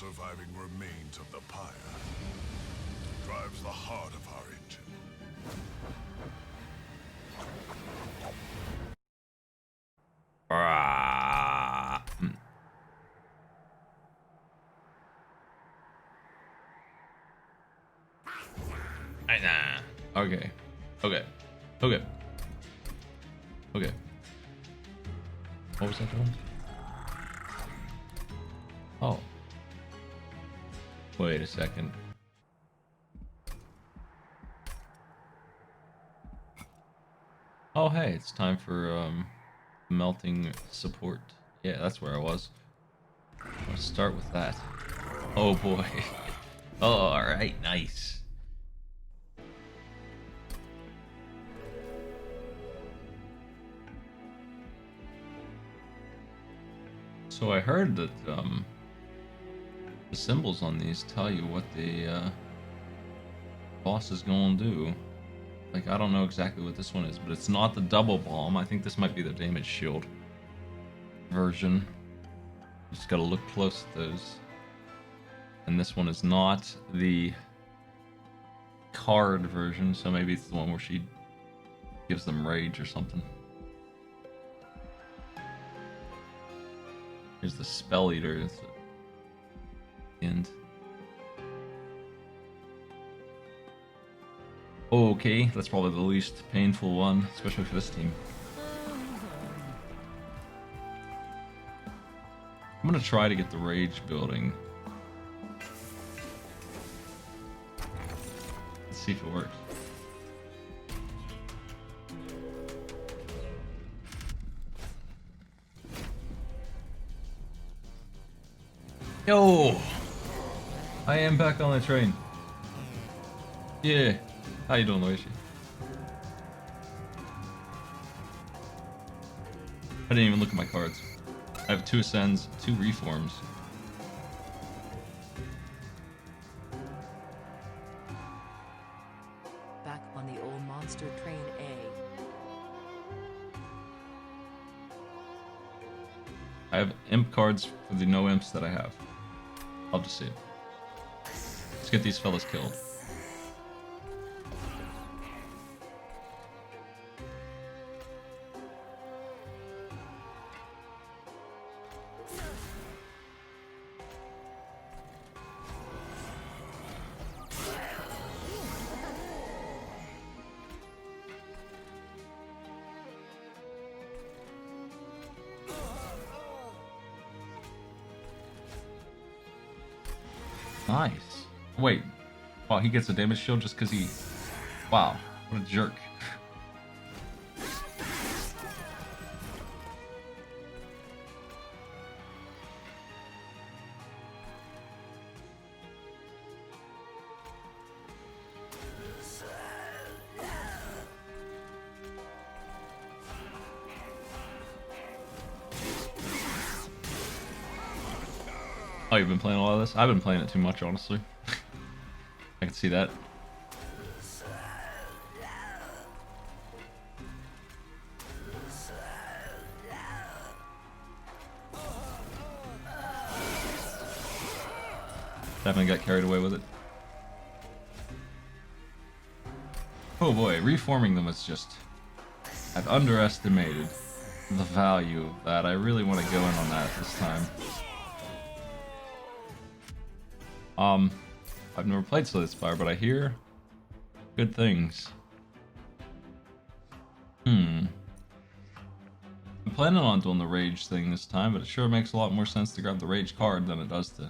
surviving remains of the pyre drives the heart of our engine. Okay. Okay. Okay. Okay. What was that doing? Oh. Wait a second. Oh hey, it's time for melting support. Yeah, that's where I was. Let's start with that. Oh boy. Oh, alright, nice. So I heard that the symbols on these tell you what the boss is gonna do. Like, I don't know exactly what this one is, but it's not the double bomb. I think this might be the damage shield version. Just gotta look close at those. And this one is not the card version, so maybe it's the one where she gives them rage or something. Here's the Spell Eater. It's the end. Okay, that's probably the least painful one, especially for this team. I'm gonna try to get the rage building. Let's see if it works. Yo! I am back on the train. Yeah. How you doing, Luigi? I didn't even look at my cards. I have 2 ascends, 2 reforms. Back on the old monster train A. I have imp cards for the no imps that I have. I'll just see it. Let's get these fellas killed. Nice. Wait. Wow, he gets a damage shield just because he... Wow, what a jerk. Oh, you've been playing a lot of this? I've been playing it too much, honestly. I can see that. Definitely got carried away with it. Oh boy, reforming them is just... I've underestimated the value of that. I really want to go in on that this time. I've never played Slay the Spire, but I hear good things. I'm planning on doing the rage thing this time, but it sure makes a lot more sense to grab the rage card than it does to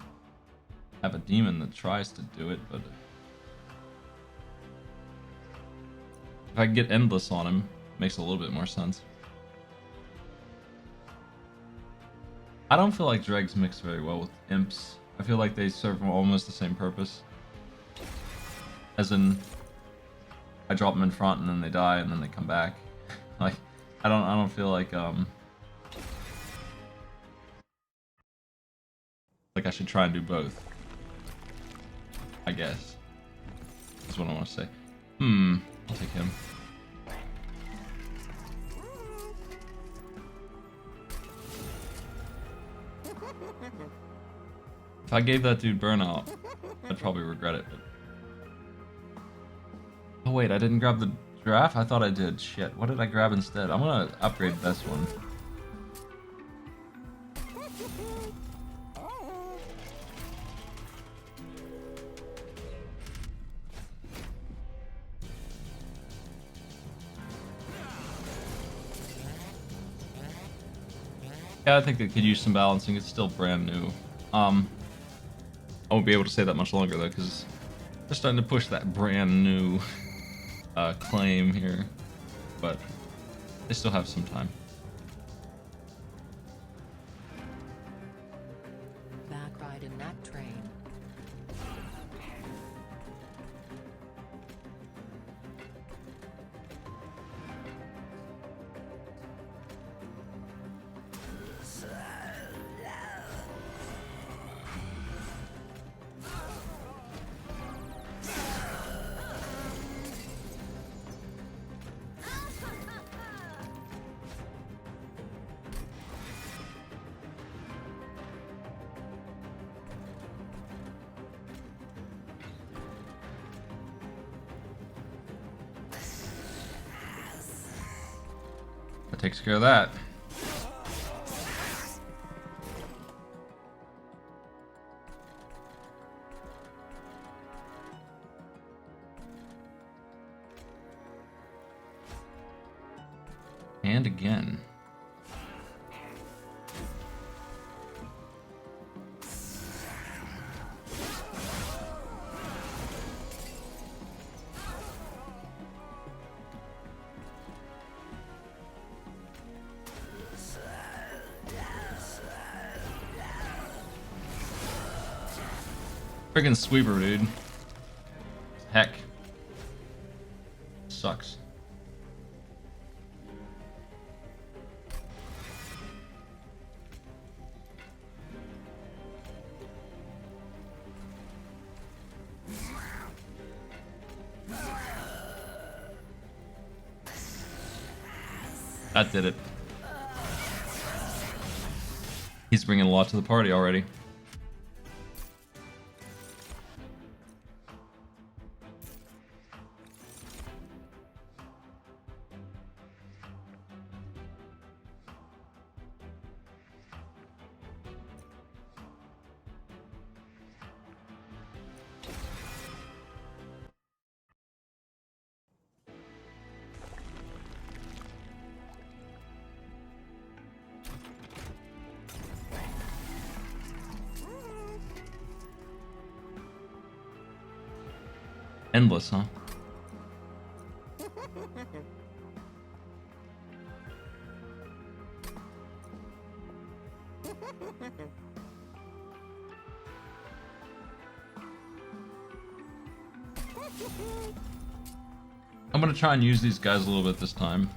have a demon that tries to do it, but if I can get endless on him, it makes a little bit more sense. I don't feel like dregs mix very well with imps. I feel like they serve almost the same purpose. As in, I drop them in front and then they die and then they come back. Like, I don't feel like I should try and do both. I guess. That's what I want to say. I'll take him. If I gave that dude burnout, I'd probably regret it. But... oh wait, I didn't grab the giraffe? I thought I did. Shit, what did I grab instead? I'm gonna upgrade this one. Yeah, I think it could use some balancing. It's still brand new. I won't be able to say that much longer though, because they're starting to push that brand new claim here, but they still have some time. Back ride in that train. That takes care of that. And again. Friggin' sweeper, dude. Heck. Sucks. That did it. He's bringing a lot to the party already. Endless, huh? I'm gonna try and use these guys a little bit this time.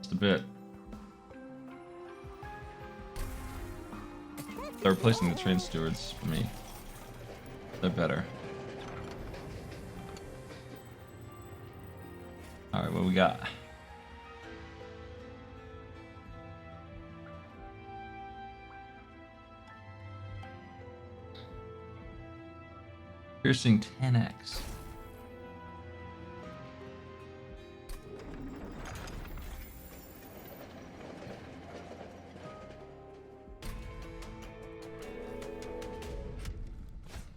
Just a bit. They're replacing the train stewards for me. They're better. Alright, what we got? Piercing 10x.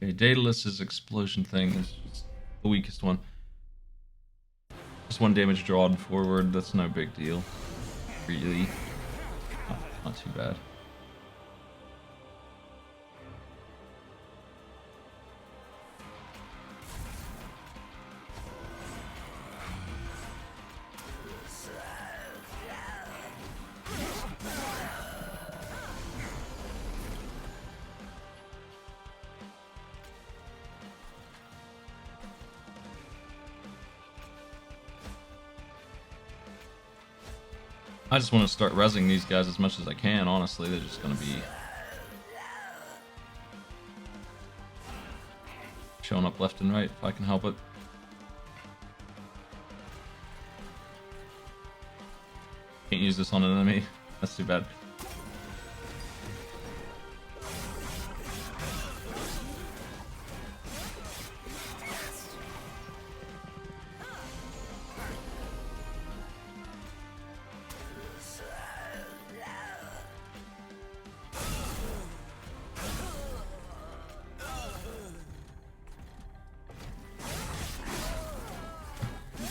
Okay, Daedalus's explosion thing is the weakest one. Just one damage drawn forward, that's no big deal. Really. Not too bad. I just want to start rezzing these guys as much as I can, honestly. They're just going to be showing up left and right if I can help it. Can't use this on an enemy. That's too bad.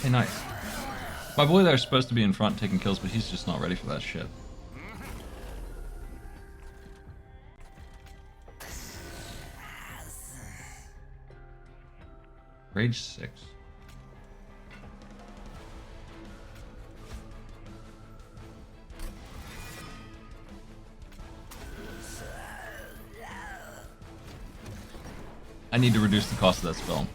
Hey, nice. My boy there's supposed to be in front taking kills, but he's just not ready for that shit. Rage 6. I need to reduce the cost of that spell.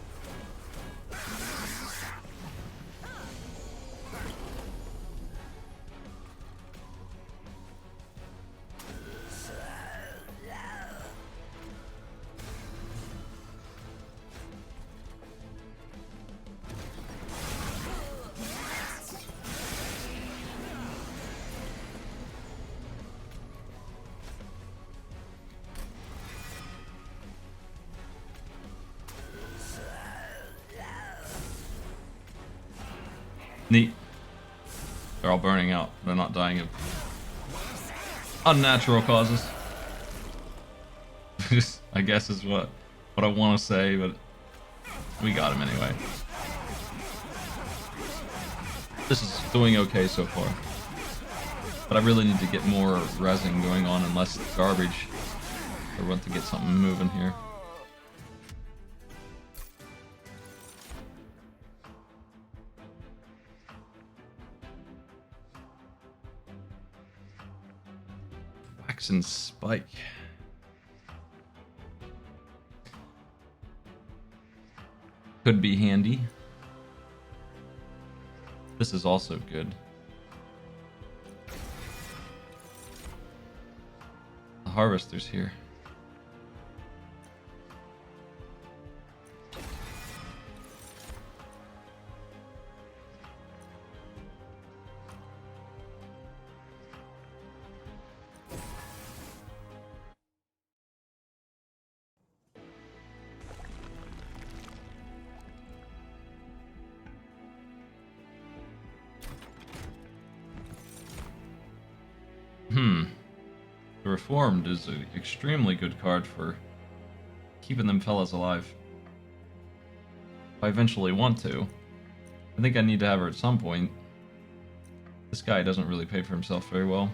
Neat. They're all burning out. They're not dying of unnatural causes. I guess is what I want to say, but we got him anyway. This is doing okay so far. But I really need to get more resin going on and less garbage. I want to get something moving here. And spike. Could be handy. This is also good. The harvester's here. The Reformed is an extremely good card for keeping them fellas alive. If I eventually want to. I think I need to have her at some point. This guy doesn't really pay for himself very well.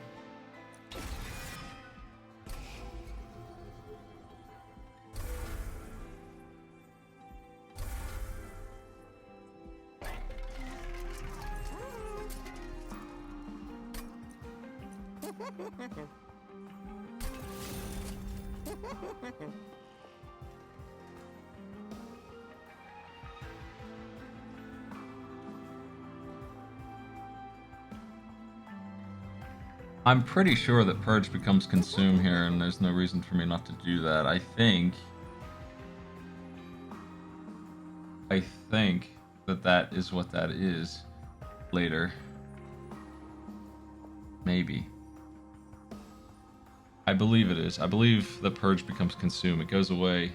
I'm pretty sure that Purge becomes Consume here, and there's no reason for me not to do that. I think that is what that is later. Maybe. I believe it is. I believe the Purge becomes Consume. It goes away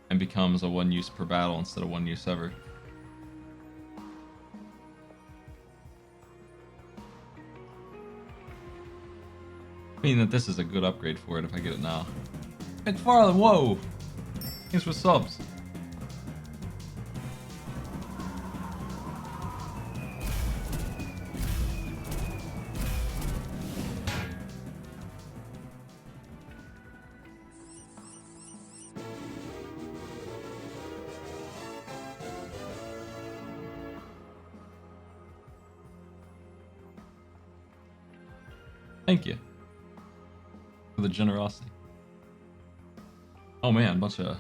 and becomes a one use per battle instead of one use ever. I mean that this is a good upgrade for it if I get it now. McFarlane, whoa! Thanks for subs. Thank you for the generosity. Oh man, bunch of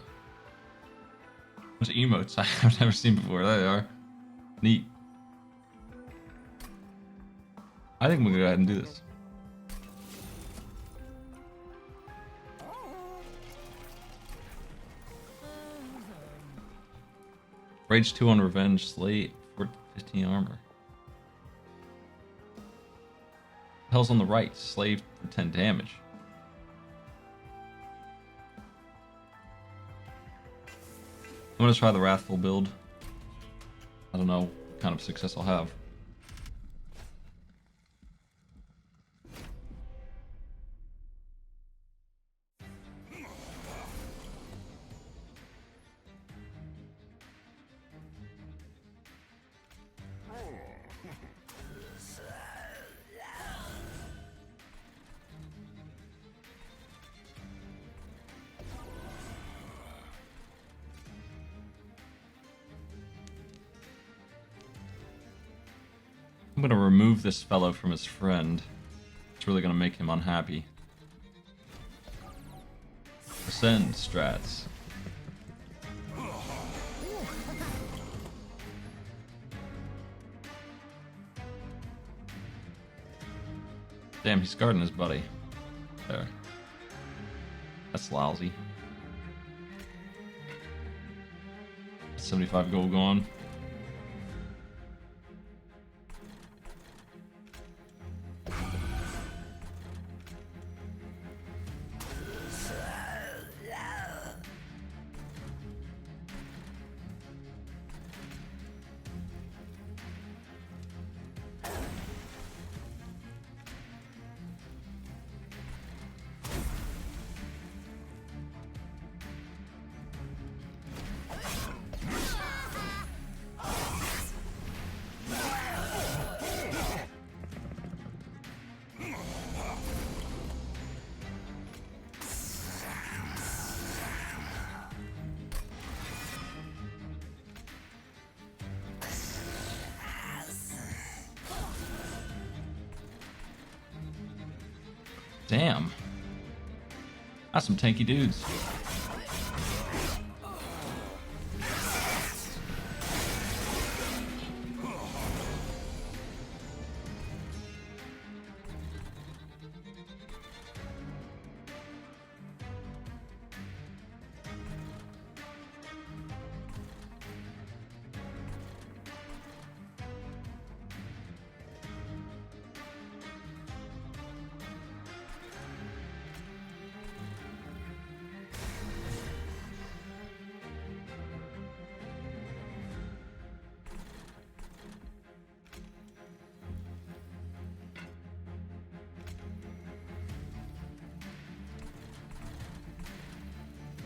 emotes I've never seen before. There they are. Neat. I think we'll go ahead and do this. Rage 2 on Revenge, Slate for 15 armor. Hell's on the right, Slave for 10 damage. I'm gonna try the Wrathful build. I don't know what kind of success I'll have. I'm gonna remove this fellow from his friend. It's really gonna make him unhappy. Ascend strats. Damn, he's guarding his buddy. There. That's lousy. 75 gold gone. Damn. That's some tanky dudes.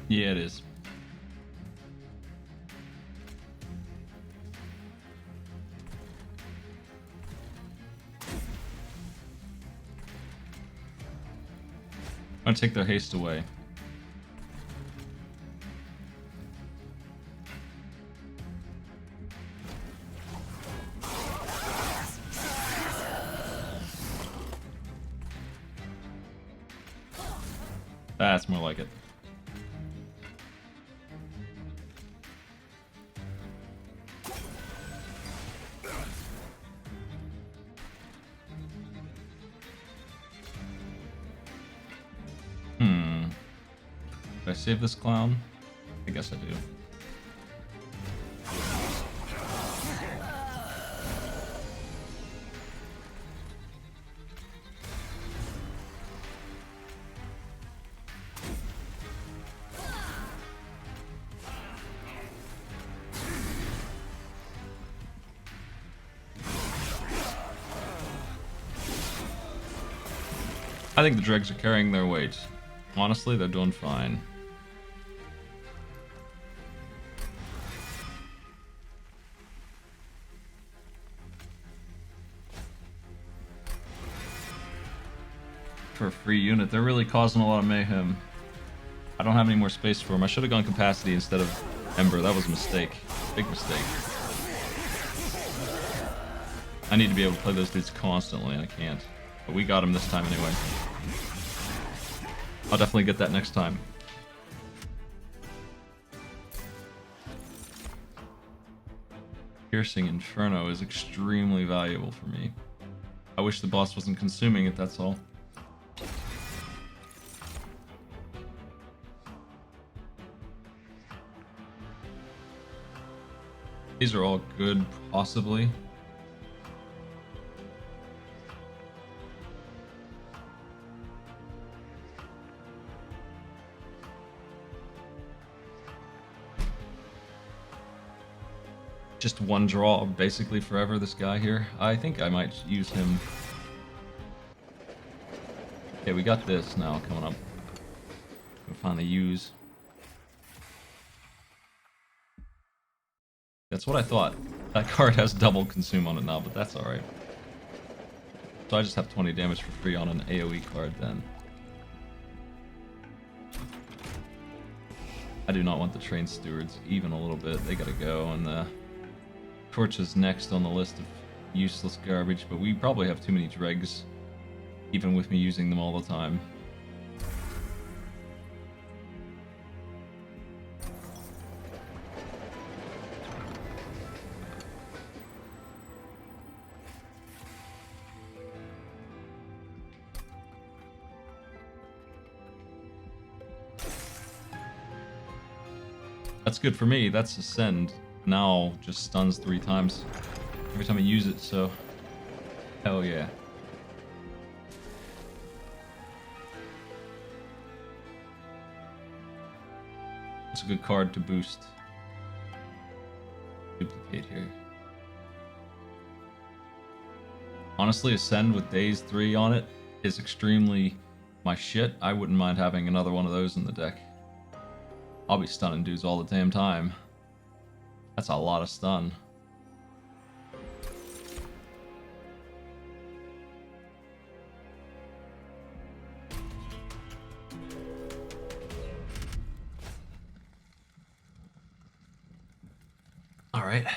Yeah, it is. I'm gonna take their haste away. That's more like it. Did I save this clown? I guess I do. I think the dregs are carrying their weight. Honestly, they're doing fine. For a free unit, they're really causing a lot of mayhem. I don't have any more space for them. I should have gone capacity instead of Ember. That was a mistake. Big mistake. I need to be able to play those dudes constantly, and I can't. But we got him this time anyway. I'll definitely get that next time. Piercing Inferno is extremely valuable for me. I wish the boss wasn't consuming it, that's all. These are all good, possibly. Just one draw basically forever, this guy here. I think I might use him. Okay, we got this now coming up. We'll finally use. That's what I thought. That card has double consume on it now, but that's alright. So I just have 20 damage for free on an AoE card then. I do not want the Train Stewards even a little bit. They gotta go, and the Torch is next on the list of useless garbage, but we probably have too many dregs, even with me using them all the time. That's good for me. That's Ascend. Now just stuns 3 times every time I use it, so hell yeah. It's a good card to boost. Duplicate here. Honestly, Ascend with Daze 3 on it is extremely my shit. I wouldn't mind having another one of those in the deck. I'll be stunning dudes all the damn time. That's a lot of stun. Alright.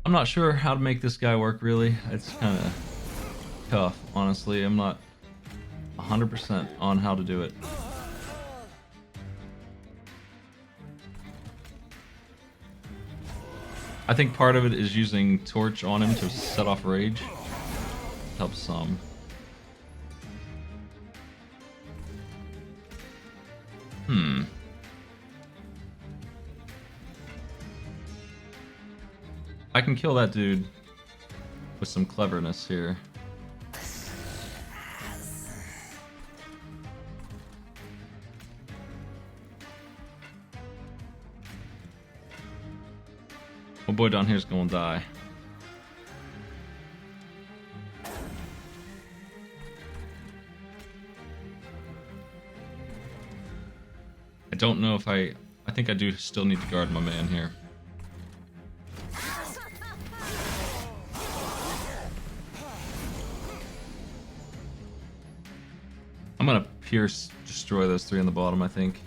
I'm not sure how to make this guy work, really. It's kind of tough, honestly. I'm not 100% on how to do it. I think part of it is using Torch on him to set off Rage. Helps some. I can kill that dude with some cleverness here. Oh boy, down here's gonna die. I don't know if I think I do still need to guard my man here. I'm gonna Pierce destroy those 3 on the bottom, I think.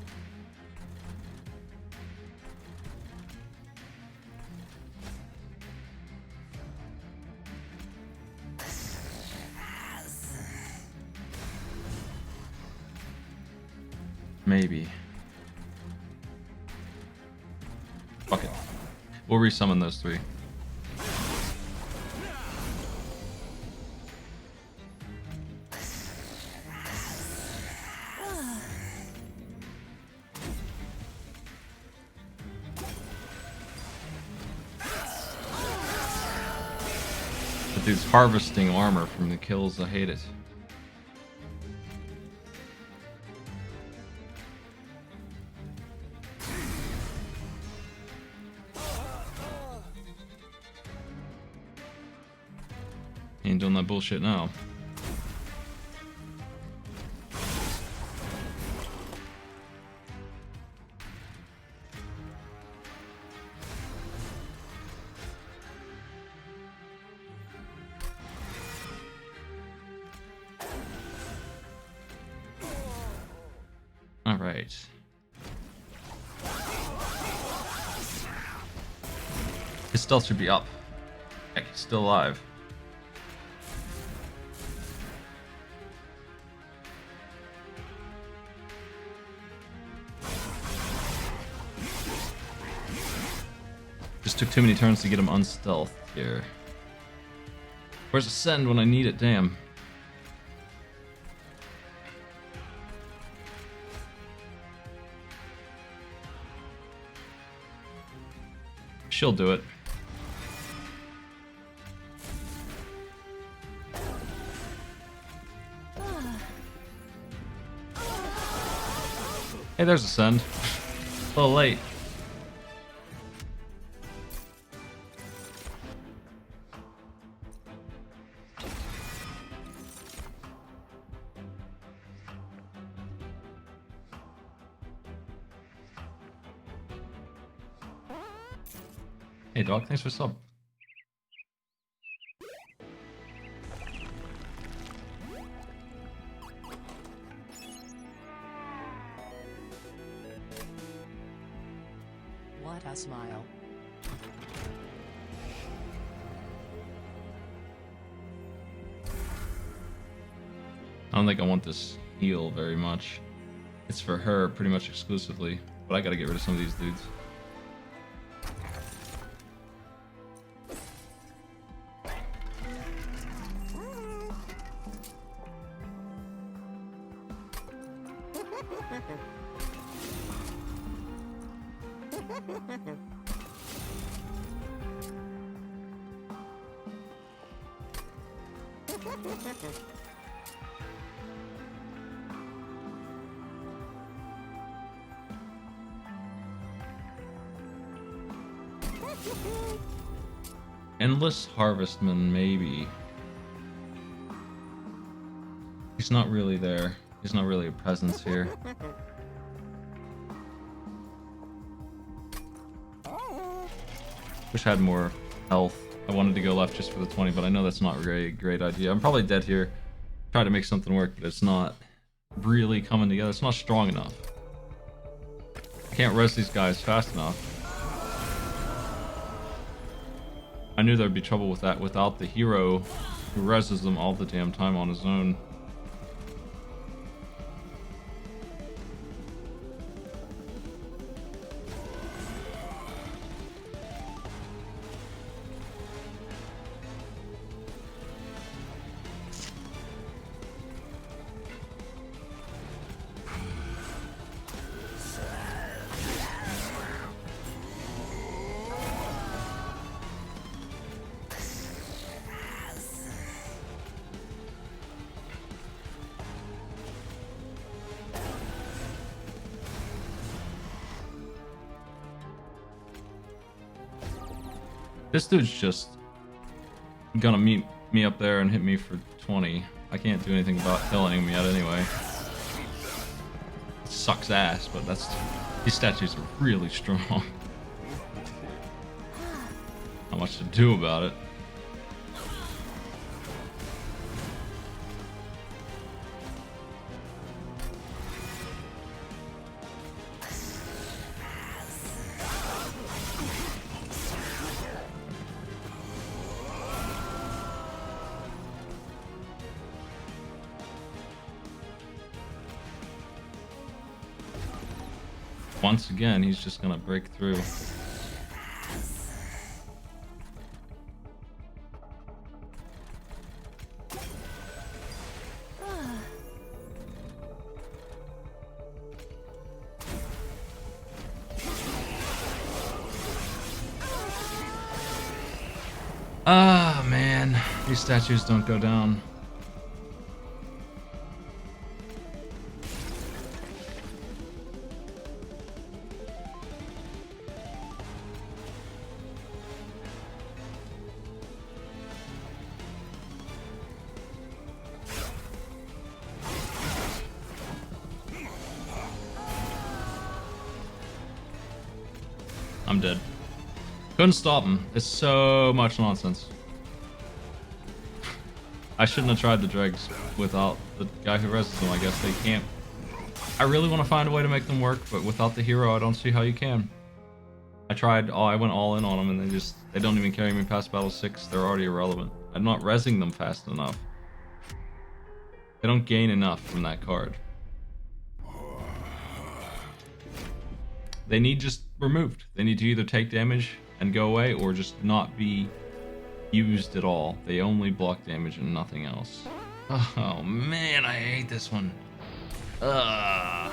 Maybe. Fuck it. We'll resummon those 3. That dude's harvesting armor from the kills. I hate it. Ain't doing that bullshit now. All right. His stealth should be up. Heck, he's still alive. Just took too many turns to get him unstealthed here. Where's Ascend when I need it? Damn. She'll do it. Hey, there's Ascend. A little late. Hey dog, thanks for sub. What a smile. don't think I want this heal very much. It's for her pretty much exclusively, but I gotta get rid of some of these dudes. Endless Harvestman, maybe. He's not really there. He's not really a presence here. Wish I had more health. I wanted to go left just for the 20, but I know that's not really a great idea. I'm probably dead here. Try to make something work, but it's not really coming together. It's not strong enough. I can't res these guys fast enough. I knew there'd be trouble with that without the hero who reses them all the damn time on his own. This dude's just gonna meet me up there and hit me for 20. I can't do anything about killing him yet anyway. It sucks ass, but these statues are really strong. Not much to do about it. Once again, he's just gonna break through. Ah, man. These statues don't go down. I'm dead. Couldn't stop him. It's so much nonsense. I shouldn't have tried the dregs without the guy who reses them. I guess they can't. I really want to find a way to make them work, but without the hero, I don't see how you can. I tried. Oh, I went all in on them, and they don't even carry me past battle 6. They're already irrelevant. I'm not resing them fast enough. They don't gain enough from that card. They need just removed. They need to either take damage and go away or just not be used at all. They only block damage and nothing else. Oh man, I hate this one. Ugh.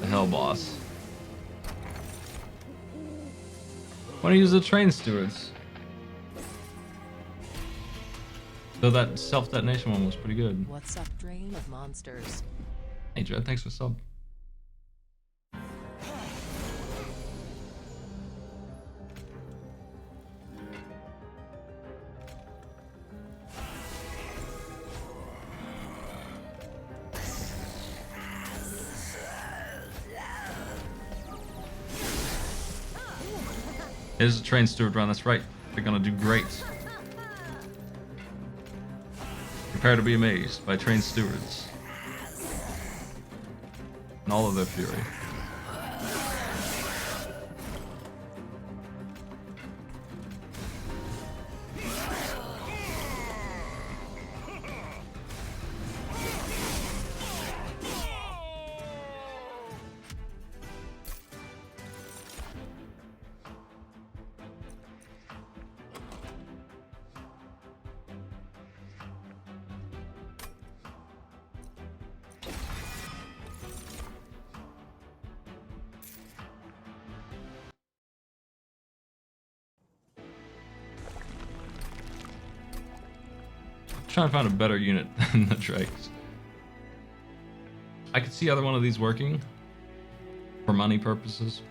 The hell boss. Why don't you use the train stewards? Though that self-detonation one was pretty good. What's up, drain of monsters? Hey Dread, thanks for sub. There's a train steward run, that's right. They're gonna do great. Prepare to be amazed by train stewards. And all of their fury. trying to find a better unit than the Drakes. I could see either one of these working for money purposes.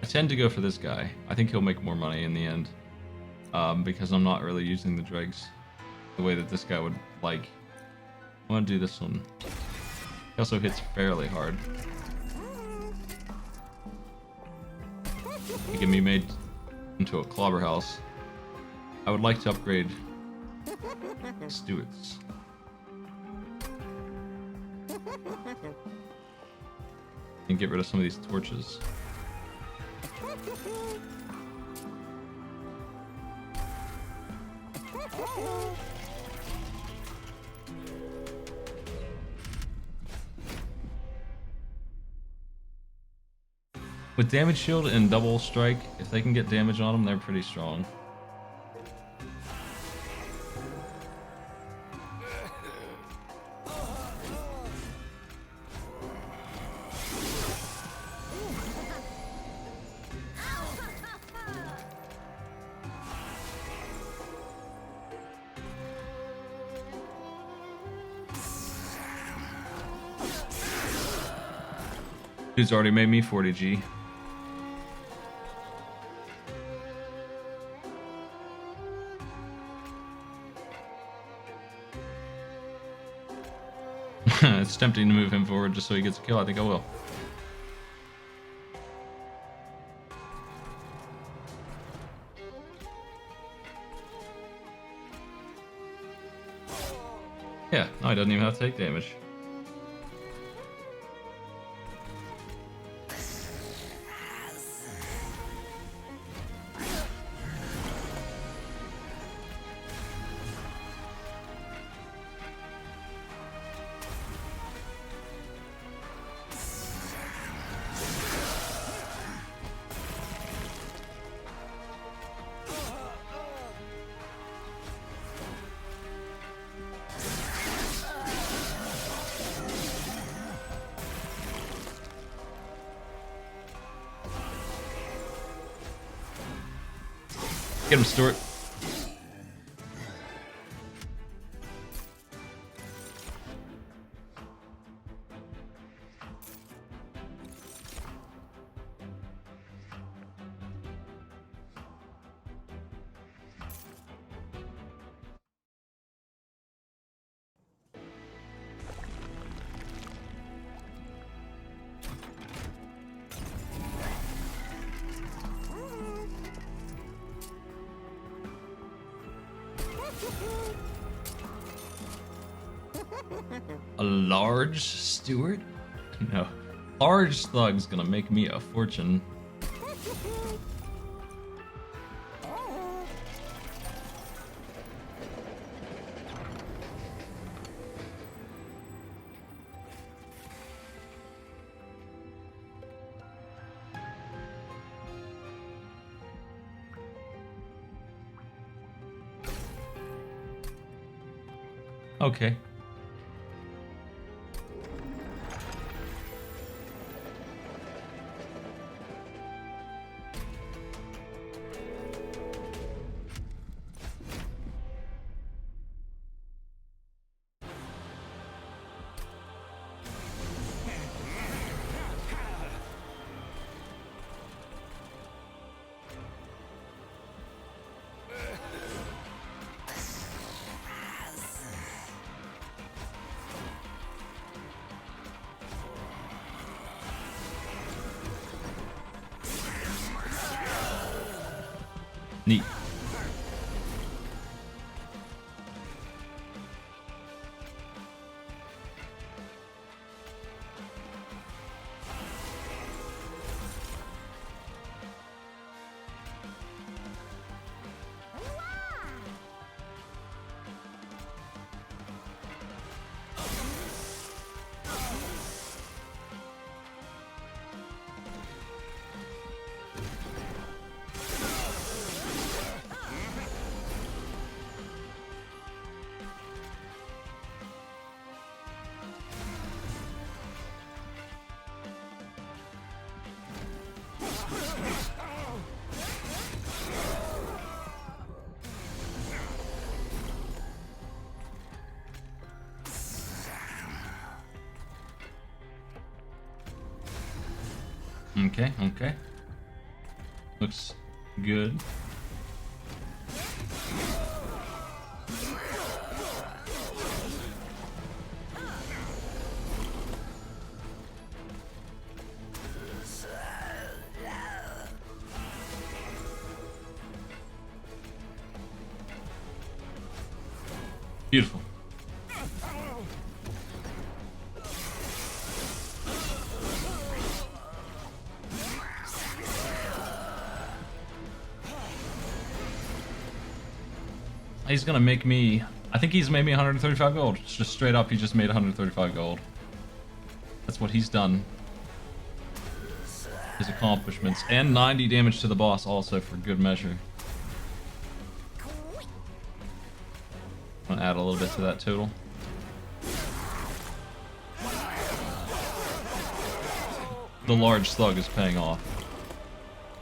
I tend to go for this guy. I think he'll make more money in the end, because I'm not really using the dregs the way that this guy would like. I'm gonna do this one. He also hits fairly hard. He can be made into a clobber house. I would like to upgrade Stuarts. And get rid of some of these torches. With damage shield and double strike, if they can get damage on them, they're pretty strong. Dude's already made me 40G. It's tempting to move him forward just so he gets a kill. I think I will. Yeah, no, he doesn't even have to take damage. Get him, Stuart. A large Stuart? No. Large Slug's gonna make me a fortune. Okay. Okay, okay. Looks good. Beautiful. He's gonna make me... I think he's made me 135 gold. It's just straight up, he just made 135 gold. That's what he's done. His accomplishments. And 90 damage to the boss also, for good measure. I'm gonna add a little bit to that total. The large slug is paying off.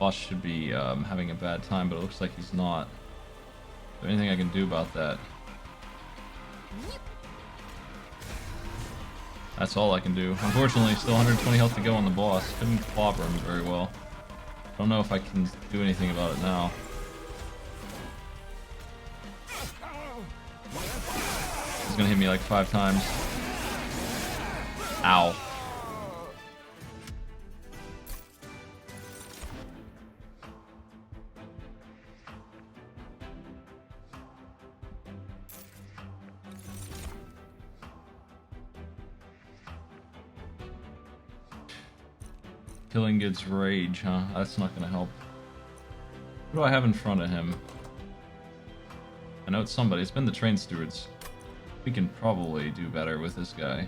Boss should be having a bad time, but it looks like he's not. Is there anything I can do about that? That's all I can do. Unfortunately, still 120 health to go on the boss. Couldn't clobber him very well. Don't know if I can do anything about it now. He's gonna hit me like 5 times. Ow. Killing Good's rage, huh? That's not gonna help. What do I have in front of him? I know it's somebody. It's been the train stewards. We can probably do better with this guy.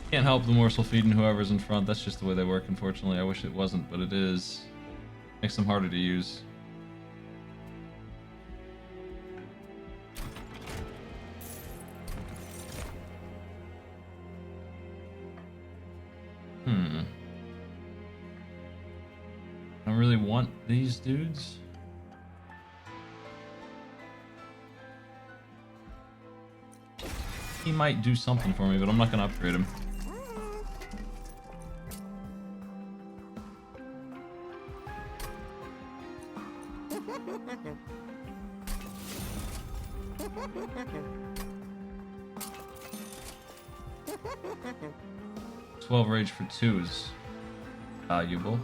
Can't help the morsel feeding whoever's in front. That's just the way they work, unfortunately. I wish it wasn't, but it is. Makes them harder to use. I don't really want these dudes. He might do something for me, but I'm not gonna upgrade him. "12 rage for 2 is valuable.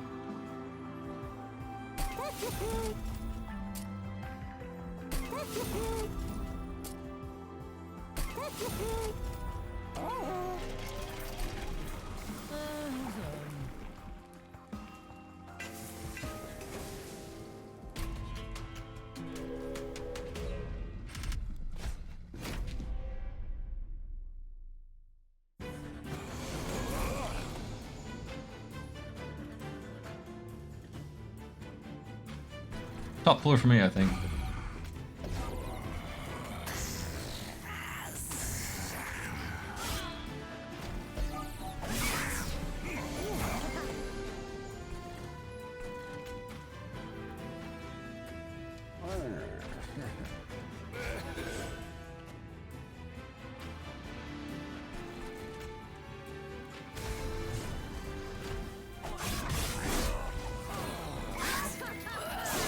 Top floor for me, I think.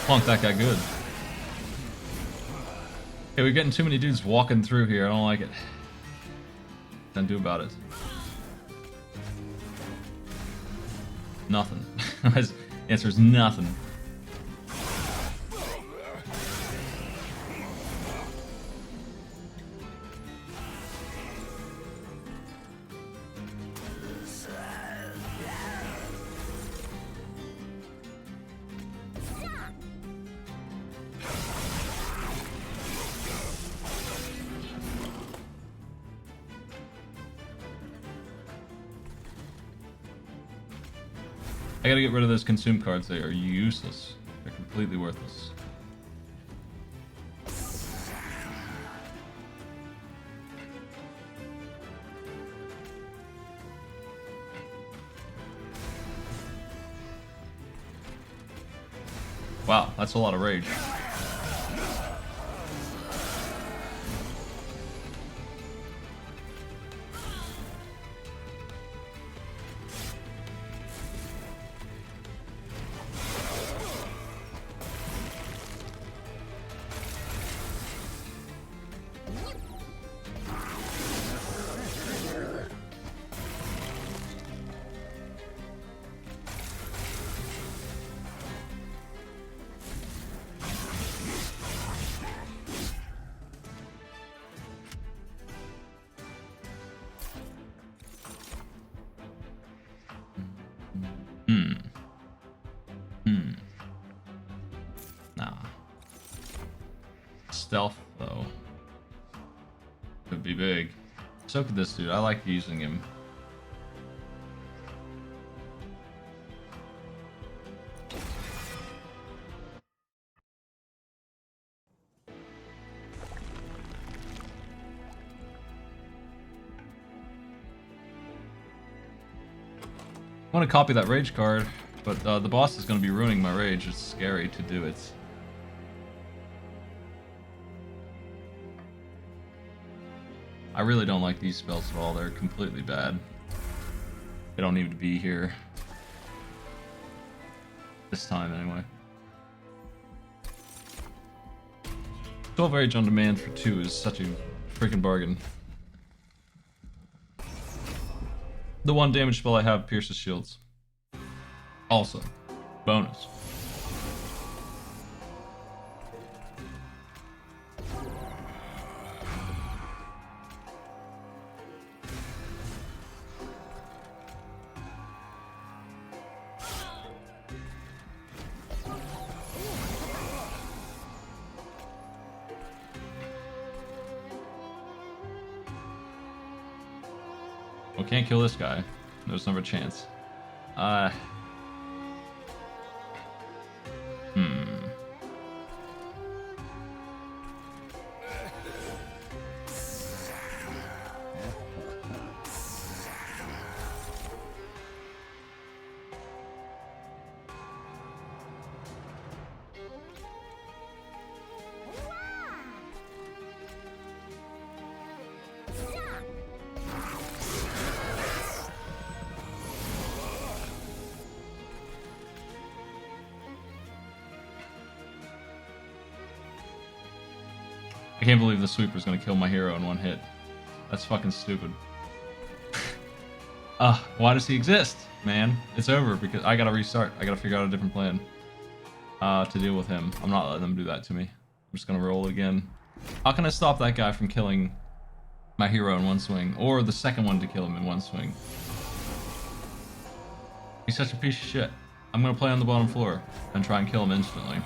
Plunk that guy good. Okay, we're getting too many dudes walking through here. I don't like it. Nothing to do about it. Nothing. His answer is nothing. I gotta get rid of those consume cards. They are useless. They're completely worthless. Wow, that's a lot of rage. stealth, though, could be big. So could this dude. I like using him. I want to copy that rage card, but the boss is going to be ruining my rage. It's scary to do it. I really don't like these spells at all. They're completely bad. They don't need to be here. This time, anyway. 12 rage on demand for 2 is such a freaking bargain. The 1 damage spell I have pierces shields. Also, bonus. Well, can't kill this guy. There's never a chance. I can't believe the sweeper's gonna kill my hero in 1 hit. That's fucking stupid. Why does he exist, man? It's over because I gotta restart. I gotta figure out a different plan to deal with him. I'm not letting them do that to me. I'm just gonna roll again. How can I stop that guy from killing my hero in 1 swing? Or the second one to kill him in 1 swing? He's such a piece of shit. I'm gonna play on the bottom floor and try and kill him instantly.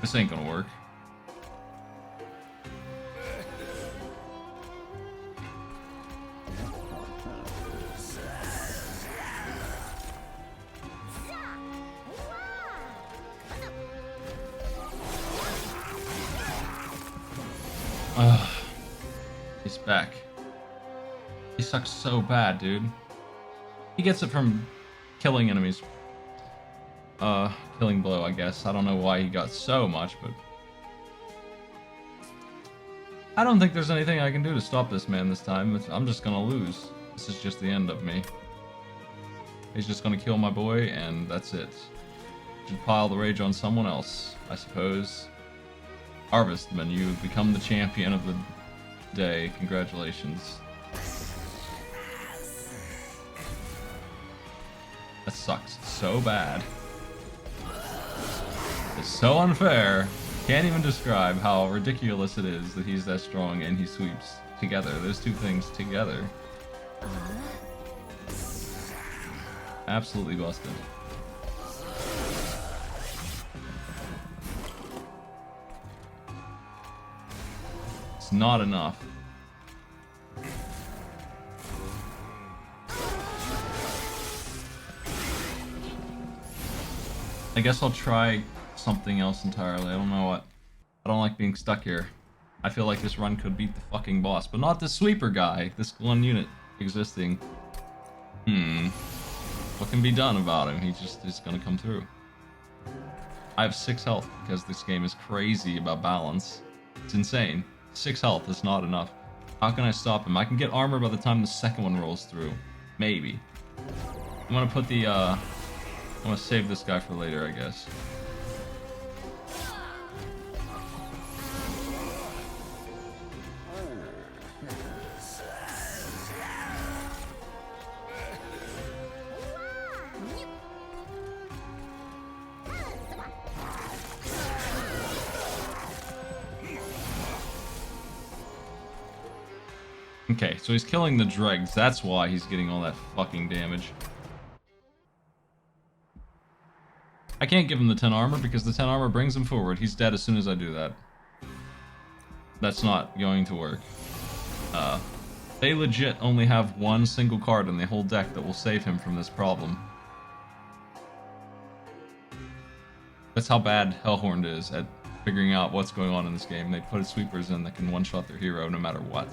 This ain't gonna work. He's back. He sucks so bad, dude. He gets it from killing enemies. Killing blow, I guess. I don't know why he got so much, but I don't think there's anything I can do to stop this man this time. I'm just gonna lose. This is just the end of me. He's just gonna kill my boy, and that's it. Should pile the rage on someone else, I suppose. Harvestman, you become the champion of the day. Congratulations. That sucks so bad. It's so unfair. Can't even describe how ridiculous it is that he's that strong and he sweeps together. Those two things together. Absolutely busted. It's not enough. I guess I'll try something else entirely. I don't know what. I don't like being stuck here. I feel like this run could beat the fucking boss, but not this sweeper guy. This one unit existing. What can be done about him? He just is gonna come through. I have 6 health because this game is crazy about balance. It's insane. 6 health is not enough. How can I stop him? I can get armor by the time the second one rolls through. Maybe. I'm gonna put the, I'm gonna save this guy for later, I guess. Okay, so he's killing the dregs. That's why he's getting all that fucking damage. I can't give him the 10 armor because the 10 armor brings him forward. He's dead as soon as I do that. That's not going to work. They legit only have one single card in the whole deck that will save him from this problem. That's how bad Hellhorn is at figuring out what's going on in this game. They put sweepers in that can one-shot their hero no matter what.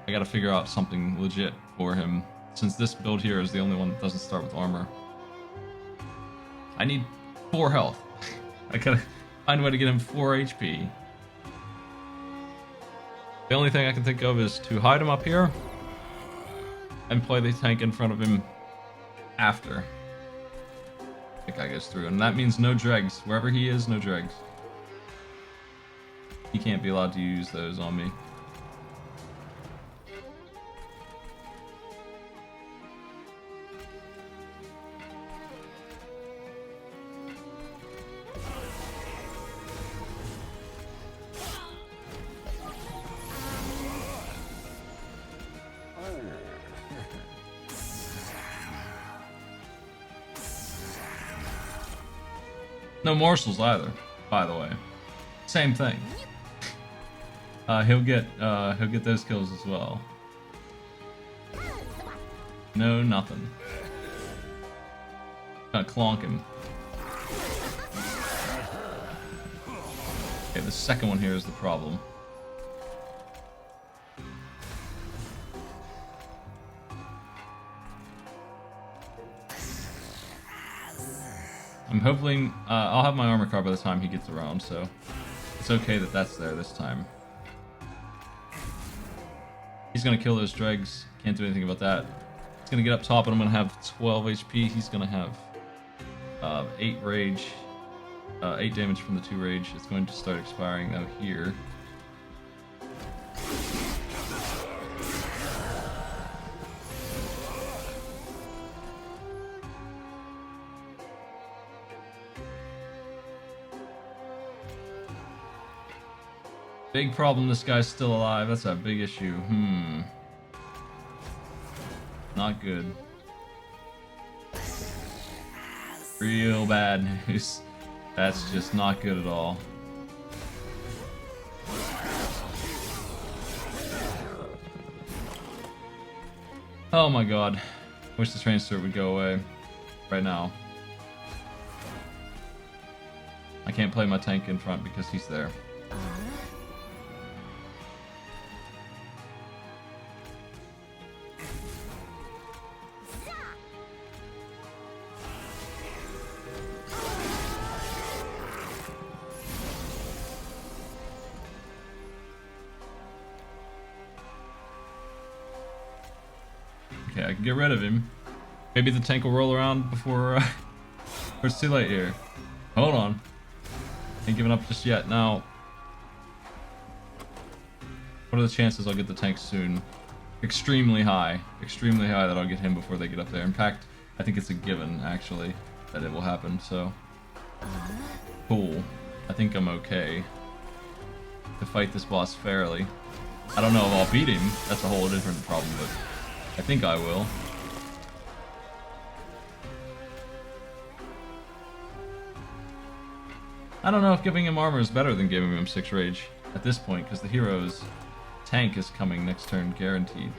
I gotta figure out something legit for him, since this build here is the only one that doesn't start with armor. I need 4 health. I gotta find a way to get him 4 HP. The only thing I can think of is to hide him up here and play the tank in front of him after the guy goes through. And that means no dregs. Wherever he is, no dregs. He can't be allowed to use those on me. No morsels either, by the way. Same thing. He'll get those kills as well. No, nothing. Gonna clonk him. Okay, the second one here is the problem. I'm hoping I'll have my armor card by the time he gets around, so it's okay that that's there this time. He's gonna kill those dregs. Can't do anything about that. He's gonna get up top, and I'm gonna have 12 HP. He's gonna have 8 rage, 8 damage from the 2 rage. It's going to start expiring now here. Big problem, this guy's still alive. That's a big issue. Not good. Real bad news. That's just not good at all. Oh my god. Wish the train steward would go away. Right now. I can't play my tank in front because he's there. Okay, I can get rid of him. Maybe the tank will roll around before it's too late here. Hold on. Ain't giving up just yet. Now, what are the chances I'll get the tank soon? Extremely high. Extremely high that I'll get him before they get up there. In fact, I think it's a given, actually, that it will happen, so... Cool. I think I'm okay to fight this boss fairly. I don't know if I'll beat him. That's a whole different problem, but I think I will. I don't know if giving him armor is better than giving him 6 rage at this point, because the hero's tank is coming next turn guaranteed.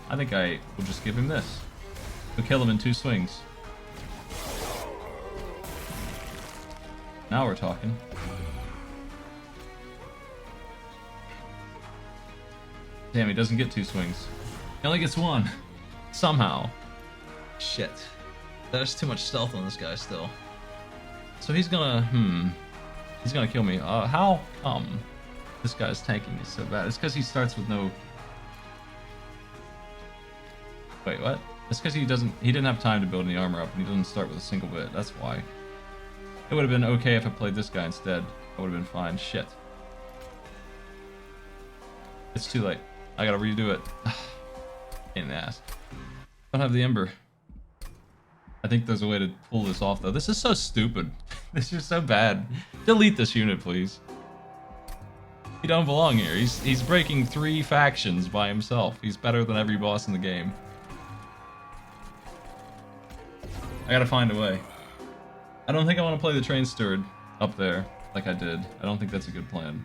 I think I will just give him this. We'll kill him in 2 swings. Now we're talking. Damn, he doesn't get 2 swings. He only gets 1. Somehow. Shit. There's too much stealth on this guy still. So he's gonna, he's gonna kill me. How come this guy's tanking is so bad? It's because he starts with no... Wait, what? It's because he didn't have time to build any armor up, and he doesn't start with a single bit. That's why. It would have been okay if I played this guy instead. I would have been fine. Shit. It's too late. I gotta redo it. In the ass. Don't have the ember. I think there's a way to pull this off, though. This is so stupid. This is so bad. Delete this unit, please. He don't belong here. He's breaking 3 factions by himself. He's better than every boss in the game. I gotta find a way. I don't think I want to play the train steward up there like I did. I don't think that's a good plan.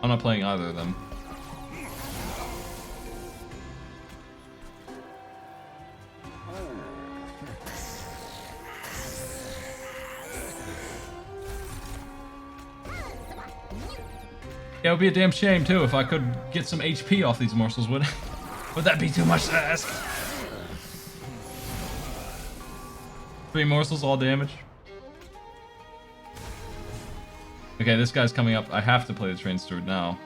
I'm not playing either of them. Yeah, it would be a damn shame too if I could get some HP off these morsels, would that be too much to ask? 3 morsels, all damage. Okay, this guy's coming up. I have to play the train steward now.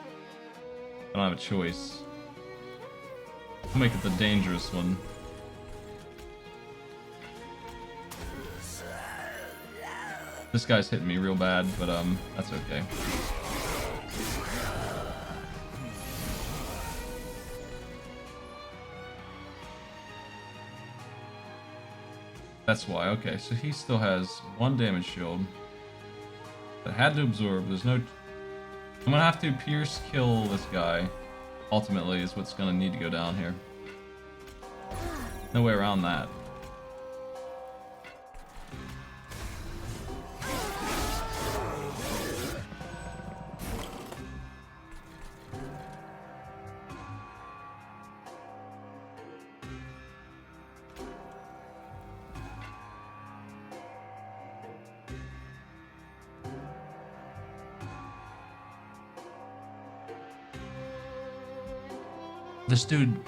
I don't have a choice. I'll make it the dangerous one. This guy's hitting me real bad, but that's okay. That's why. Okay, so he still has 1 damage shield. That had to absorb. There's no... I'm gonna have to pierce kill this guy. Ultimately is what's gonna need to go down here. No way around that. This dude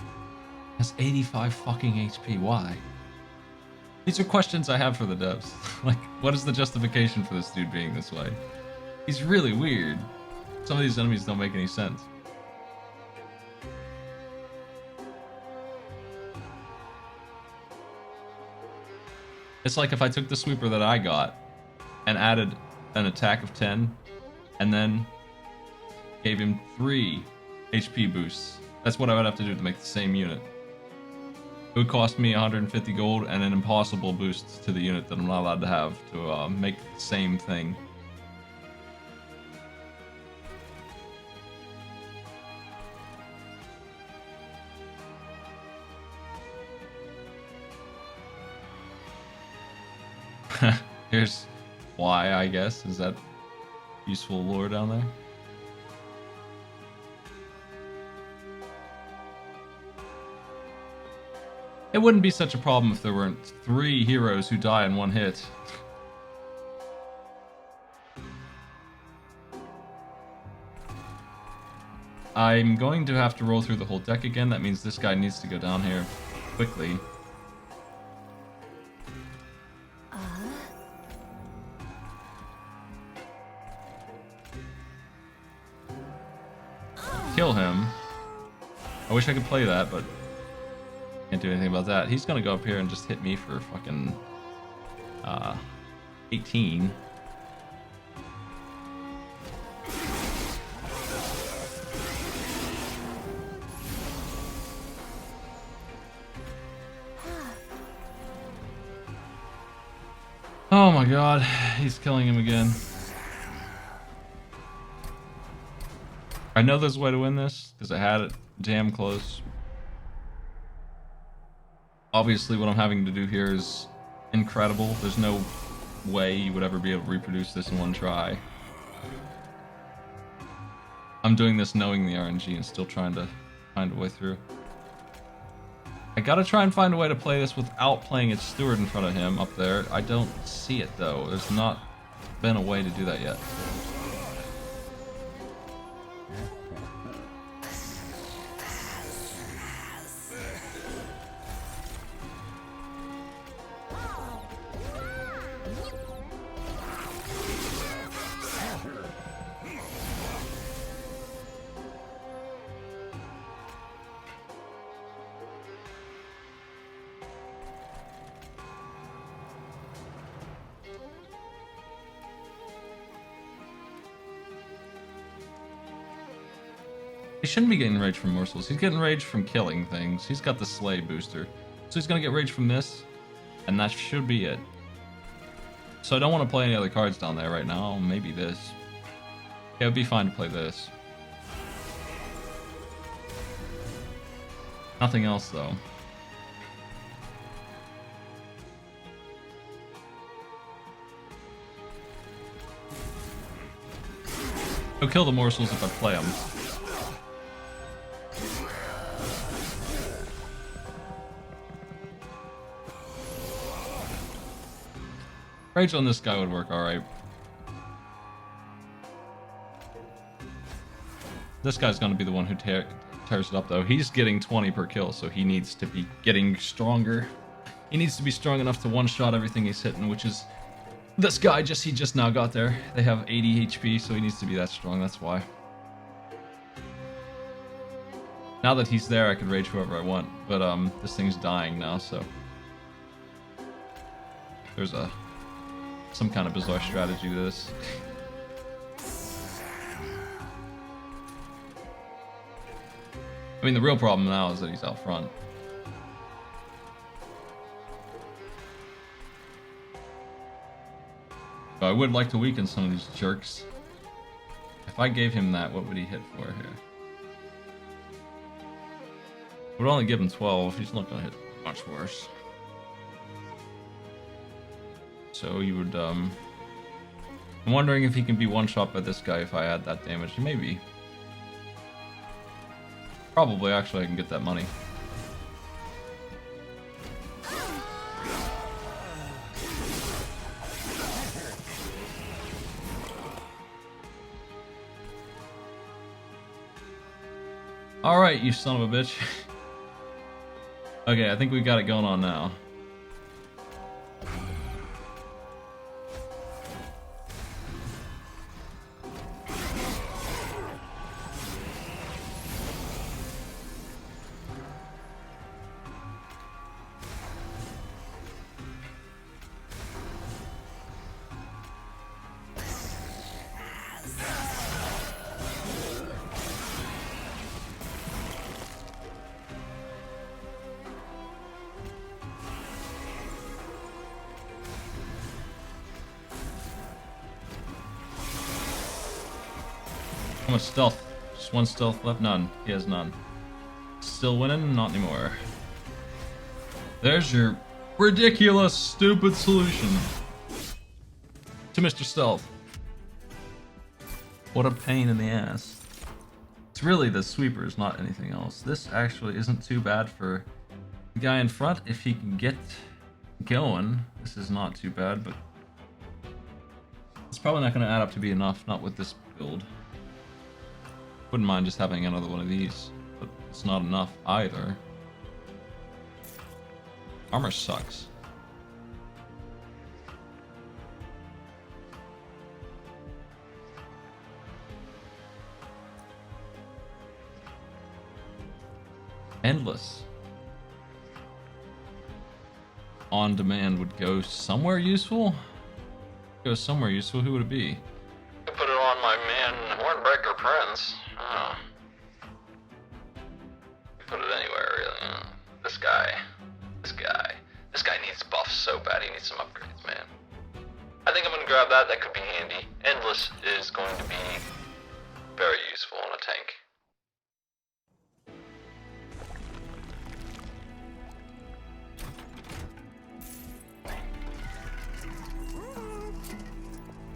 has 85 fucking HP. Why? These are questions I have for the devs. Like, what is the justification for this dude being this way? He's really weird. Some of these enemies don't make any sense. It's like if I took the sweeper that I got and added an attack of 10 and then gave him 3 HP boosts. That's what I would have to do to make the same unit. It would cost me 150 gold and an impossible boost to the unit that I'm not allowed to have to make the same thing. Here's why, I guess. Is that useful lore down there? It wouldn't be such a problem if there weren't 3 heroes who die in 1 hit. I'm going to have to roll through the whole deck again. That means this guy needs to go down here quickly. Kill him. I wish I could play that, but can't do anything about that. He's gonna go up here and just hit me for fucking 18. Oh my god, he's killing him again. I know there's a way to win this because I had it damn close. Obviously, what I'm having to do here is incredible. There's no way you would ever be able to reproduce this in 1 try. I'm doing this knowing the RNG and still trying to find a way through. I gotta try and find a way to play this without playing its steward in front of him up there. I don't see it though. There's not been a way to do that yet. He shouldn't be getting rage from morsels. He's getting rage from killing things. He's got the slay booster. So he's gonna get rage from this, and that should be it. So I don't want to play any other cards down there right now. Maybe this. Yeah, it would be fine to play this. Nothing else though. I'll kill the morsels if I play them. Rage on this guy would work alright. This guy's gonna be the one who tears it up though. He's getting 20 per kill, so he needs to be getting stronger. He needs to be strong enough to one-shot everything he's hitting, which is... This guy, he just now got there. They have 80 HP, so he needs to be that strong, that's why. Now that he's there, I could rage whoever I want, but this thing's dying now, so... There's some kind of bizarre strategy to this. I mean, the real problem now is that he's out front. But I would like to weaken some of these jerks. If I gave him that, what would he hit for here? Would only give him 12. He's not gonna hit much worse. So you would, I'm wondering if he can be one-shot by this guy if I add that damage. Maybe. Probably, actually, I can get that money. Alright, you son of a bitch. Okay, I think we got it going on now. How much stealth? Just one stealth left? None. He has none. Still winning? Not anymore. There's your ridiculous, stupid solution to Mr. Stealth. What a pain in the ass. It's really the sweepers, not anything else. This actually isn't too bad for the guy in front if he can get going. This is not too bad, but it's probably not going to add up to be enough, not with this build. Wouldn't mind just having another one of these, but it's not enough either. Armor sucks. Endless. On demand would go somewhere useful? Go somewhere useful, who would it be? Put it on my man, Hornbreaker Prince. Oh. Put it anywhere, really. This guy needs buffs so bad. He needs some upgrades, man. I think I'm gonna grab that. That could be handy. Endless is going to be very useful on a tank.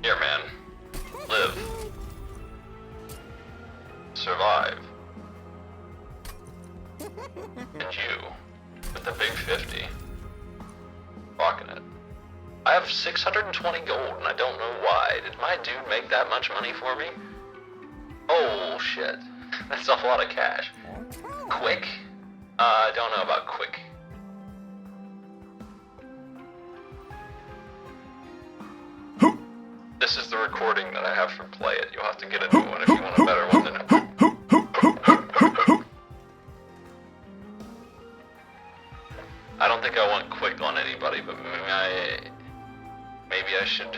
Here, man. Live. Survive. And you, with the big 50, rocking it. I have 620 gold, and I don't know why. Did my dude make that much money for me? Oh, shit. That's a lot of cash. Quick? I don't know about quick. This is the recording that I have for Play It. You'll have to get a new one if you want a better one than it. I don't think I want quick on anybody, but maybe I should.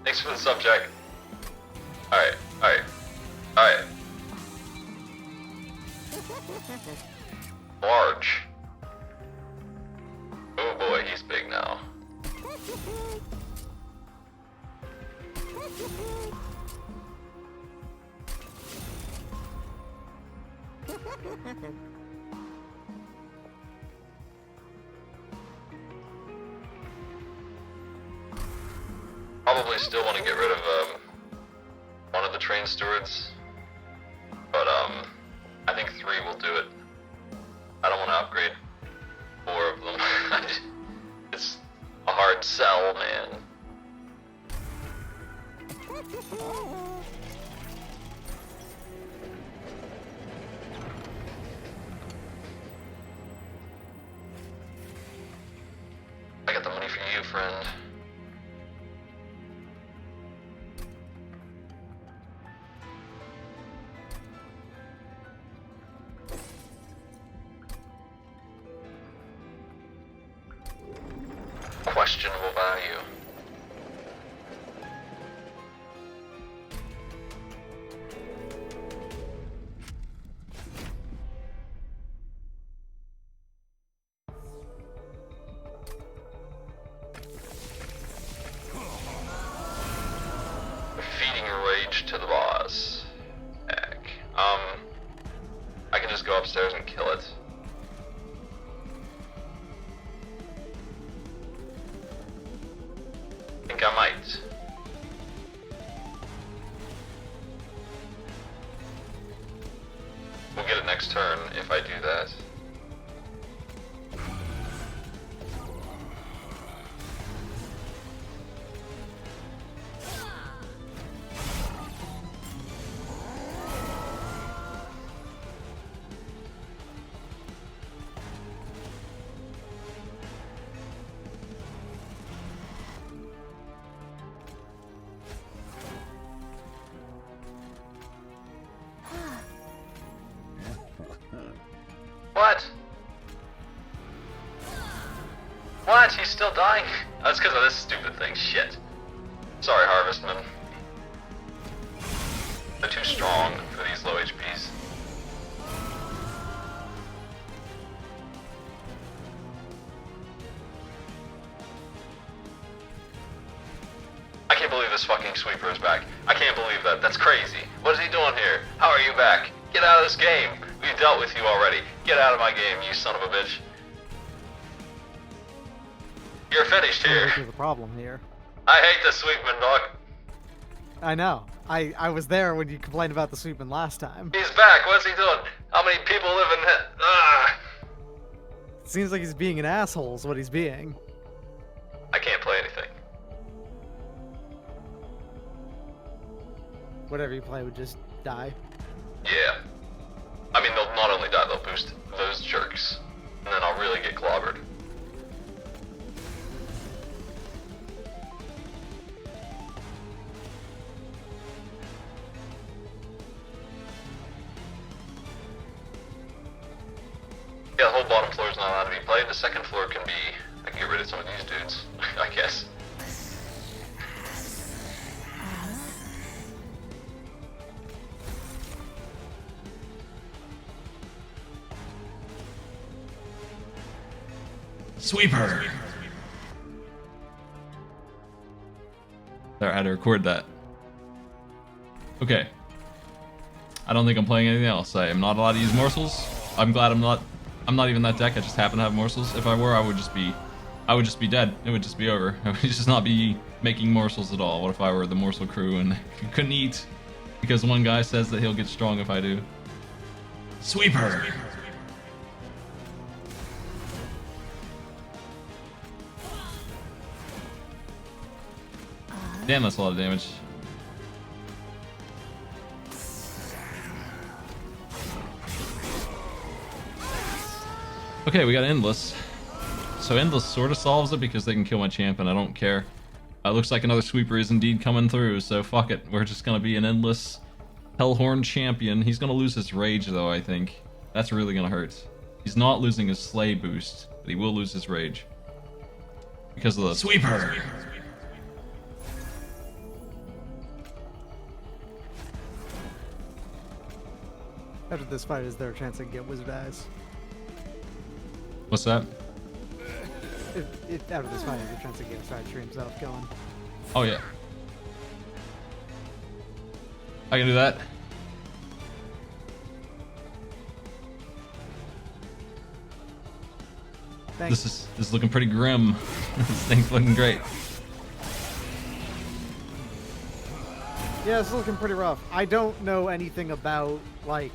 Thanks for the subject. Alright. Large. Probably still want to get rid of one of the train stewards, but I think 3 will do it. I don't want to upgrade 4 of them. It's a hard sell, man. I got the money for you, friend. Questionable value. Feeding rage to the boss. Heck. I can just go upstairs and kill it. I think I might. We'll get it next turn if I do that. What? What? He's still dying? That's because of this stupid thing. Shit. Sorry, Harvestman. They're too strong for these low HPs. I can't believe this fucking sweeper is back. I can't believe that. That's crazy. What is he doing here? How are you back? Get out of this game. We've dealt with you already. Get out of my game, you son of a bitch. You're finished here. There's a problem here. I hate the sweepman, dog. I know. I was there when you complained about the sweepman last time. He's back. What's he doing? How many people live in it? Seems like he's being an asshole is what he's being. I can't play anything. Whatever you play would just die. Yeah. I mean, they'll not only die, they'll boost those jerks. And then I'll really get clobbered. Yeah, the whole bottom floor is not allowed to be played. The second floor can be... I can get rid of some of these dudes, I guess. Sweeper! There, I had to record that. Okay. I don't think I'm playing anything else. I am not allowed to use morsels. I'm glad I'm not even that deck. I just happen to have morsels. If I were, I would just be dead. It would just be over. I would just not be making morsels at all. What if I were the morsel crew and couldn't eat because one guy says that he'll get strong if I do? Sweeper! Damn, that's a lot of damage. Okay, we got Endless. So Endless sort of solves it because they can kill my champ and I don't care. Looks like another sweeper is indeed coming through, so fuck it. We're just gonna be an Endless Hellhorn champion. He's gonna lose his rage though, I think. That's really gonna hurt. He's not losing his Slay boost, but he will lose his rage. Because of the sweeper! After this fight, is there a chance I can get Wizard Eyes? What's that? After this fight, the chance to get side tree himself going. Oh yeah. I can do that. Thanks. This is looking pretty grim. This thing's looking great. Yeah, it's looking pretty rough. I don't know anything about, like,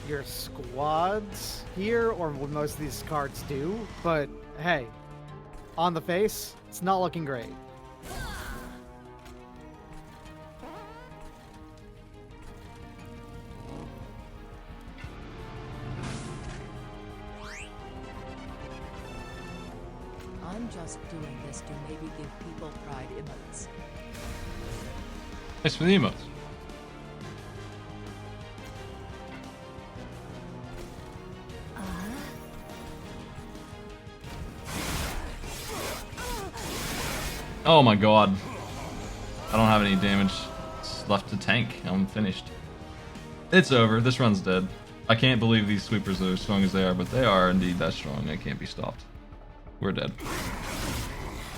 your squads here, or what most of these cards do, but hey, on the face, it's not looking great. I'm just doing this to maybe give people pride emotes. Thanks for the emotes. Oh my god. I don't have any damage left to tank. I'm finished. It's over. This run's dead. I can't believe these sweepers are as strong as they are, but they are indeed that strong. They can't be stopped. We're dead.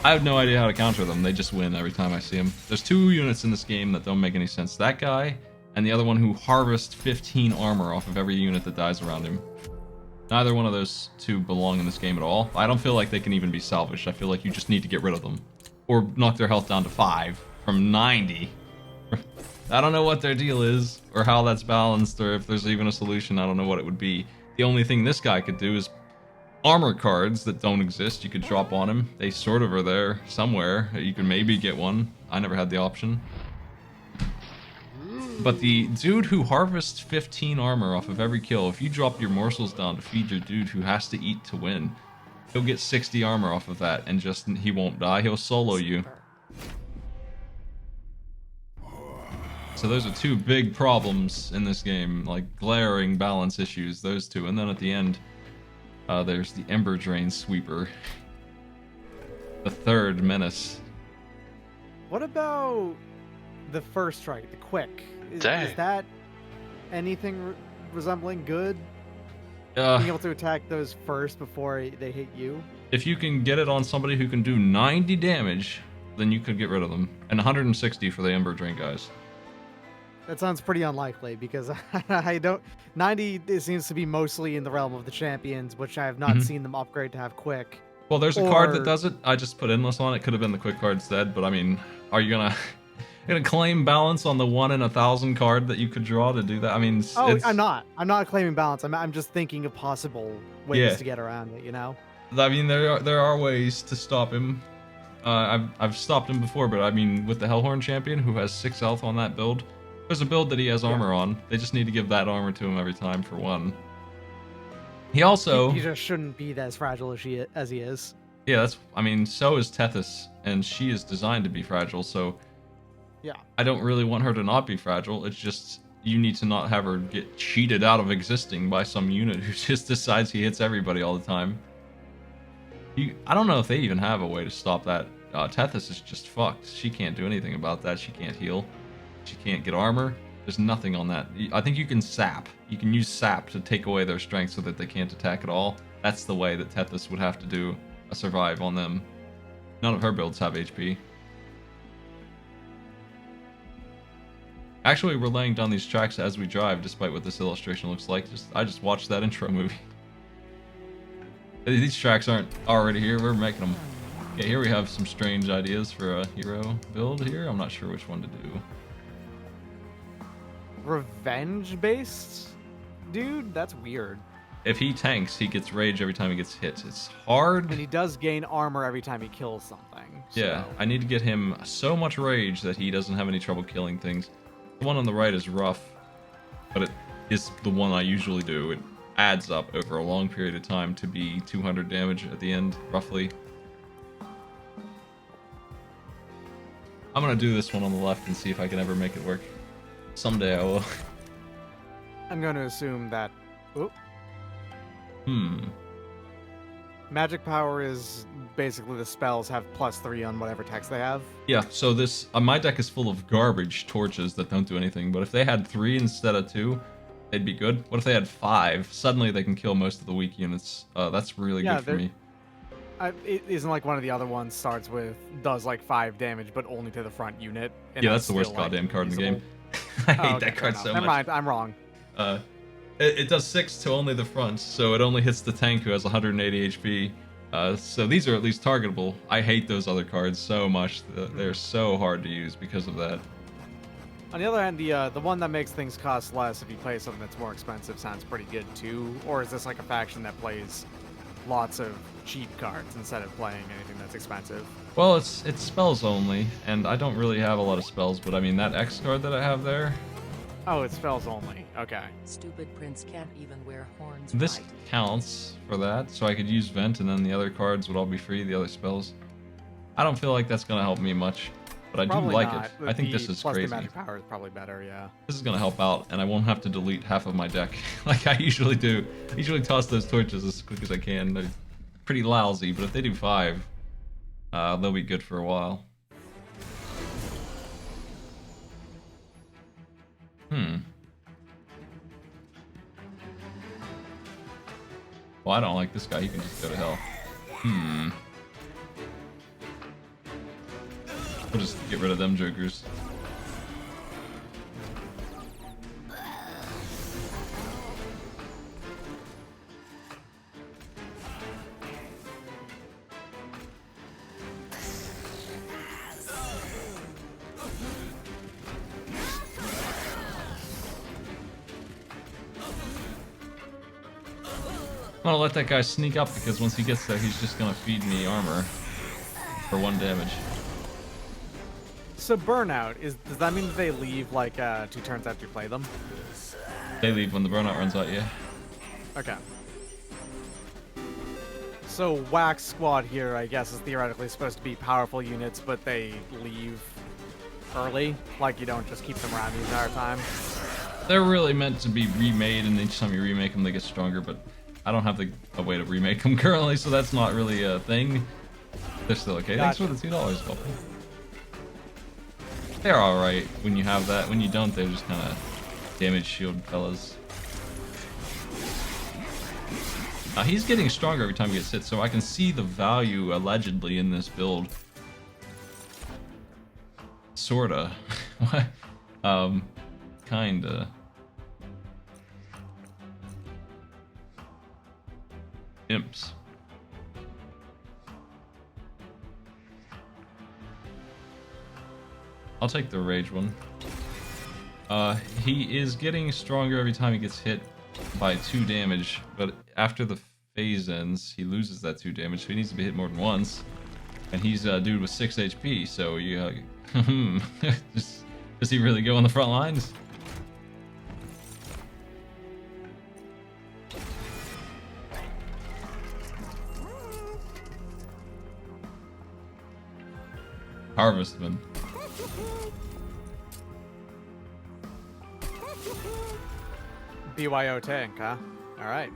I have no idea how to counter them. They just win every time I see them. There's two units in this game that don't make any sense. That guy and the other one who harvests 15 armor off of every unit that dies around him. Neither one of those two belong in this game at all. I don't feel like they can even be salvaged. I feel like you just need to get rid of them. Or knock their health down to 5 from 90. I don't know what their deal is, or how that's balanced, or if there's even a solution. I don't know what it would be. The only thing this guy could do is armor cards that don't exist. You could drop on him. They sort of are there somewhere. You can maybe get one. I never had the option. But the dude who harvests 15 armor off of every kill, if you drop your morsels down to feed your dude who has to eat to win, he'll get 60 armor off of that, and just he won't die. He'll solo you. So those are two big problems in this game, like glaring balance issues, those two. And then at the end, there's the Ember Drain Sweeper. The third menace. What about the first strike, the quick? Is Dang. that anything resembling good? Being Uh, able to attack those first before they hit you? if you can get it on somebody who can do 90 damage, then you could get rid of them. And 160 for the Ember Drain guys. That sounds pretty unlikely because I don't. 90 it seems to be mostly in the realm of the champions, which I have not Mhm. seen them upgrade to have quick. Well, there's a card that Or- does it. I just put Endless on it. Could have been the quick card instead, but I mean, are you gonna claim balance on the 1 in 1,000 card that you could draw to do that? I mean, Oh, it's, I'm not. I'm not claiming balance. I'm just thinking of possible ways Yeah. to get around it. You know. I mean, there are ways to stop him. I've stopped him before, but I mean, with the Hellhorn champion who has 6 health on that build, there's a build that he has armor on. They just need to give that armor to him every time for one. He also, He just shouldn't be as fragile as he is. yeah, that's. I mean, so is Tethys, and she is designed to be fragile. So Yeah. I don't really want her to not be fragile. It's just you need to not have her get cheated out of existing by some unit who just decides he hits everybody all the time. I don't know if they even have a way to stop that. Tethys is just fucked. She can't do anything about that. She can't heal. She can't get armor. There's nothing on that. I think you can sap. You can use sap to take away their strength so that they can't attack at all. That's the way that Tethys would have to do a survive on them. None of her builds have HP. Actually, we're laying down these tracks as we drive, despite what this illustration looks like. I just watched that intro movie. These tracks aren't already here, we're making them. Okay, here we have some strange ideas for a hero build here. I'm not sure which one to do. Revenge based, dude. That's weird. If he tanks, he gets rage every time he gets hit. It's hard. And he does gain armor every time he kills something. Yeah, so- I need to get him so much rage that he doesn't have any trouble killing things. The one on the right is rough, but it is the one I usually do. It adds up over a long period of time to be 200 damage at the end, roughly. I'm gonna do this one on the left and see if I can ever make it work. Someday I will. I'm going to assume that. Oop, magic power is basically the spells have +3 on whatever text they have. Yeah, so this my deck is full of garbage torches that don't do anything, but if they had 3 instead of 2, they'd be good. What if they had 5? Suddenly they can kill most of the weak units. That's really Yeah, good for they're- me. It isn't like one of the other ones does like 5 damage, but only to the front unit. And Yeah, that's the worst still, like, goddamn card in the game. usable. I hate Oh, okay, that fair card enough. so Never much. mind, I'm wrong. It does 6 to only the front, so it only hits the tank who has 180 HP. So these are at least targetable. I hate those other cards so much. They're so hard to use because of that. On the other hand, the one that makes things cost less if you play something that's more expensive sounds pretty good too. Or is this like a faction that plays lots of cheap cards instead of playing anything that's expensive? Well, it's spells only, and I don't really have a lot of spells, but I mean that X card that I have there, Oh, it's spells only. Okay. Stupid prince can't even wear horns this right. counts for that, so I could use Vent and then the other cards would all be free, the other spells. I don't feel like that's going to help me much, but I Probably do like not. it. I think this is plus crazy. the magic power is probably better, yeah. This is going to help out, and I won't have to delete half of my deck like I usually do. I usually toss those torches as quick as I can. They're pretty lousy, but if they do 5, they'll be good for a while. Well, I don't like this guy. He can just go to hell. We'll just get rid of them jokers. I'm gonna let that guy sneak up because once he gets there, he's just gonna feed me armor for 1 damage. So burnout does that mean that they leave like 2 turns after you play them? They leave when the burnout runs out, yeah. Okay. So Wax Squad here, I guess, is theoretically supposed to be powerful units, but they leave early. Like you don't just keep them around the entire time. They're really meant to be remade, and each time you remake them, they get stronger, but I don't have a way to remake them currently, so that's not really a thing. They're still okay. Gotcha. Thanks for the $2, couple. They're alright when you have that. When you don't, they're just kind of damage shield fellas. He's getting stronger every time he gets hit, so I can see the value, allegedly, in this build. Sorta. Kinda. Imps. I'll take the rage one. He is getting stronger every time he gets hit by 2 damage, but after the phase ends, he loses that 2 damage, so he needs to be hit more than once. And he's a dude with 6 HP, so you does he really go on the front lines? Harvestman. BYO tank, huh? Alright.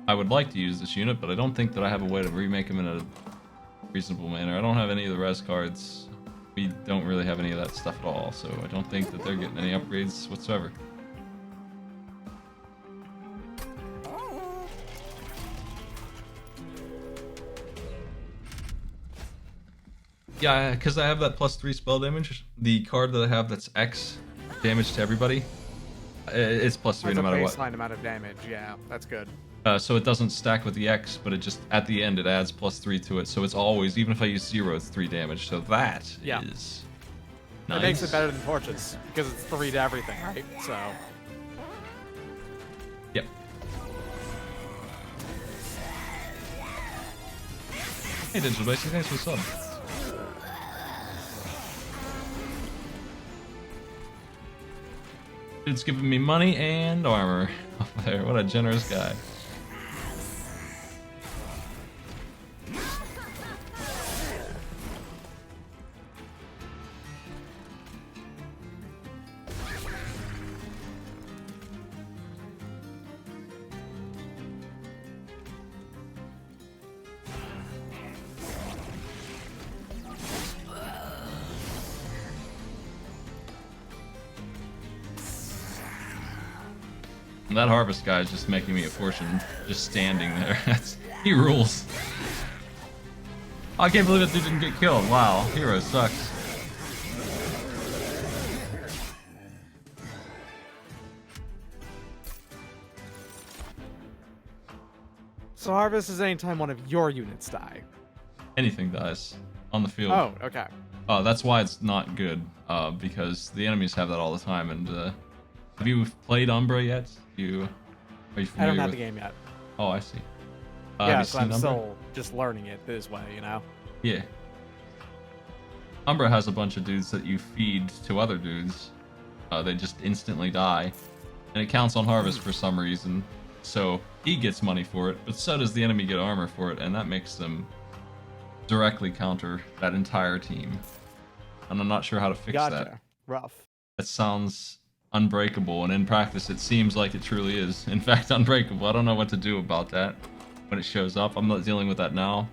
I would like to use this unit, but I don't think that I have a way to remake him in a reasonable manner. I don't have any of the res cards. We don't really have any of that stuff at all, so I don't think that they're getting any upgrades whatsoever. Yeah, because I have that +3 spell damage. The card that I have that's X damage to everybody, it's +3 That's no matter a what. baseline amount of damage, yeah, that's good. So it doesn't stack with the X, but it just, at the end, it adds +3 to it. So it's always, even if I use 0, it's 3 damage. So that Yeah. is nice. It makes it better than Torches, because it's 3 to everything, right? So, Yep. Hey, Digital Basic, thanks for the sub. Dude's giving me money and armor. Up there, what a generous guy. That harvest guy is just making me a fortune, just standing there. He rules. I can't believe that dude didn't get killed. Wow, hero sucks. So harvest is anytime one of your units die. Anything dies on the field. Oh, okay. That's why it's not good. Because the enemies have that all the time. And have you played Umbra yet? Are you familiar I don't have with... the game yet. Oh, I see. Yeah, have you so seen I'm Umbra? still just learning it this way, you know? Yeah. Umbra has a bunch of dudes that you feed to other dudes. They just instantly die. And it counts on harvest for some reason. So he gets money for it, but so does the enemy get armor for it, and that makes them directly counter that entire team. And I'm not sure how to fix Gotcha. that. Rough. That sounds unbreakable, and in practice it seems like it truly is. In fact, unbreakable. I don't know what to do about that when it shows up. I'm not dealing with that now,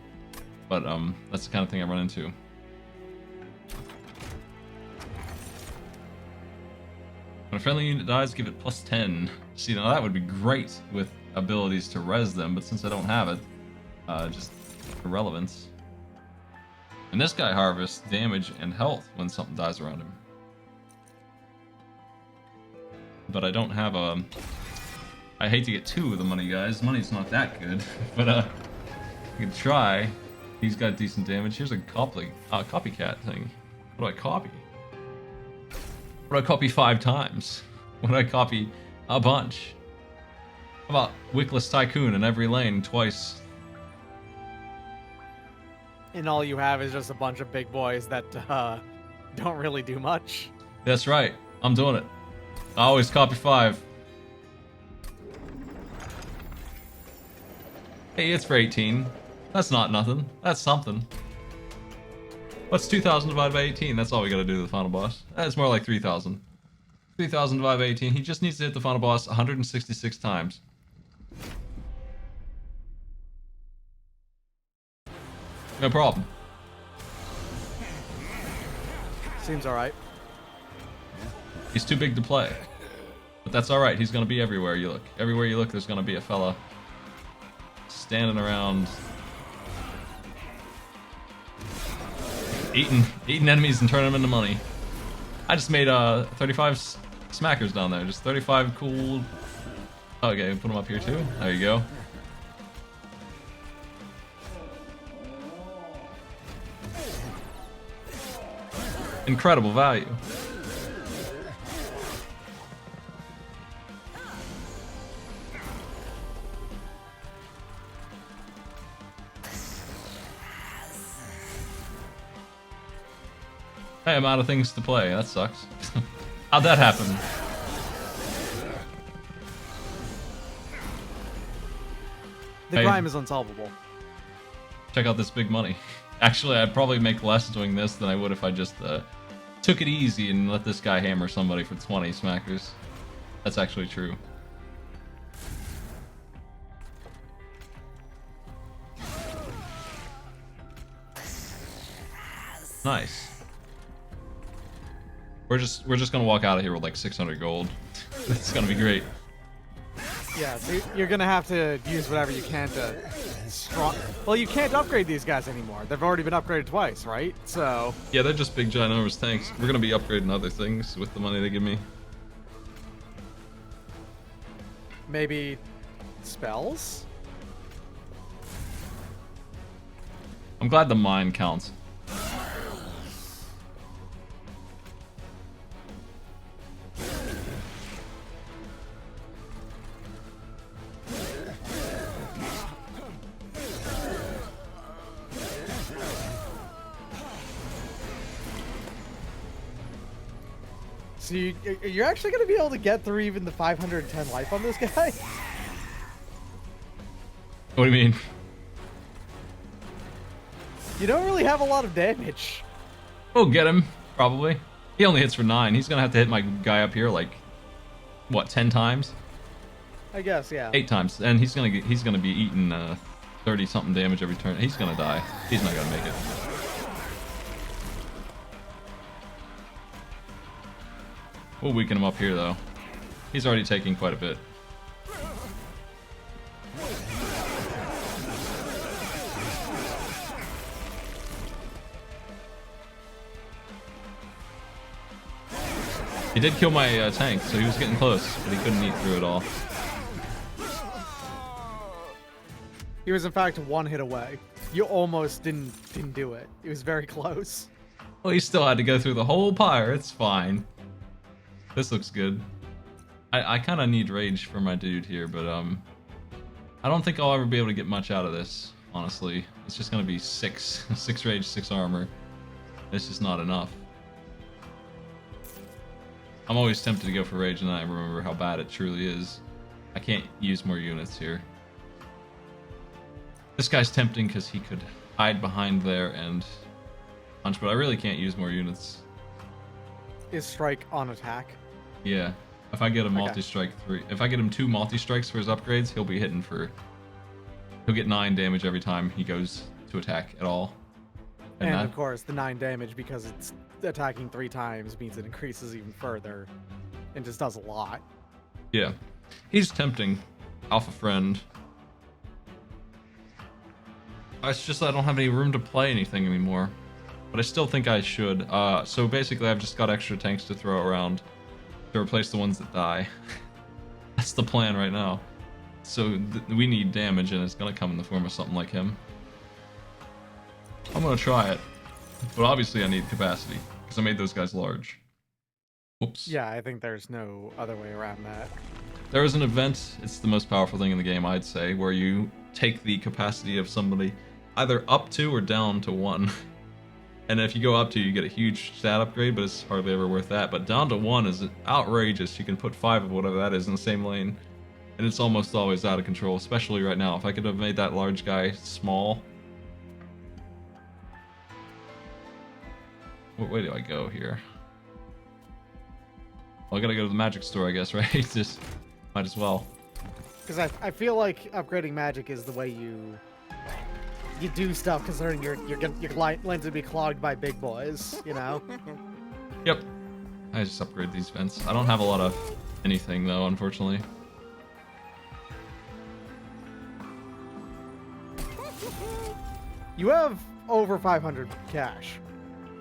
but that's the kind of thing I run into. When a friendly unit dies, give it plus 10. See, now that would be great with abilities to res them, but since I don't have it, just irrelevance. And this guy harvests damage and health when something dies around him. But I don't have a... I hate to get 2 of the money, guys. Money's not that good, but I can try. He's got decent damage. Here's a copycat thing. What do I copy? What do I copy 5 times? What do I copy a bunch? How about Wickless Tycoon in every lane twice? And all you have is just a bunch of big boys that don't really do much. That's right. I'm doing it. I always copy 5. Hey, it's for 18. That's not nothing. That's something. What's 2,000 divided by 18? That's all we gotta do to the final boss. That's more like 3,000. 3,000 divided by 18. He just needs to hit the final boss 166 times. No problem. Seems alright. He's too big to play. But that's alright, he's gonna be everywhere you look. Everywhere you look, there's gonna be a fella standing around eating enemies and turning them into money. I just made 35 smackers down there. Just 35 cool... Okay, put them up here too. There you go. Incredible value. Hey, I'm out of things to play. That sucks. How'd that happen? The Hey. crime is unsolvable. Check out this big money. Actually, I'd probably make less doing this than I would if I just took it easy and let this guy hammer somebody for 20 smackers. That's actually true. Nice. We're just gonna walk out of here with like 600 gold. It's gonna be great. Yeah, so you're gonna have to use whatever you can to strong. Well, you can't upgrade these guys anymore. They've already been upgraded twice, right? So Yeah, they're just big ginormous tanks. We're gonna be upgrading other things with the money they give me. maybe spells. I'm glad the mine counts. So you're actually going to be able to get through even the 510 life on this guy? What do you mean? You don't really have a lot of damage. We'll get him, probably. He only hits for 9. He's gonna have to hit my guy up here like, what, 10 times? I guess, yeah. 8 times, and he's gonna be eating 30 something damage every turn. He's gonna die. He's not gonna make it. We'll weaken him up here though. He's already taking quite a bit. He did kill my tank, so he was getting close, but he couldn't eat through it all. He was in fact one hit away. You almost didn't do it. It was very close. Well, he still had to go through the whole pyre. It's fine. This looks good. I kind of need rage for my dude here, but I don't think I'll ever be able to get much out of this. Honestly, it's just gonna be 6 rage, 6 armor. It's just not enough. I'm always tempted to go for rage, and then I remember how bad it truly is. I can't use more units here. This guy's tempting because he could hide behind there and punch, but I really can't use more units. Is strike on attack? Yeah. If I get a Okay. multi-strike 3, if I get him 2 multi-strikes for his upgrades, he'll be hitting for, he'll get 9 damage every time he goes to attack at all. And that, of course, the 9 damage, because it's attacking 3 times, means it increases even further and just does a lot. yeah. He's tempting. Alpha friend. It's just I don't have any room to play anything anymore. But I still think I should. So basically I've just got extra tanks to throw around to replace the ones that die. That's the plan right now. So we need damage, and it's gonna come in the form of something like him. I'm gonna try it. But obviously I need capacity, because I made those guys large. Whoops. Yeah, I think there's no other way around that. There is an event, it's the most powerful thing in the game, I'd say, where you take the capacity of somebody either up to or down to 1. And if you go up to, you get a huge stat upgrade, but it's hardly ever worth that. But down to 1 is outrageous. You can put 5 of whatever that is in the same lane, and it's almost always out of control, especially right now. If I could have made that large guy small. What way do I go here? Well, I gotta go to the magic store, I guess, right? Just might as well. Because I feel like upgrading magic is the way you do stuff, considering your lanes would be clogged by big boys, you know? Yep. I just upgrade these vents. I don't have a lot of anything, though, unfortunately. You have over 500 cash.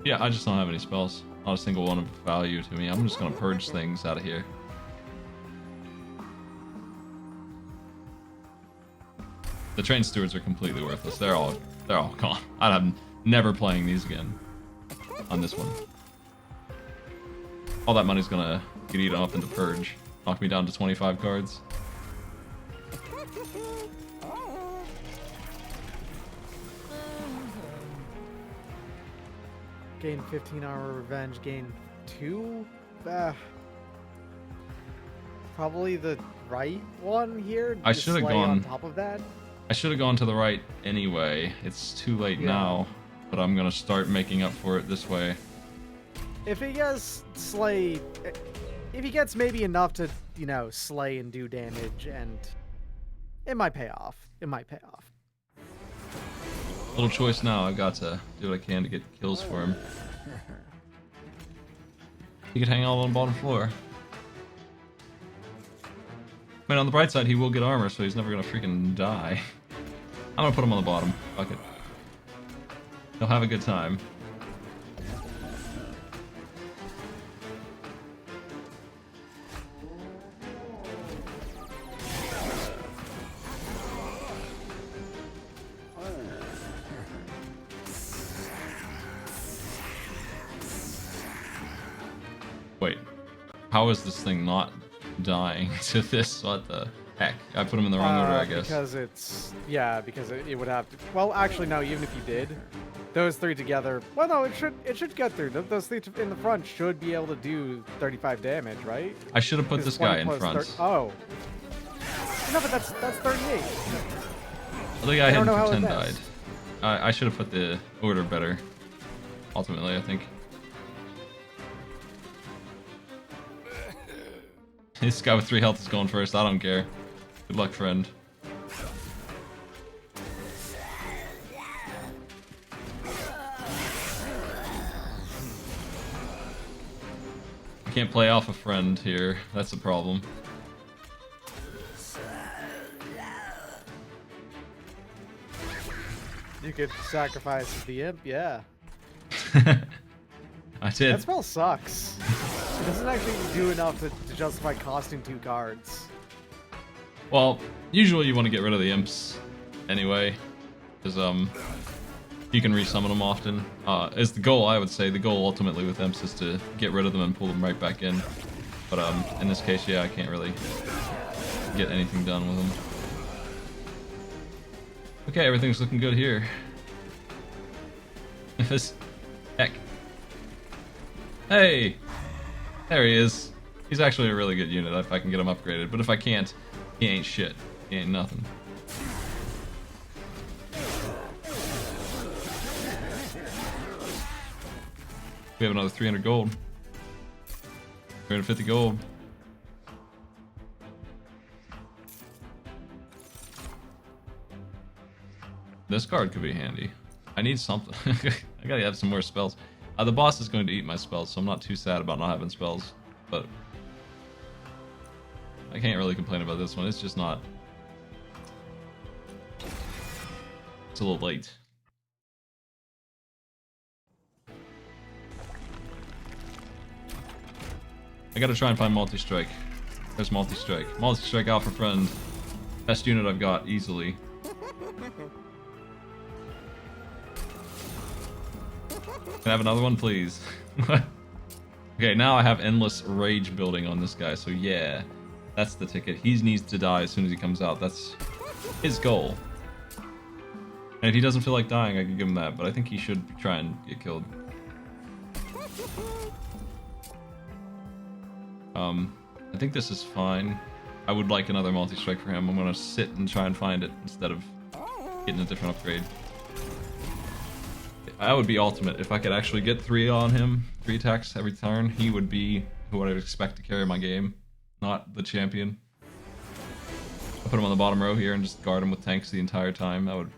Yeah, I just don't have any spells. Not a single one of value to me. I'm just gonna purge things out of here. The train stewards are completely worthless. They're all gone. I'm never playing these again on this one. All that money's gonna get eaten up into purge. Knock me down to 25 cards. Gain 15 armor revenge, gain 2? Probably the right one here. I Just should have slay gone on top of that. I should have gone to the right anyway. It's too late Yeah. now, but I'm gonna start making up for it this way. If he gets slay, if he gets maybe enough to, you know, slay and do damage, and it might pay off. It might pay off. Little choice now. I got to do what I can to get kills for him. He could hang out on the bottom floor. I mean, on the bright side, he will get armor, so he's never gonna freaking die. I'm gonna put him on the bottom. Fuck it. He'll have a good time. Wait, how is this thing not dying to this? What the heck? I put him in the wrong order, I guess. Because it's, yeah, because it would have to, well, actually, no, even if you did, those 3 together, well, no, it should get through. Those 3 in the front should be able to do 35 damage, right? I should have put 'Cause this 20 guy in plus front. Oh. No, but that's 38. The guy I hitting don't know for how it 10 died. missed. I should have put the order better. Ultimately, I think. This guy with 3 health is going first. I don't care. Good luck, friend. I can't play off a friend here. That's the problem. You could sacrifice the imp, yeah. I did. That spell sucks. It doesn't actually do enough to justify costing 2 cards. Well, usually you want to get rid of the imps anyway, because you can resummon them often. Is the goal, I would say. The goal ultimately with imps is to get rid of them and pull them right back in. But in this case, yeah, I can't really get anything done with them. Okay, everything's looking good here. This heck. Hey! There he is. He's actually a really good unit if I can get him upgraded, but if I can't, he ain't shit. He ain't nothing. We have another 300 gold. 350 gold. This card could be handy. I need something. I gotta have some more spells. The boss is going to eat my spells, so I'm not too sad about not having spells. But I can't really complain about this one. It's just not... It's a little late. I gotta try and find multi-strike. There's multi-strike. Multi-strike Alpha Friend. Best unit I've got, easily. Can I have another one, please? Okay, now I have endless rage building on this guy, so yeah. That's the ticket. He needs to die as soon as he comes out. That's his goal. And if he doesn't feel like dying, I can give him that, but I think he should try and get killed. I think this is fine. I would like another multi-strike for him. I'm gonna sit and try and find it instead of getting a different upgrade. That would be ultimate. If I could actually get 3 on him, 3 attacks every turn, he would be who I would expect to carry my game, not the champion. I'll put him on the bottom row here and just guard him with tanks the entire time. That would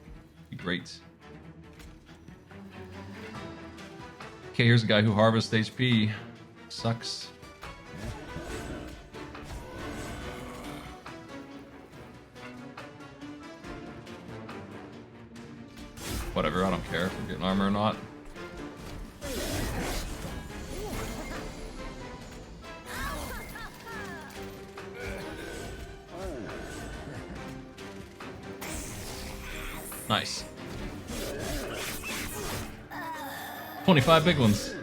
be great. Okay, here's a guy who harvests HP. Sucks. Whatever, I don't care if we're getting armor or not. Nice. 25 big ones.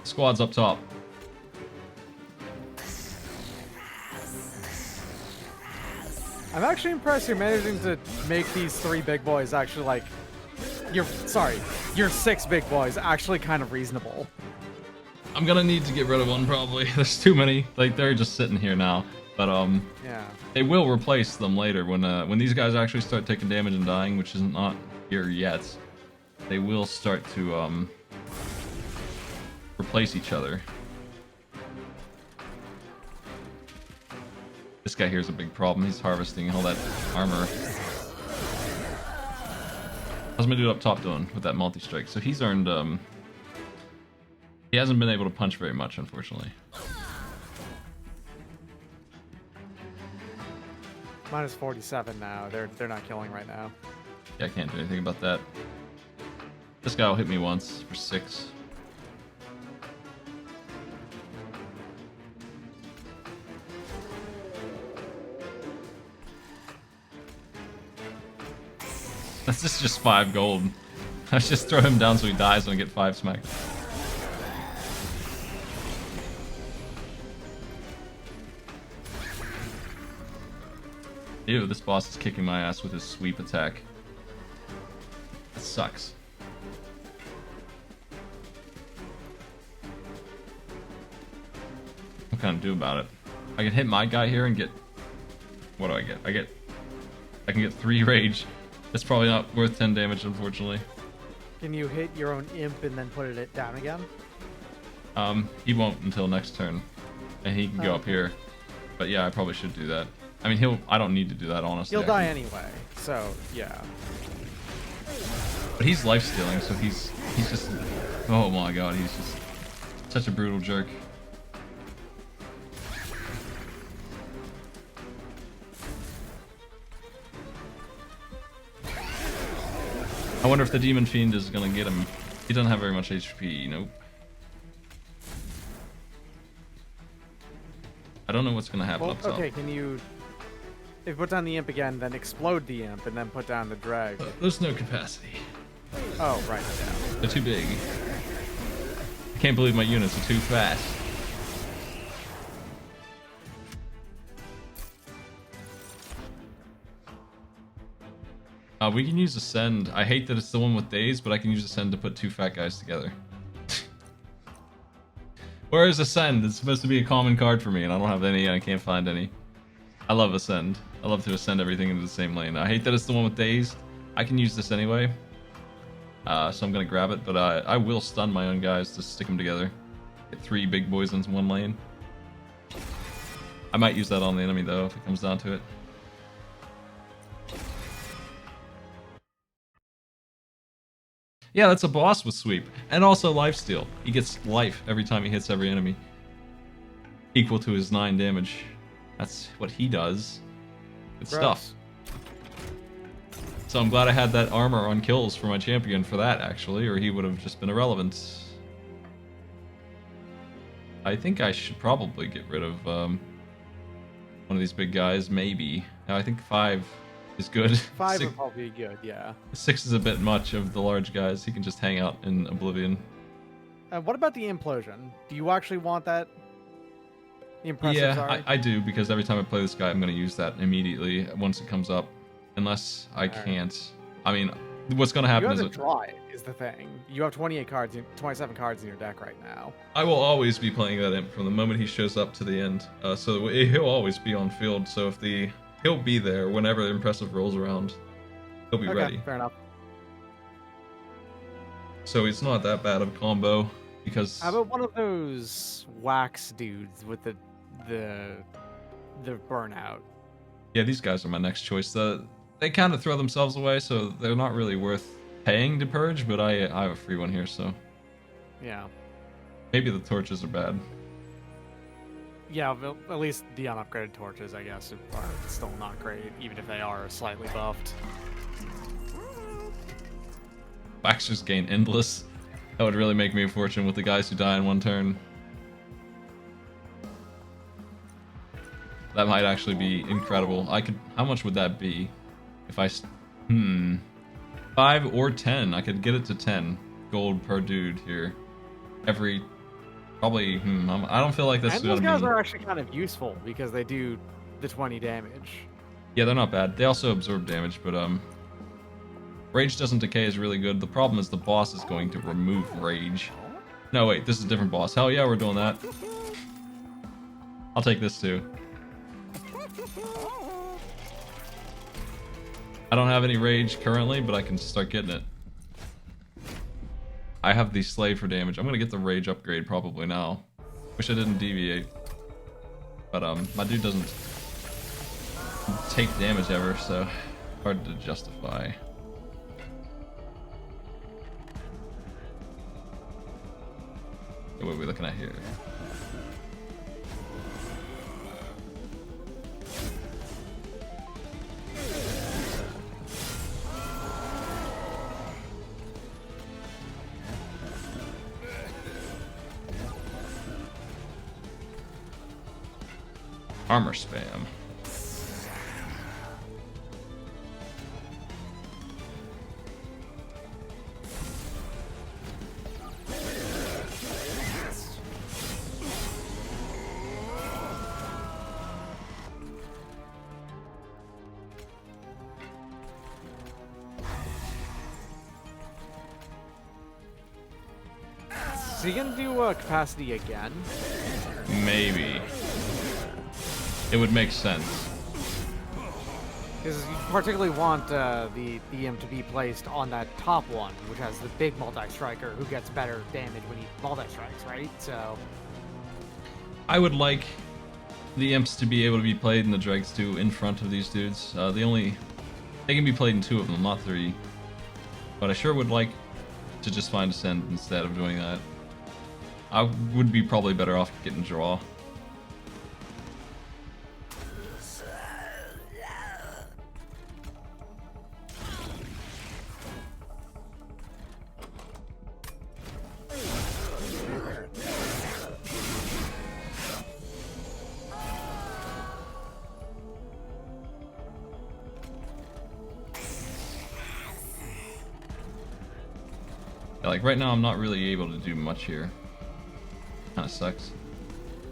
Squad's up top. I'm actually impressed you're managing to make these 3 big boys actually like... your 6 big boys actually kind of reasonable. I'm gonna need to get rid of one probably. There's too many. Like, they're just sitting here now. But yeah. they will replace them later when these guys actually start taking damage and dying, which is not here yet. They will start to replace each other. This guy here is a big problem. He's harvesting all that armor. How's my dude up top doing with that multi-strike? So he's earned, he hasn't been able to punch very much, unfortunately. Minus 47 now. They're not killing right now. Yeah, I can't do anything about that. This guy will hit me once for 6. This is just 5 gold. Let's just throw him down so he dies and I get 5 smacks. Ew, this boss is kicking my ass with his sweep attack. That sucks. What can I do about it? I can hit my guy here and get... What do I get? I can get 3 rage. It's probably not worth 10 damage, unfortunately. Can you hit your own imp and then put it down again? He won't until next turn. And he can go up here. But yeah, I probably should do that. I mean, I don't need to do that, honestly. He'll die anyway, so, yeah. But he's life-stealing, so he's just... Oh my god, he's just such a brutal jerk. I wonder if the Demon Fiend is gonna get him. He doesn't have very much HP, nope. I don't know what's gonna happen Well, up top. okay, can you... If you put down the imp again, then explode the imp, and then put down the drag. There's no capacity. Oh, right, yeah. They're too big. I can't believe my units are too fast. We can use Ascend. I hate that it's the one with days, but I can use Ascend to put two fat guys together. Where is Ascend? It's supposed to be a common card for me, and I don't have any, and I can't find any. I love Ascend. I love to ascend everything into the same lane. I hate that it's the one with days. I can use this anyway. So I'm going to grab it, but I will stun my own guys to stick them together. Get 3 big boys in one lane. I might use that on the enemy, though, if it comes down to it. Yeah, that's a boss with sweep. And also lifesteal. He gets life every time he hits every enemy. Equal to his 9 damage. That's what he does. Good stuff. So I'm glad I had that armor on kills for my champion for that, actually, or he would have just been irrelevant. I think I should probably get rid of one of these big guys, maybe. Now, I think 5 is good. 5 would probably be good, yeah. 6 is a bit much of the large guys. He can just hang out in Oblivion. What about the implosion? Do you actually want that? The impressive, Yeah, sorry? I do, because every time I play this guy, I'm going to use that immediately once it comes up. Unless I can't. I mean, what's going to happen you is... have to draw it, is the thing. You have 28 cards, 27 cards in your deck right now. I will always be playing that imp from the moment he shows up to the end. So he'll always be on field, so if he'll be there whenever the impressive rolls around. He'll be ready. Fair enough. So it's not that bad of a combo, because... How about one of those wax dudes with the burnout? Yeah, these guys are my next choice. They kind of throw themselves away, so they're not really worth paying to purge, but I have a free one here, so... Yeah. Maybe the torches are bad. Yeah, well, at least the unupgraded torches, I guess, are still not great, even if they are slightly buffed. Wax just gain endless. That would really make me a fortune with the guys who die in one turn. That might actually be incredible. How much would that be? If I... 5 or 10. I could get it to 10 gold per dude here. Every... Probably... I don't feel like that's and gonna those guys be... are actually kind of useful, because they do the 20 damage. Yeah, they're not bad. They also absorb damage, but Rage doesn't decay is really good. The problem is the boss is going to remove Rage. No, wait, this is a different boss. Hell yeah, we're doing that. I'll take this too. I don't have any Rage currently, but I can start getting it. I have the Slave for damage. I'm gonna get the Rage upgrade probably now. Wish I didn't deviate. But my dude doesn't take damage ever, so hard to justify. What are we looking at here? Armor spam. So you gonna do capacity again? Maybe. It would make sense. Because you particularly want the imp to be placed on that top one, which has the big multi-striker who gets better damage when he multi-strikes, right? So... I would like the imps to be able to be played in the dregs too, in front of these dudes. They can be played in 2 of them, not 3. But I sure would like to just find Ascend instead of doing that. I would be probably better off getting draw. Yeah, like right now I'm not really able to do much here. Kind of sucks.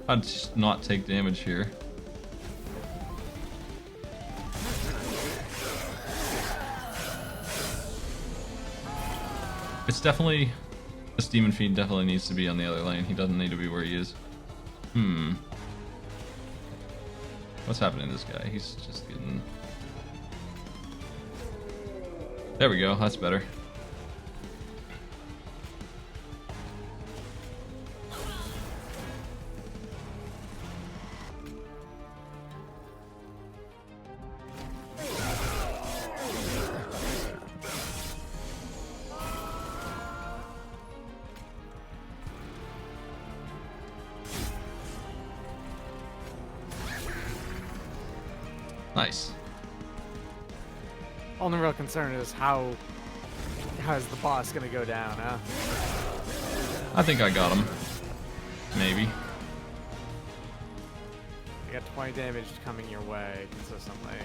I'd just not take damage here. It's definitely... This Demon Fiend definitely needs to be on the other lane. He doesn't need to be where he is. What's happening to this guy? He's just getting... There we go. That's better. Nice. Only real concern is how is the boss gonna go down, huh? I think I got him. Maybe. You got 20 damage coming your way consistently.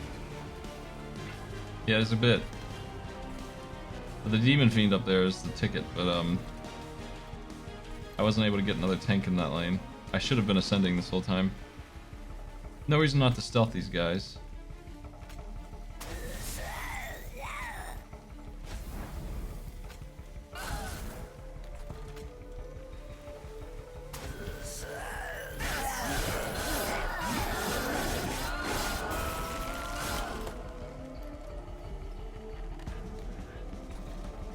Yeah, there's a bit. But the Demon Fiend up there is the ticket, but I wasn't able to get another tank in that lane. I should have been ascending this whole time. No reason not to stealth these guys.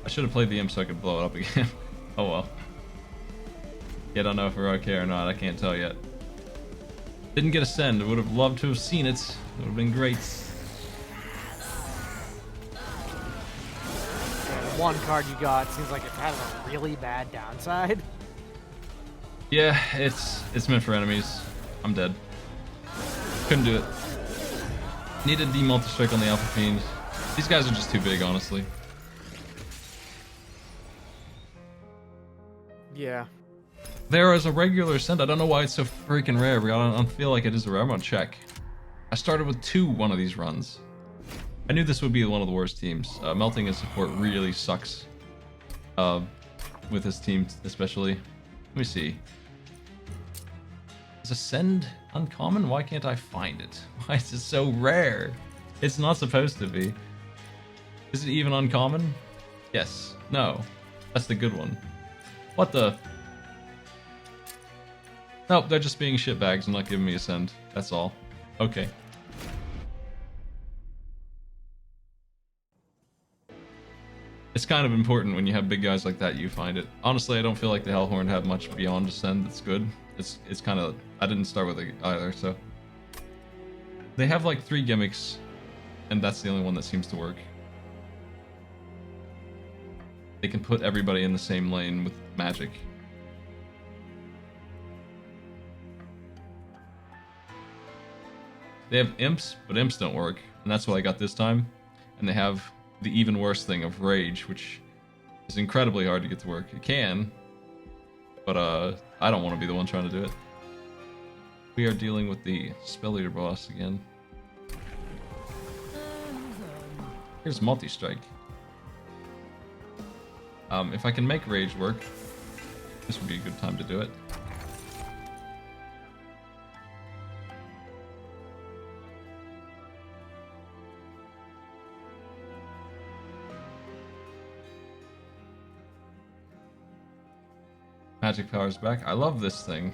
I should have played the imp so I could blow it up again. Oh well. Yeah, I don't know if we're okay or not. I can't tell yet. Didn't get Ascend. Would have loved to have seen it. It would have been great. Yeah, the one card you got seems like it has a really bad downside. Yeah, it's meant for enemies. I'm dead. Couldn't do it. Needed the multi-strike on the Alpha Fiend. These guys are just too big, honestly. Yeah. There is a regular Ascend. I don't know why it's so freaking rare, but I don't feel like it is a rare. I'm gonna check. I started with one of these runs. I knew this would be one of the worst teams. Melting his support really sucks. With his team, especially. Let me see. Is Ascend uncommon? Why can't I find it? Why is it so rare? It's not supposed to be. Is it even uncommon? Yes. No. That's the good one. What the? Nope, they're just being shitbags and not giving me Ascend. That's all. Okay. It's kind of important when you have big guys like that you find it. Honestly, I don't feel like the Hellhorn had much beyond Ascend that's good. It's kind of... I didn't start with it either, so... They have like 3 gimmicks, and that's the only one that seems to work. They can put everybody in the same lane with magic. They have imps, but imps don't work, and that's what I got this time. And they have the even worse thing of rage, which is incredibly hard to get to work. It can, but I don't want to be the one trying to do it. We are dealing with the Spell Eater boss again. Here's multi-strike. If I can make rage work, this would be a good time to do it. Magic power's back. I love this thing.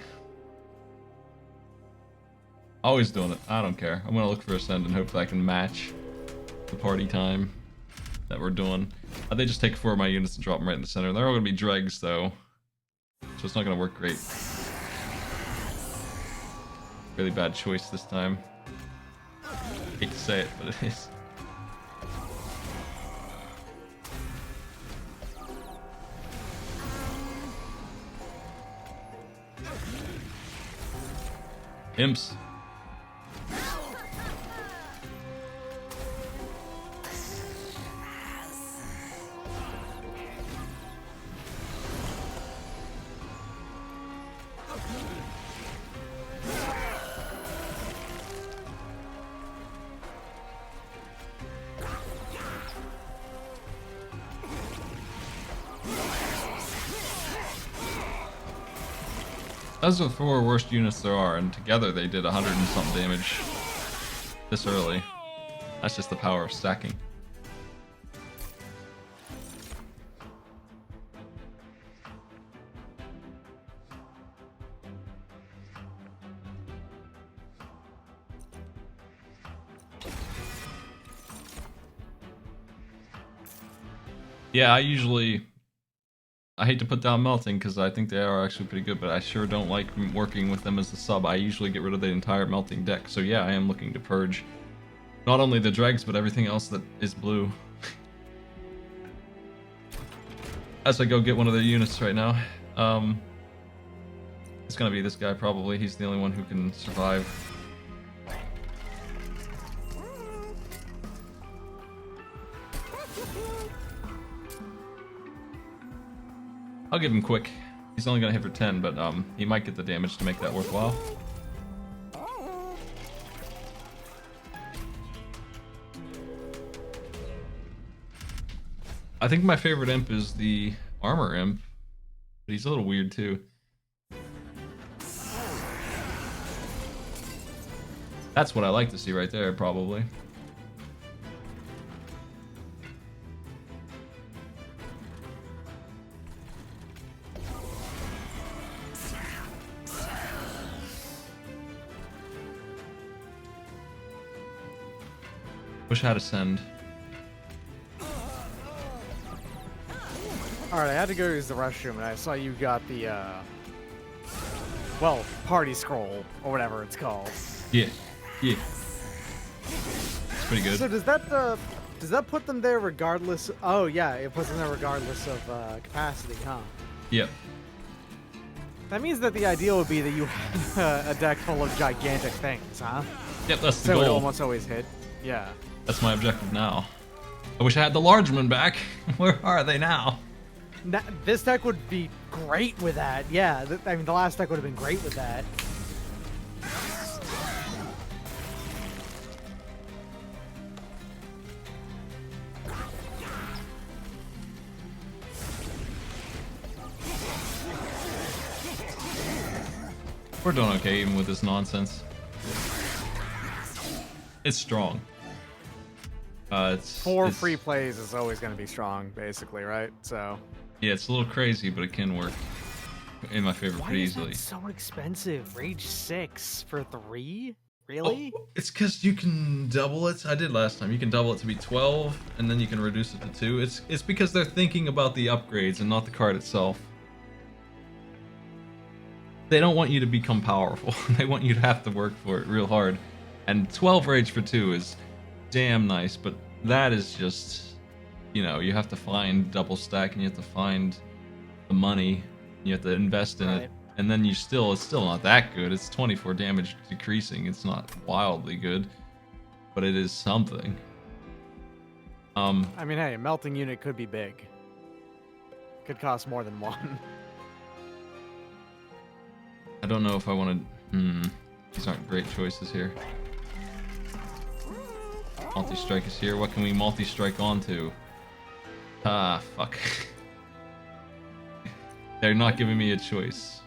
Always doing it. I don't care. I'm gonna look for Ascend and hope that I can match the party time that we're doing. They just take 4 of my units and drop them right in the center. They're all gonna be dregs though, so it's not gonna work great. Really bad choice this time. Hate to say it, but it is. Imps. Those are the 4 worst units there are, and together they did 100 and something damage this early. That's just the power of stacking. Yeah, I hate to put down melting because I think they are actually pretty good, but I sure don't like working with them as a sub. I usually get rid of the entire melting deck. So yeah, I am looking to purge not only the dregs, but everything else that is blue. As I go get one of their units right now. It's gonna be this guy probably. He's the only one who can survive. I'll give him quick. He's only gonna hit for 10, but he might get the damage to make that worthwhile. I think my favorite imp is the armor imp, but he's a little weird too. That's what I like to see right there, probably. Wish I had a send. Alright, I had to go use the restroom, and I saw you got the, well, party scroll, or whatever it's called. Yeah, yeah. It's pretty good. So does that put them there regardless? Oh yeah, it puts them there regardless of capacity, huh? Yep. That means that the ideal would be that you had a deck full of gigantic things, huh? Yep, that's the So it goal. almost always hit. Yeah. That's my objective now. I wish I had the Largemen back. Where are they now? This deck would be great with that. Yeah, I mean the last deck would have been great with that. We're doing okay even with this nonsense. It's strong. It's 4 free plays is always going to be strong, basically, right? So. Yeah, it's a little crazy, but it can work in my favor Why pretty is easily. that so expensive? Rage 6 for 3? Really? Oh, it's because you can double it. I did last time. You can double it to be 12, and then you can reduce it to 2. It's because they're thinking about the upgrades and not the card itself. They don't want you to become powerful. They want you to have to work for it real hard. And 12 rage for 2 is damn nice, but that is just, you know, you have to find double stack and you have to find the money. You have to invest in it. And then it's still not that good. It's 24 damage decreasing. It's not wildly good, but it is something. I mean, hey, a melting unit could be big. Could cost more than 1. I don't know if I want to... These aren't great choices here. Multi-strike is here. What can we multi-strike onto? Ah, fuck. They're not giving me a choice.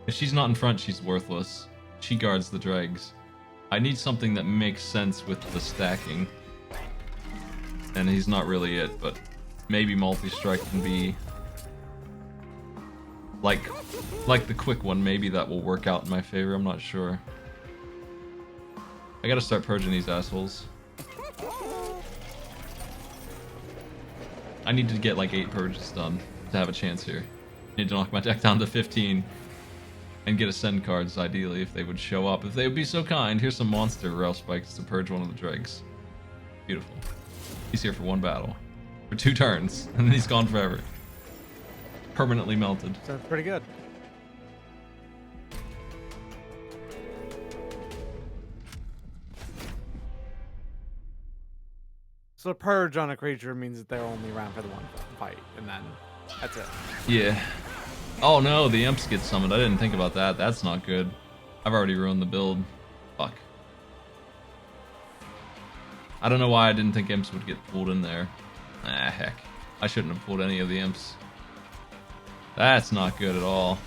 If she's not in front, she's worthless. She guards the dregs. I need something that makes sense with the stacking. And he's not really it, but maybe multi-strike can be... Like the quick one, maybe that will work out in my favor, I'm not sure. I gotta start purging these assholes. I need to get like 8 purges done to have a chance here. I need to knock my deck down to 15 and get Ascend cards, ideally, if they would show up. If they would be so kind, here's some monster rail spikes to purge one of the dregs. Beautiful. He's here for 1 battle. For 2 turns, and then he's gone forever. Permanently melted. Sounds pretty good. So purge on a creature means that they're only around for the 1 fight, and then that's it. Yeah. Oh no, the imps get summoned. I didn't think about that. That's not good. I've already ruined the build. Fuck. I don't know why I didn't think imps would get pulled in there. Ah, heck. I shouldn't have pulled any of the imps. That's not good at all.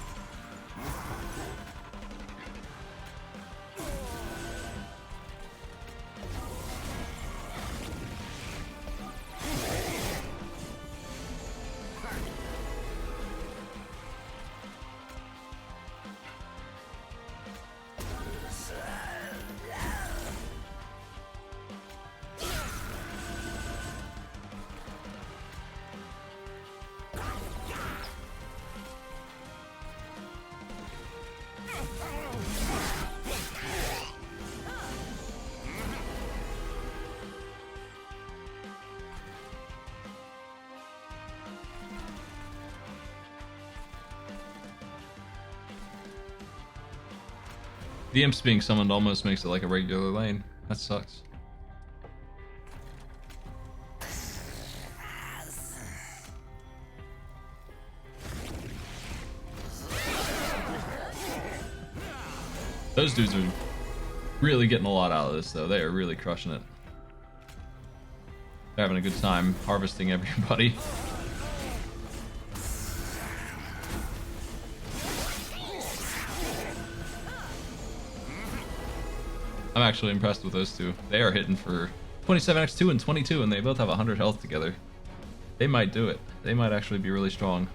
The imps being summoned almost makes it like a regular lane. That sucks. Those dudes are really getting a lot out of this, though. They are really crushing it. They're having a good time harvesting everybody. I'm actually impressed with those two. They are hitting for 27x2 and 22, and they both have 100 health together. They might do it. They might actually be really strong.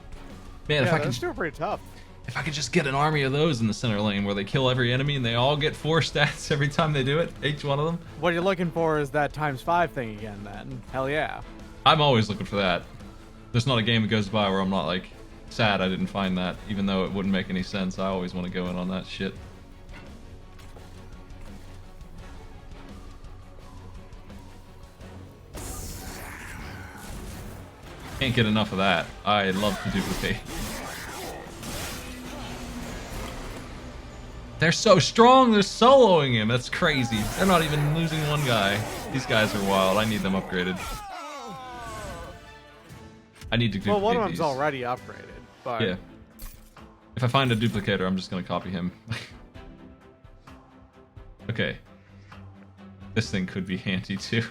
Man, Yeah, if I those could, two are pretty tough. if I could just get an army of those in the center lane where they kill every enemy and they all get 4 stats every time they do it, each one of them. What you're looking for is that ×5 thing again, then. Hell yeah. I'm always looking for that. There's not a game that goes by where I'm not like sad I didn't find that, even though it wouldn't make any sense. I always want to go in on that shit. Can't get enough of that. I love to duplicate. They're so strong, they're soloing him. That's crazy. They're not even losing one guy. These guys are wild. I need them upgraded. I need to duplicate Well, one of them's these. already upgraded, but Yeah. If I find a duplicator, I'm just gonna copy him. Okay. This thing could be handy too.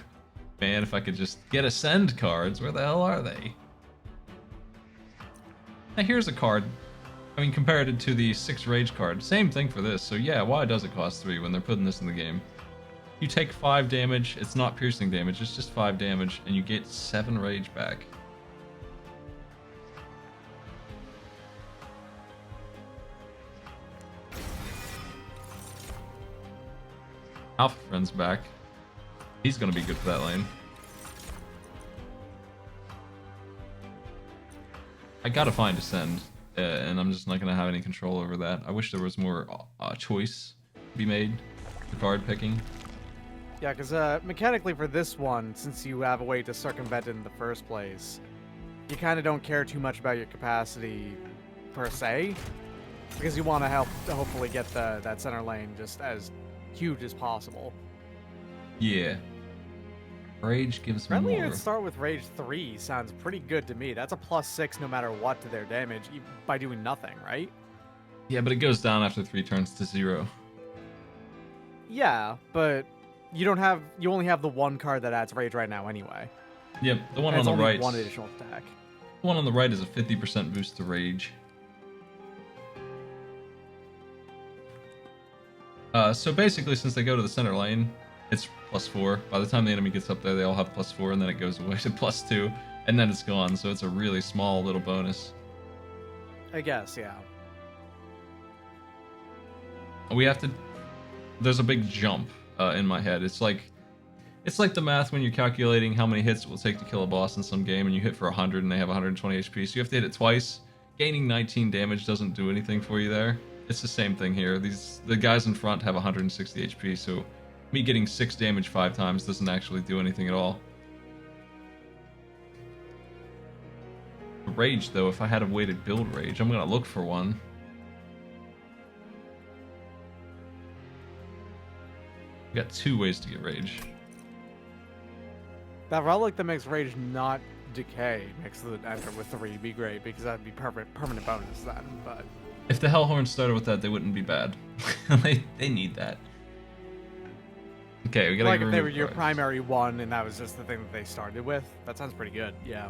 Man, if I could just get ascend cards, where the hell are they? Now here's a card. I mean, compared it to the 6 rage card, same thing for this. So yeah, why does it cost 3 when they're putting this in the game? You take 5 damage, it's not piercing damage, it's just 5 damage, and you get 7 rage back. Alpha Friend's back. He's gonna be good for that lane. I gotta find Ascend, and I'm just not gonna have any control over that. I wish there was more choice to be made for card picking. yeah, because mechanically for this one, since you have a way to circumvent it in the first place, you kind of don't care too much about your capacity per se, because you want to help to hopefully get that center lane just as huge as possible. Yeah. Rage gives Friendly more. units start with Rage 3 sounds pretty good to me. That's a +6 no matter what to their damage by doing nothing, right? Yeah, but it goes down after 3 turns to 0. Yeah, but you only have the one card that adds Rage right now anyway. Yep, the one And on it's the only right. one additional attack. The one on the right is a 50% boost to Rage. So basically, since they go to the center lane, it's +4. By the time the enemy gets up there, they all have +4, and then it goes away to +2, and then it's gone. So it's a really small little bonus. I guess, yeah. We have to. There's a big jump in my head. It's like the math when you're calculating how many hits it will take to kill a boss in some game, and you hit for 100 and they have 120 HP. So you have to hit it twice. Gaining 19 damage doesn't do anything for you there. It's the same thing here. The guys in front have 160 HP, so me getting 6 damage 5 times doesn't actually do anything at all. Rage, though, if I had a way to build Rage, I'm gonna look for one. We got 2 ways to get Rage. That relic that makes Rage not decay next to the enter with 3 would be great, because that'd be permanent bonus then, but... If the Hellhorn started with that, they wouldn't be bad. they need that. Okay, we gotta like get if they rid were your of cards. primary one and that was just the thing that they started with. That sounds pretty good, yeah.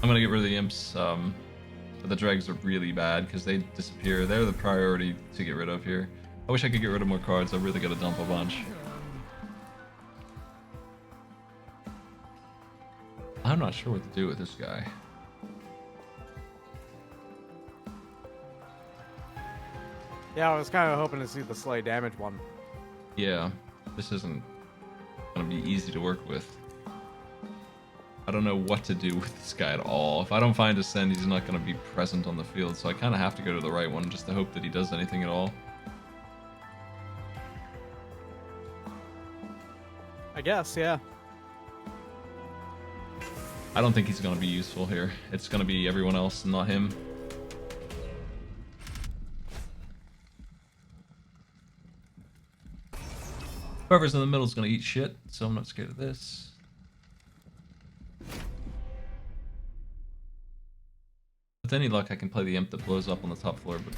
I'm gonna get rid of the imps. But the dregs are really bad because they disappear. They're the priority to get rid of here. I wish I could get rid of more cards. I really gotta dump a bunch. I'm not sure what to do with this guy. Yeah, I was kind of hoping to see the slay damage one. Yeah, this isn't gonna be easy to work with. I don't know what to do with this guy at all. If I don't find Ascend, he's not gonna be present on the field, so I kind of have to go to the right one just to hope that he does anything at all. I guess, yeah. I don't think he's gonna be useful here. It's gonna be everyone else, not him. Whoever's in the middle is gonna eat shit, so I'm not scared of this. With any luck, I can play the imp that blows up on the top floor, but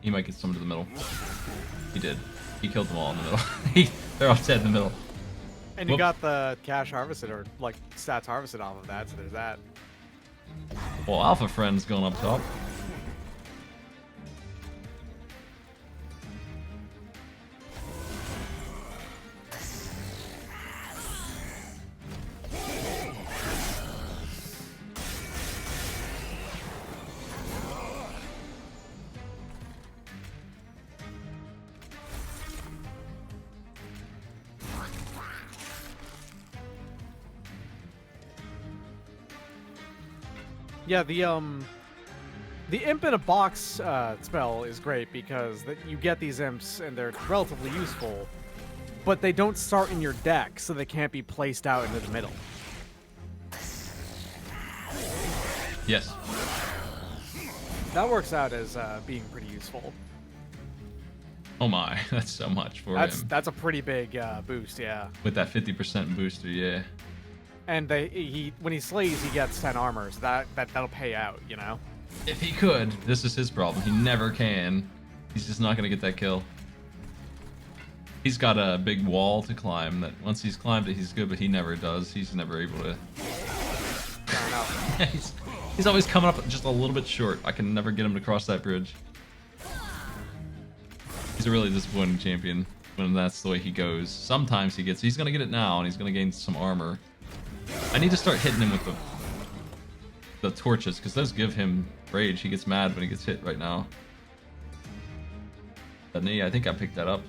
he might get someone to the middle. He did. He killed them all in the middle. They're all dead in the middle. And you Whoop. got the cash harvested, or like stats harvested off of that, so there's that. Well, Alpha Friend's going up top. Yeah, the imp in a box spell is great because you get these imps and they're relatively useful, but they don't start in your deck, so they can't be placed out into the middle. Yes. That works out as being pretty useful. Oh my, that's so much for him. That's a pretty big boost, yeah. With that 50% booster, yeah. And when he slays, he gets 10 armor, so that'll pay out, you know. If he could, this is his problem. He never can. He's just not gonna get that kill. He's got a big wall to climb that once he's climbed it, he's good, but he never does. He's never able to. Fair enough. He's always coming up just a little bit short. I can never get him to cross that bridge. He's a really disappointing champion when that's the way he goes. Sometimes he's gonna get it now, and he's gonna gain some armor. I need to start hitting him with the torches, because those give him rage. He gets mad when he gets hit right now. Doesn't he? I think I picked that up.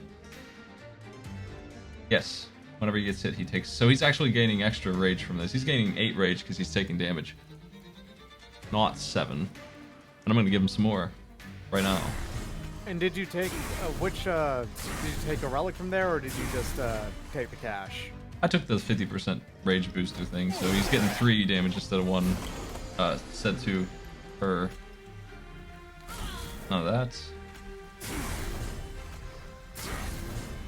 Yes. Whenever he gets hit, he takes... So he's actually gaining extra rage from this. He's gaining 8 rage because he's taking damage. Not 7. And I'm going to give him some more. Right now. And did you take... did you take a relic from there, or did you just take the cash? I took the 50% rage booster thing, so he's getting 3 damage instead of 1. Said 2 per... None of that.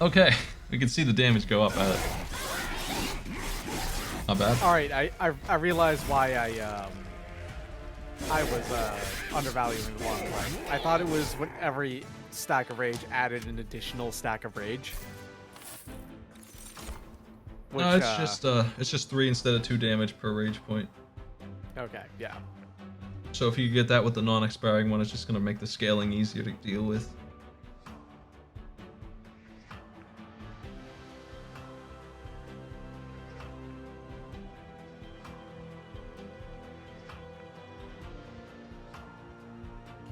Okay, we can see the damage go up at it. Not bad. All right, I realized why I was undervaluing the one. Like, I thought it was when every stack of rage added an additional stack of rage. Which, No, it's just 3 instead of 2 damage per rage point. Okay, yeah. So if you get that with the non-expiring one, it's just gonna make the scaling easier to deal with.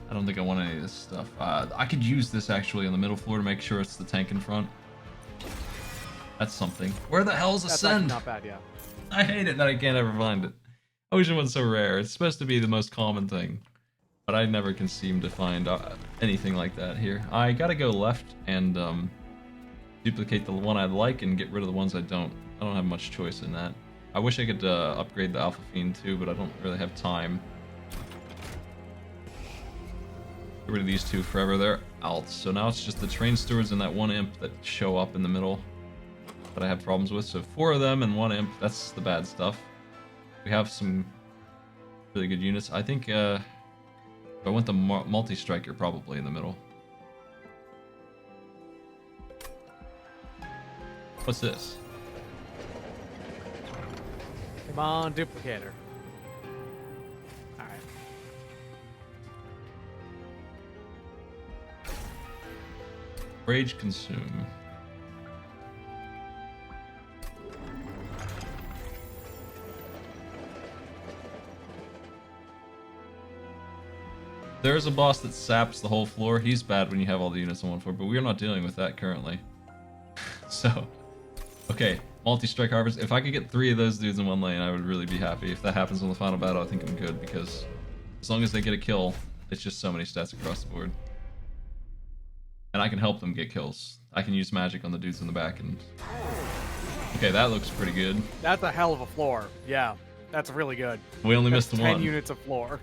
I don't think I want any of this stuff. I could use this actually on the middle floor to make sure it's the tank in front. That's something. Where the hell's That's actually Ascend? not bad, yeah. I hate it that I can't ever find it. I wish it wasn't so rare. It's supposed to be the most common thing. But I never can seem to find anything like that here. I gotta go left and duplicate the one I like and get rid of the ones I don't. I don't have much choice in that. I wish I could upgrade the Alpha Fiend too, but I don't really have time. Get rid of these 2 forever. They're out. So now it's just the train stewards and that 1 imp that show up in the middle that I have problems with. So 4 of them and 1 imp. That's the bad stuff. We have some really good units. I think I went the multi-striker probably in the middle. What's this? Come on, duplicator. Alright. Rage consume. There's a boss that saps the whole floor. He's bad when you have all the units on one floor, but we're not dealing with that currently. So, okay, multi-strike harvest. If I could get 3 of those dudes in one lane, I would really be happy. If that happens in the final battle, I think I'm good, because as long as they get a kill, it's just so many stats across the board. And I can help them get kills. I can use magic on the dudes in the back and... Okay, that looks pretty good. That's a hell of a floor. Yeah, that's really good. We only That's missed 10 1. units of floor.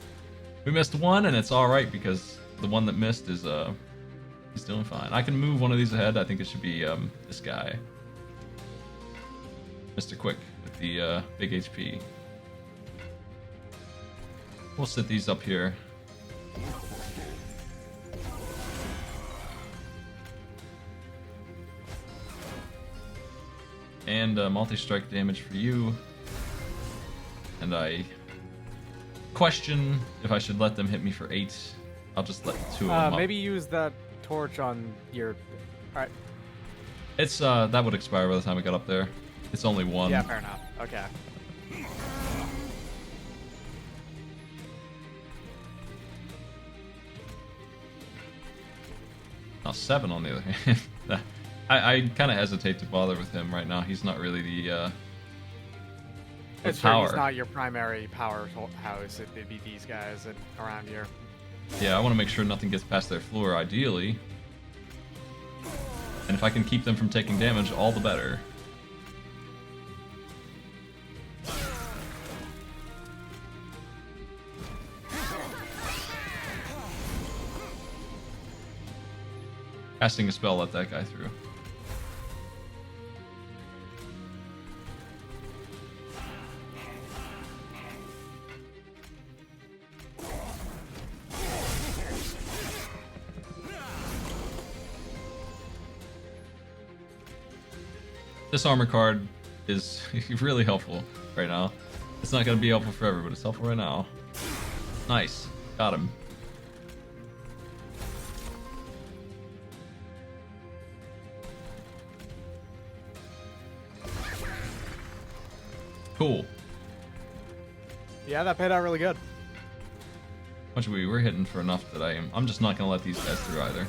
We missed 1, and it's alright, because the one that missed is He's doing fine. I can move one of these ahead. I think it should be this guy. Mr. Quick with the big HP. We'll set these up here. And multi-strike damage for you. And I question if I should let them hit me for 8. I'll just let 2 of them up. Maybe use that torch on your... Alright. It's, that would expire by the time we got up there. It's only 1. Yeah, fair enough. Okay. Now 7 on the other hand. I kind of hesitate to bother with him right now. He's not really the It's true, power. he's not your primary power house. It'd be these guys around here. Yeah, I want to make sure nothing gets past their floor, ideally. And if I can keep them from taking damage, all the better. Casting a spell, let that guy through. This armor card is really helpful right now. It's not going to be helpful forever, but it's helpful right now. Nice. Got him. Cool. Yeah, that paid out really good. Much we were hitting for enough that I'm just not going to let these guys through either.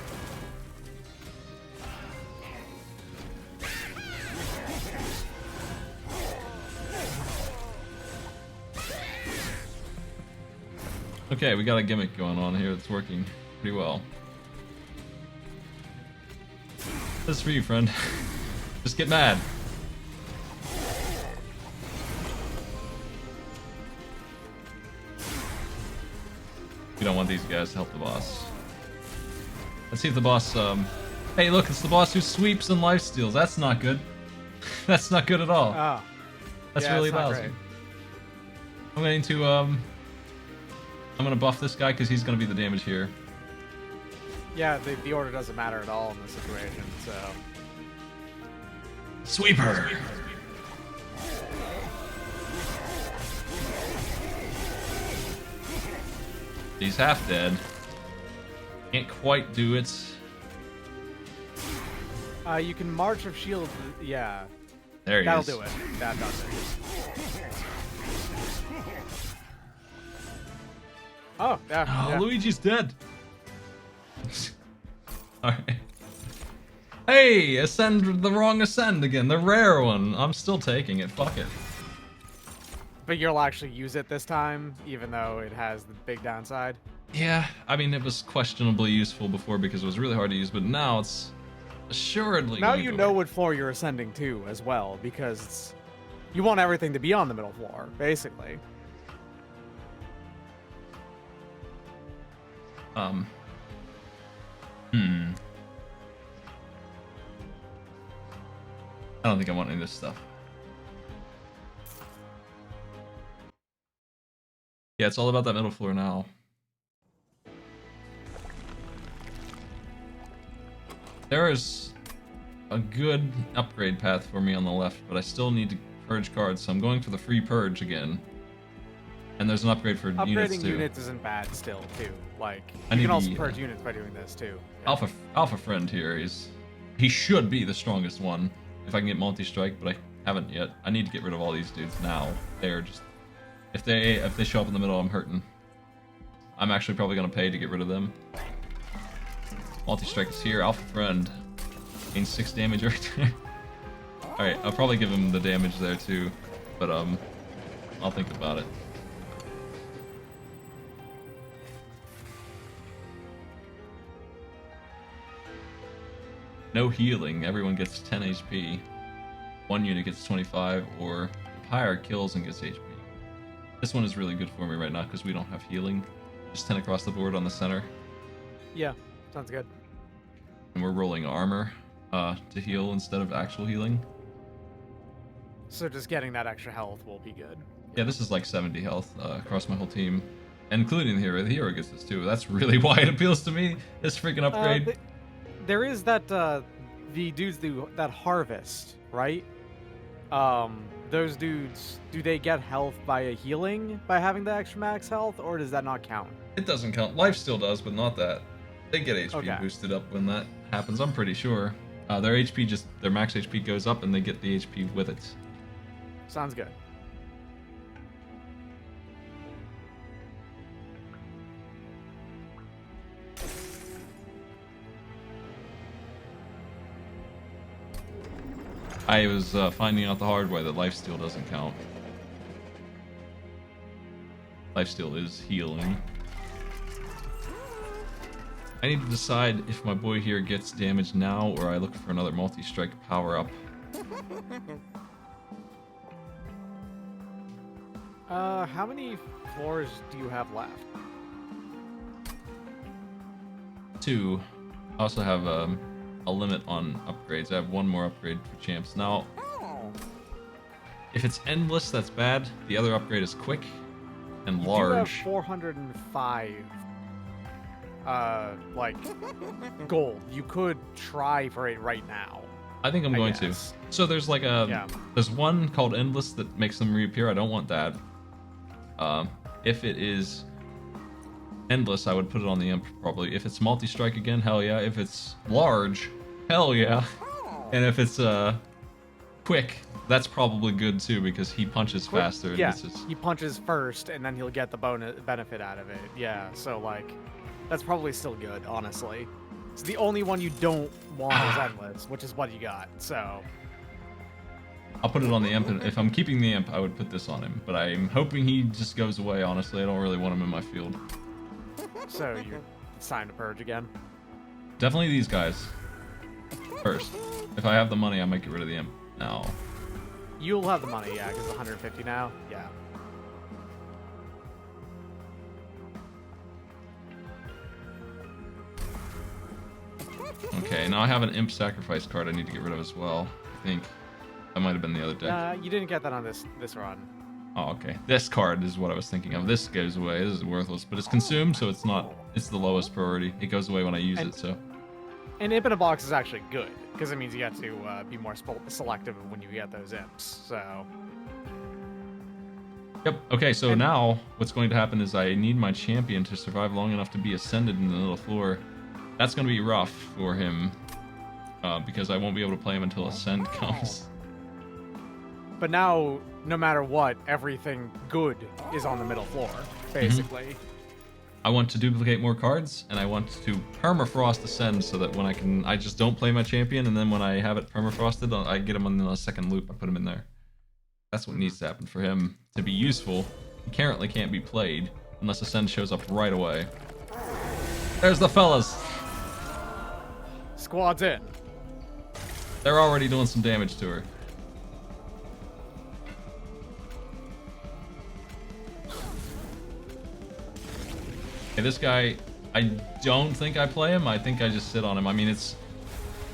Okay, we got a gimmick going on here that's working pretty well. This is for you, friend. Just get mad. We don't want these guys to help the boss. Let's see if the boss, Hey, look, it's the boss who sweeps and lifesteals. That's not good. That's not good at all. Oh. That's yeah, really it's not lousy. great. I'm going to, I'm gonna buff this guy because he's gonna be the damage here. Yeah, the order doesn't matter at all in this situation, so... Sweeper! He's half dead. Can't quite do it. You can March of Shield, yeah. There he That'll is. do it. That does it. Oh, yeah. Oh, yeah. Luigi's dead. Alright. Hey, ascend the wrong ascend again, the rare one. I'm still taking it, fuck it. But you'll actually use it this time, even though it has the big downside? Yeah, I mean, it was questionably useful before because it was really hard to use, but now it's assuredly Now gonna you go know right. what floor you're ascending to as well, because you want everything to be on the middle floor, basically. I don't think I want any of this stuff. Yeah, it's all about that middle floor now. There is a good upgrade path for me on the left, but I still need to purge cards, so I'm going for the free purge again. And there's an upgrade for units Upgrading too. units isn't bad still, too. Like, I you need can also the, purge units by doing this, too. Yeah. Alpha friend here he should be the strongest one if I can get multi-strike, but I haven't yet. I need to get rid of all these dudes now. They're just if they show up in the middle, I'm hurting. I'm actually probably gonna pay to get rid of them. Multi-strike is here. Alpha friend gains 6 damage right there. All right, I'll probably give him the damage there too, but I'll think about it. No healing. Everyone gets 10 HP. One unit gets 25, or the pyre kills and gets HP. This one is really good for me right now because we don't have healing. Just 10 across the board on the center. Yeah, sounds good. and we're rolling armor to heal instead of actual healing. So just getting that extra health will be good. Yeah, this is like 70 health across my whole team, including the hero. The hero gets this too. That's really why it appeals to me. This freaking upgrade. There is that the dudes do that harvest, right? Those dudes, do they get health by a healing by having the extra max health, or does that not count? It doesn't count. Life still does, but not that. They get HP Okay. boosted up when that happens. I'm pretty sure. Their HP their max HP goes up, and they get the HP with it. Sounds good. I was finding out the hard way that lifesteal doesn't count. Lifesteal is healing. I need to decide if my boy here gets damage now or I look for another multi-strike power-up. How many floors do you have left? 2. I also have a limit on upgrades. I have 1 more upgrade for champs. Now, if it's endless, that's bad. The other upgrade is quick and You large. do have 405, like, gold. You could try for it right now. I think I'm going to. guess. So there's like there's one called endless that makes them reappear. I don't want that. If it is endless, I would put it on the imp probably. If it's multi-strike again, hell yeah. If it's large, hell yeah. And if it's quick, that's probably good too because he punches faster. And Yeah, this is... he punches first, and then he'll get the benefit out of it. Yeah, so like, that's probably still good, honestly. It's the only one you don't want is endless, which is what you got. So I'll put it on the imp, and if I'm keeping the imp, I would put this on him. But I'm hoping he just goes away, honestly. I don't really want him in my field. it's time to purge again. Definitely these guys. First. If I have the money, I might get rid of the imp now. You'll have the money, yeah, because 150 now. Yeah. Okay, now I have an imp sacrifice card I need to get rid of as well. I think that might have been the other deck. You didn't get that on this run. Oh, okay. This card is what I was thinking of. This goes away. This is worthless, but it's consumed, so it's not. It's the lowest priority. It goes away when I use it, so. And imp in a box is actually good because it means you get to be more selective when you get those imps. So. Yep. Okay, so now what's going to happen is I need my champion to survive long enough to be ascended in the middle floor. That's going to be rough for him because I won't be able to play him until ascend comes. But now, no matter what, everything good is on the middle floor, basically. I want to duplicate more cards, and I want to permafrost ascend so that when I just don't play my champion, and then when I have it permafrosted, I get him on the second loop. I put him in there. That's what needs to happen for him to be useful. He currently can't be played unless ascend shows up right away. There's the fellas. Squad's in. They're already doing some damage to her. Okay, this guy, I don't think I play him. I think I just sit on him. I mean,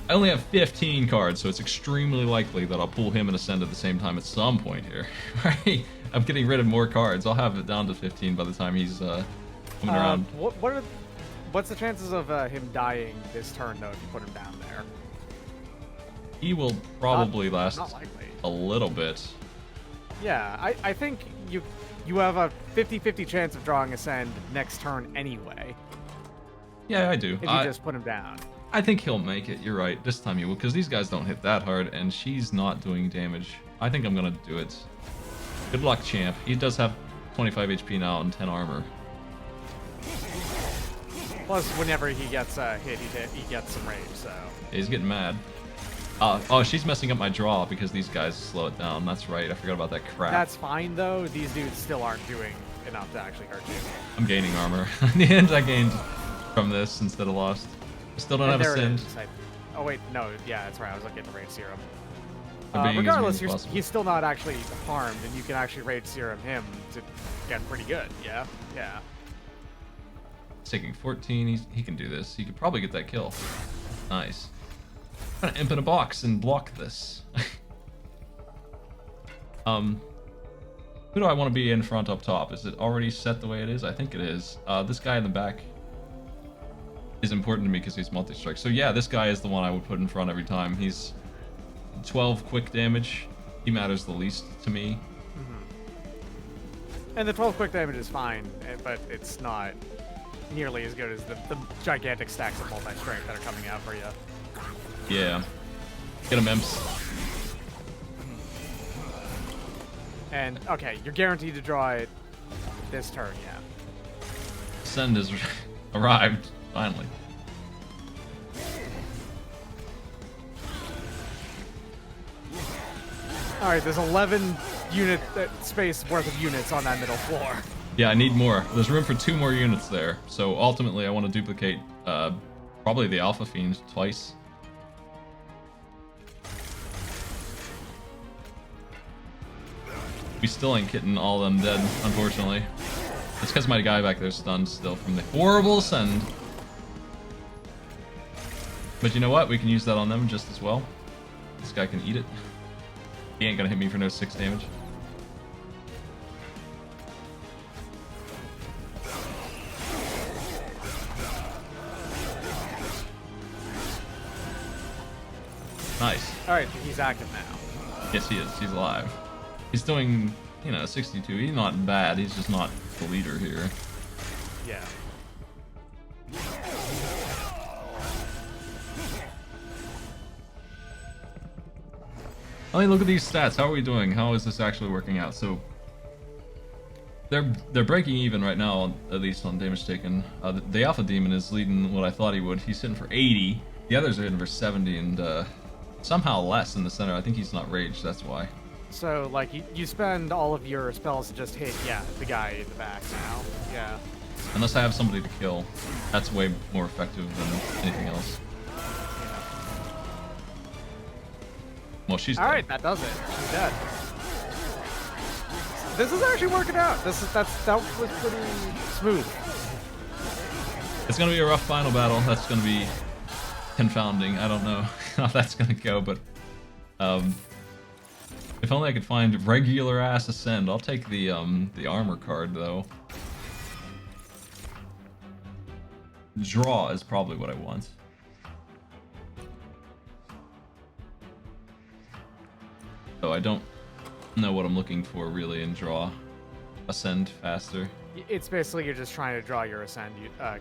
I only have 15 cards, so it's extremely likely that I'll pull him and ascend at the same time at some point here. Right? I'm getting rid of more cards. I'll have it down to 15 by the time he's coming around. What's the chances of him dying this turn, though, if you put him down there? He will probably last Not likely. a little bit. Yeah, I think you have a 50-50 chance of drawing Ascend next turn anyway, Yeah, I do. if you just put him down. I think he'll make it. You're right. This time he will, because these guys don't hit that hard, and she's not doing damage. I think I'm gonna do it. Good luck, champ. He does have 25 HP now and 10 armor. Plus, whenever he gets hit, he gets some rage, so... He's getting mad. Oh, she's messing up my draw because these guys slow it down. That's right. I forgot about that crap. That's fine, though. These dudes still aren't doing enough to actually hurt you. I'm gaining armor. In the end, I gained from this instead of lost. I still don't have And a there it sin. is. Oh, wait, no, yeah, that's right. I was looking at the Rage Serum. They're being as Regardless, mean as possible. he's still not actually harmed, and you can actually Rage Serum him to get pretty good, yeah? Yeah. He's taking 14. He can do this. He could probably get that kill. Nice. I'm gonna imp in a box and block this. Who do I want to be in front up top? Is it already set the way it is? I think it is. This guy in the back is important to me because he's multi-strike. So yeah, this guy is the one I would put in front every time. He's 12 quick damage. He matters the least to me. And the 12 quick damage is fine, but it's not nearly as good as the gigantic stacks of multi-strength that are coming out for you. Yeah. Get him, imps. And, okay, you're guaranteed to draw it this turn, yeah. Send has arrived, finally. Alright, there's 11 space worth of units on that middle floor. Yeah, I need more. There's room for 2 more units there. So ultimately, I want to duplicate probably the Alpha Fiend twice. We still ain't getting all of them dead, unfortunately. It's because my guy back there's stunned still from the horrible send. But you know what? We can use that on them just as well. This guy can eat it. He ain't gonna hit me for no 6 damage. Nice. Alright, he's active now. Yes, he is. He's alive. He's doing, 62. He's not bad. He's just not the leader here. Yeah. I mean, look at these stats. How are we doing? How is this actually working out? So they're breaking even right now, at least on damage taken. The Alpha Demon is leading what I thought he would. He's hitting for 80. The others are hitting for 70 and somehow less in the center. I think he's not raged. That's why. So, like, you spend all of your spells to just hit, yeah, the guy in the back now. Yeah. Unless I have somebody to kill. That's way more effective than anything else. Well, she's dead. Alright, that does it. She's dead. This is actually working out. That was pretty smooth. It's gonna be a rough final battle. That's gonna be confounding. I don't know how that's gonna go, but if only I could find regular ass ascend. I'll take the armor card though. Draw is probably what I want. So I don't know what I'm looking for really in draw. Ascend faster. It's basically you're just trying to draw your ascend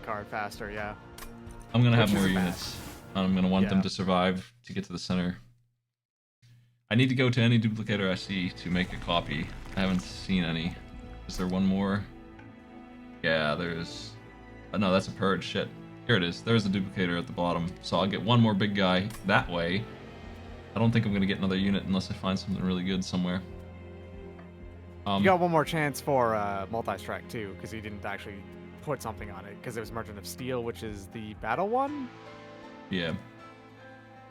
card faster, yeah. I'm gonna have Which more isn't bad. units. I'm gonna want them Yeah. to survive to get to the center. I need to go to any duplicator I see to make a copy. I haven't seen any. Is there one more? Yeah, there's... Oh, no, that's a purge. Shit. Here it is. There's a duplicator at the bottom. So I'll get one more big guy that way. I don't think I'm gonna get another unit unless I find something really good somewhere. You got one more chance for multi-strike too, because he didn't actually put something on it, because it was Merchant of Steel, which is the battle one. Yeah.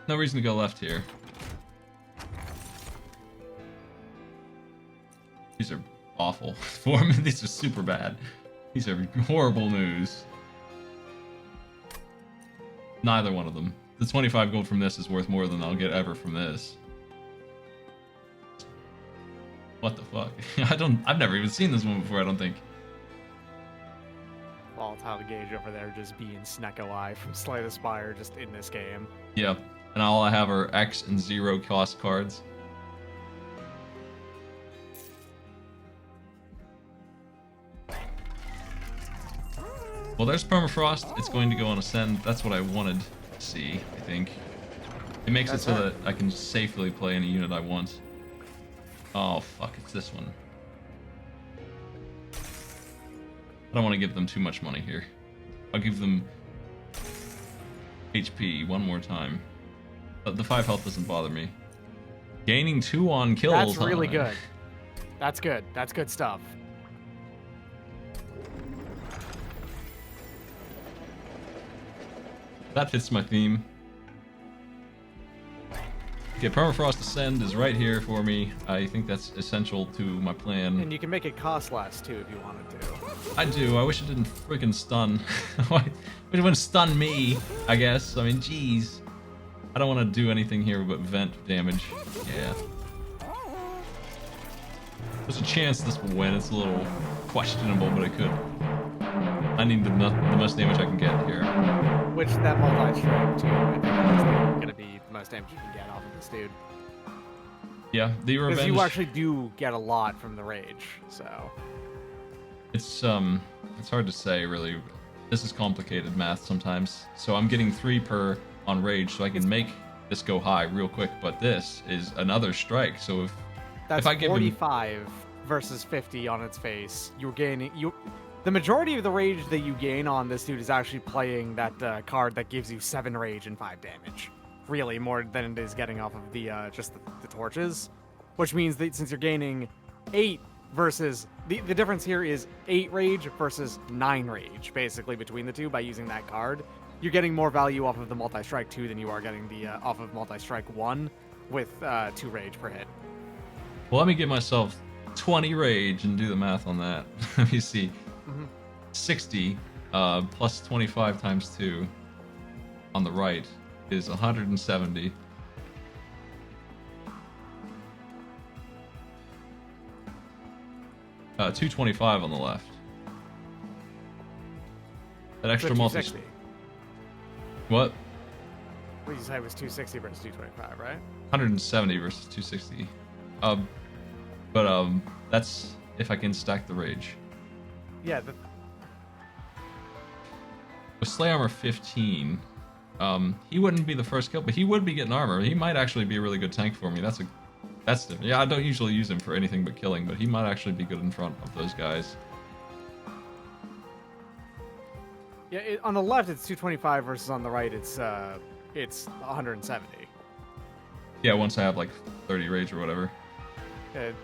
No reason to go left here. These are awful. These are super bad. These are horrible news. Neither one of them. The 25 gold from this is worth more than I'll get ever from this. What the fuck? I've never even seen this one before, I don't think. Volatile Gauge over there just being Snecko Eye from Slay the Spire just in this game. Yeah. And all I have are X and 0 cost cards. Well, there's Permafrost. It's going to go on Ascend. That's what I wanted to see, I think. It makes That's it so right. that I can safely play any unit I want. Oh, fuck. It's this one. I don't want to give them too much money here. I'll give them HP one more time. But the 5 health doesn't bother me. Gaining 2 on kills. That's really huh? good. That's good. That's good stuff. That fits my theme. Okay, Permafrost Ascend is right here for me. I think that's essential to my plan. And you can make it cost less too if you wanted to. I do. I wish it didn't freaking stun. Why? It wouldn't stun me, I guess. I mean, jeez. I don't want to do anything here but vent damage. Yeah. There's a chance this will win. It's a little questionable, but it could. I need the most damage I can get here. Which that multi-strike too, I think is going to be the most damage you can get off of this dude. Yeah, the Because revenge. you actually do get a lot from the rage, so. It's hard to say really. This is complicated math sometimes. So I'm getting 3 per on rage, so I can make this go high real quick. But this is another strike, so That's if I give him 45 versus 50 on its face. You're gaining the majority of the rage that you gain on this dude is actually playing that card that gives you 7 rage and 5 damage. Really, more than it is getting off of the just the torches, which means that since you're gaining 8 versus the difference here is 8 rage versus 9 rage, basically between the two by using that card. You're getting more value off of the multi-strike 2 than you are getting the off of multi-strike 1 with 2 rage per hit. well, let me get myself 20 rage and do the math on that. Let me see. 60 plus 25 times 2 on the right is 170. Uh, 225 on the left. That extra multi. 260. What? What did you say it was 260 versus 225, right? 170 versus 260. But that's if I can stack the rage. Yeah, With Slay Armor 15, he wouldn't be the first kill, but he would be getting armor. He might actually be a really good tank for me. That's different. Yeah, I don't usually use him for anything but killing, but he might actually be good in front of those guys. yeah. On the left, it's 225 versus on the right, it's 170. Yeah, once I have like 30 rage or whatever.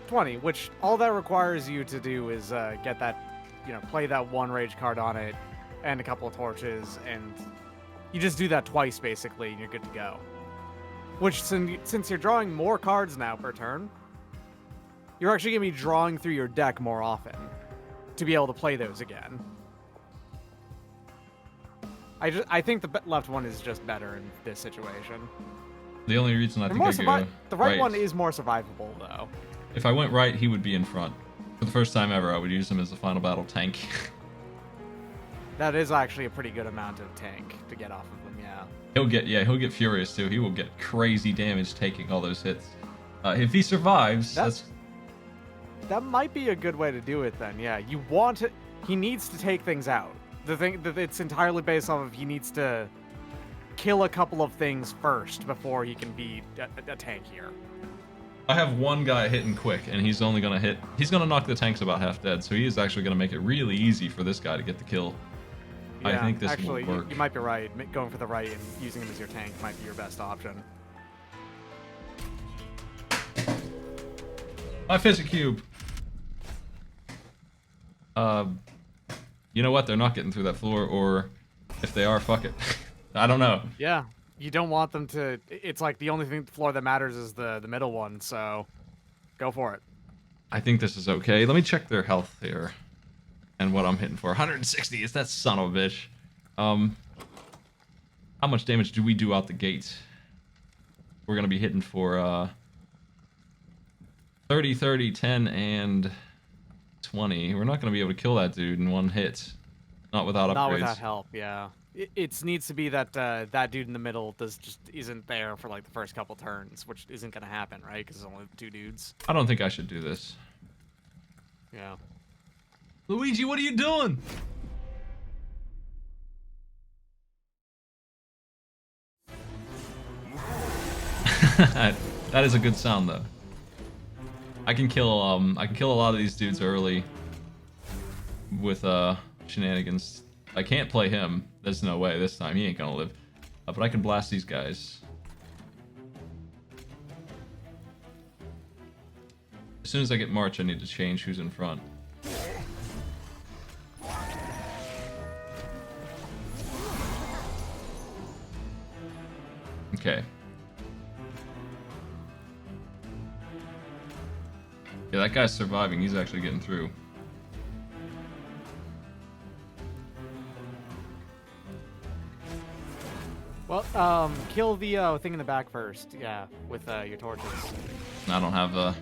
20, which all that requires you to do is get that, play that 1 rage card on it, and a couple of torches, and you just do that twice basically, and you're good to go. Which, since you're drawing more cards now per turn, you're actually going to be drawing through your deck more often to be able to play those again. I think the left one is just better in this situation. The only reason I think I go the right one is more survivable though. If I went right, he would be in front. For the first time ever, I would use him as a final battle tank. That is actually a pretty good amount of tank to get off of them, yeah. He'll get furious too. He will get crazy damage taking all those hits. If he survives, that might be a good way to do it then. Yeah, he needs to take things out. The thing that it's entirely based off of he needs to kill a couple of things first before he can be a tank here. I have one guy hitting quick, and he's only gonna hit. He's gonna knock the tanks about half dead, so he is actually gonna make it really easy for this guy to get the kill. Yeah, I think this actually, will work. you might be right. Going for the right and using him as your tank might be your best option. My Physic Cube. You know what? They're not getting through that floor, or if they are, fuck it. I don't know. Yeah, you don't want them to. It's like the only floor that matters is the middle one, so go for it. I think this is okay. Let me check their health here and what I'm hitting for. 160 is that son of a bitch. How much damage do we do out the gate? We're gonna be hitting for 30, 30, 10, and 20. We're not gonna be able to kill that dude in one hit. Not without upgrades. Not without help, yeah. It needs to be that that dude in the middle just isn't there for like the first couple turns, which isn't gonna happen, right? Because it's only 2 dudes. I don't think I should do this. Yeah. Luigi, what are you doing? That is a good sound though. I can kill a lot of these dudes early with shenanigans. I can't play him. There's no way this time. He ain't gonna live. But I can blast these guys. As soon as I get March, I need to change who's in front. Okay. Yeah, that guy's surviving. He's actually getting through. Well, kill the thing in the back first. Yeah, with your torches. I don't have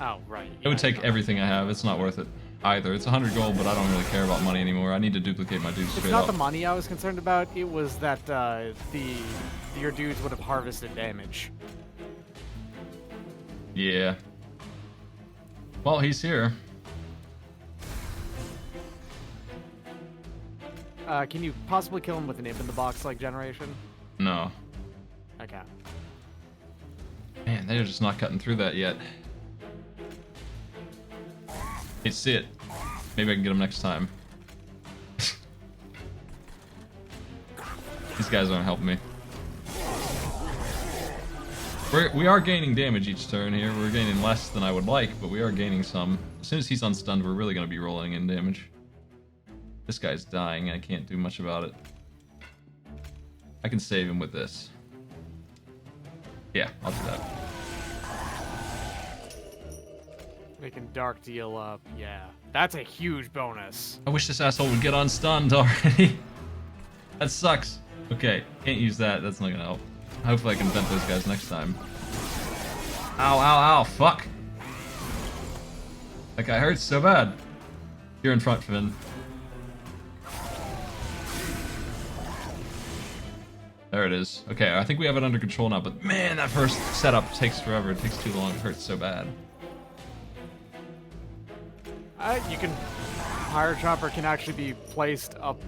Oh, right. It would yeah, take everything I have. It's not worth it either. It's 100 gold, but I don't really care about money anymore. I need to duplicate my dudes It's straight not up. the money I was concerned about. It was that your dudes would have harvested damage. Yeah. Well, he's here. Can you possibly kill him with an imp in the box like generation? No. Okay. Man, they're just not cutting through that yet. Hey, Sit. Maybe I can get him next time. These guys aren't helping me. We are gaining damage each turn here. We're gaining less than I would like, but we are gaining some. As soon as he's unstunned, we're really going to be rolling in damage. This guy's dying. I can't do much about it. I can save him with this. Yeah, I'll do that. Making Dark deal up. Yeah. That's a huge bonus. I wish this asshole would get unstunned already. That sucks. Okay, can't use that. That's not gonna help. Hopefully I can vent those guys next time. Ow, ow, ow, fuck. That guy hurts so bad. You're in front, Finn. There it is. Okay, I think we have it under control now, but man, that first setup takes forever. It takes too long. It hurts so bad. You can... Fire Chopper can actually be placed up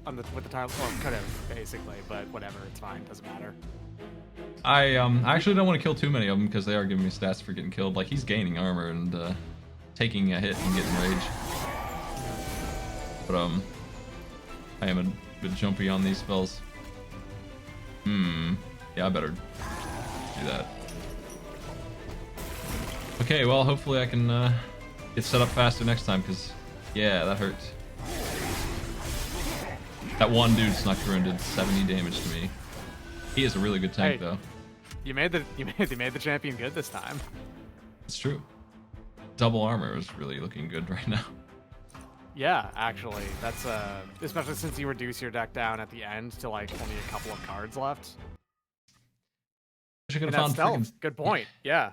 on with the tile. Well, could have, basically, but whatever. It's fine. Doesn't matter. I actually don't want to kill too many of them because they are giving me stats for getting killed. Like, he's gaining armor and taking a hit and getting rage. But I am a bit jumpy on these spells. Yeah, I better do that. Okay, well, hopefully I can get set up faster next time, because, yeah, that hurt. That one dude snuck through and did 70 damage to me. He is a really good tank, Hey. though. You made the champion good this time. It's true. Double armor is really looking good right now. Yeah, actually, that's especially since you reduce your deck down at the end to like only a couple of cards left. I should And have that's found stealth. freaking... Good point. Yeah,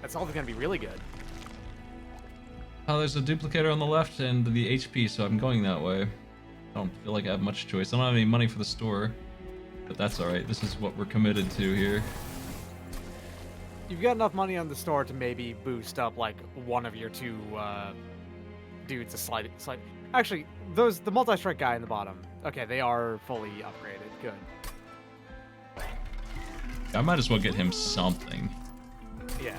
that stealth is gonna be really good. Oh, there's a duplicator on the left and the HP, so I'm going that way. I don't feel like I have much choice. I don't have any money for the store, but that's alright. This is what we're committed to here. You've got enough money on the store to maybe boost up like one of your two dudes a slight. Actually, the multi-strike guy in the bottom. Okay, they are fully upgraded. Good. I might as well get him something. Yeah.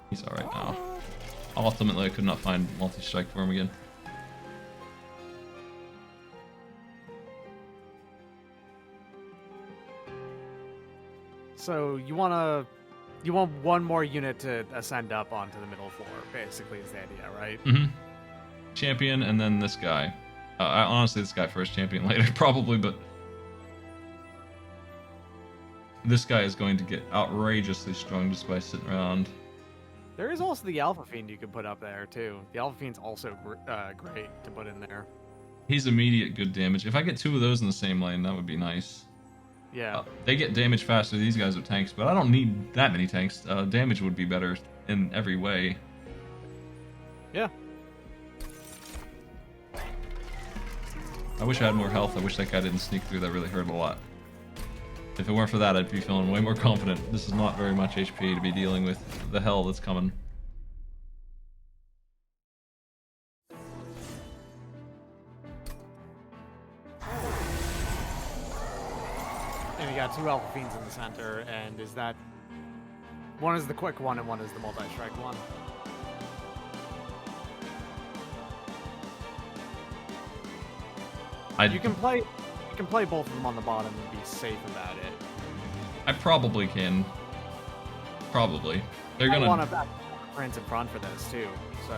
He's alright now. Ultimately, I could not find multi-strike for him again. So you want one more unit to ascend up onto the middle floor. Basically, is the idea, right? Mm-hmm. Champion, and then this guy. Honestly, this guy first, champion later, probably, but... This guy is going to get outrageously strong just by sitting around. There is also the Alpha Fiend you could put up there, too. The Alpha Fiend's also great to put in there. He's immediate good damage. If I get two of those in the same lane, that would be nice. Yeah. They get damage faster. These guys are tanks, but I don't need that many tanks. Damage would be better in every way. Yeah. I wish I had more health. I wish that guy didn't sneak through. That really hurt a lot. If it weren't for that, I'd be feeling way more confident. This is not very much HP to be dealing with the hell that's coming. And you got two Alpha Fiends in the center, and is that... One is the quick one, and one is the multi-strike one. You can play both of them on the bottom and be safe about it. I probably can. Probably. They're I gonna... want to back friends in front for this, too, so...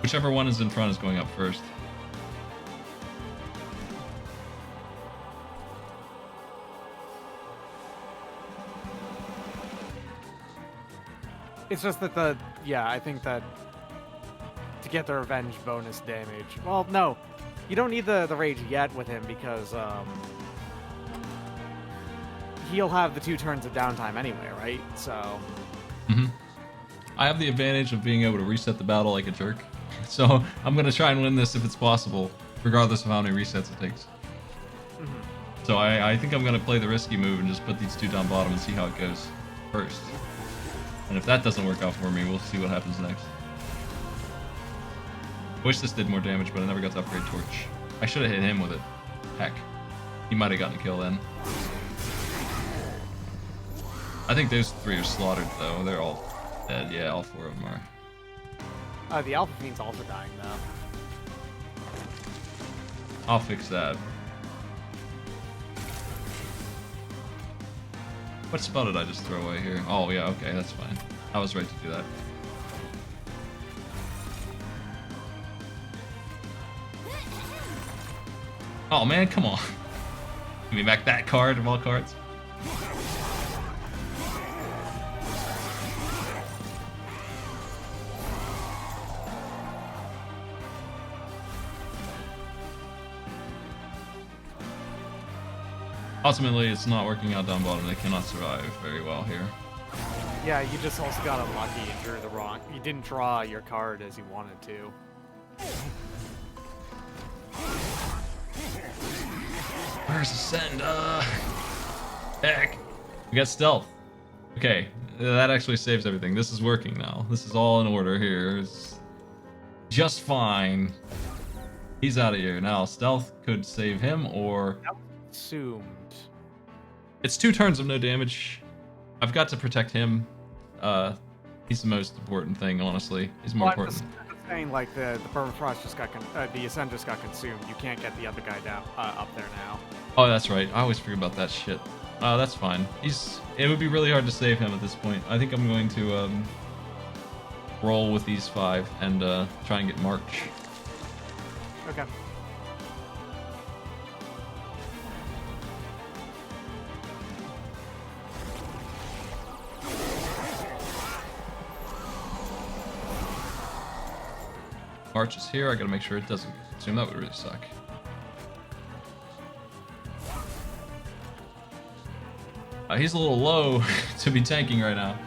Whichever one is in front is going up first. It's just that I think that to get the revenge bonus damage... Well, no. You don't need the rage yet with him because he'll have the 2 turns of downtime anyway, right? So I have the advantage of being able to reset the battle like a jerk. So I'm going to try and win this if it's possible, regardless of how many resets it takes. So I think I'm going to play the risky move and just put these 2 down bottom and see how it goes first. And if that doesn't work out for me, we'll see what happens next. Wish this did more damage, but I never got to upgrade Torch. I should have hit him with it. Heck. He might have gotten a kill then. I think those 3 are slaughtered, though. They're all dead. Yeah, all 4 of them are. the Alpha Fiend's also dying, though. I'll fix that. What spell did I just throw away here? Oh, yeah, okay, that's fine. I was right to do that. Oh, man, come on. Give me back that card of all cards. Ultimately, it's not working out down bottom. They cannot survive very well here. Yeah, you just also got unlucky and drew the wrong. You didn't draw your card as you wanted to. Where's Ascend? Heck. We got stealth. Okay, that actually saves everything. This is working now. This is all in order here. It's just fine. He's out of here. Now, stealth could save him, or... Assumed. It's 2 turns of no damage. I've got to protect him. He's the most important thing, honestly. He's more important. I'm just saying, like, the Permafrost just got... the Ascend just got consumed. You can't get the other guy down up there now. Oh, that's right. I always forget about that shit. That's fine. It would be really hard to save him at this point. I think I'm going to roll with these 5 and try and get March. Okay. March is here. I gotta make sure it doesn't consume. That would really suck. He's a little low to be tanking right now.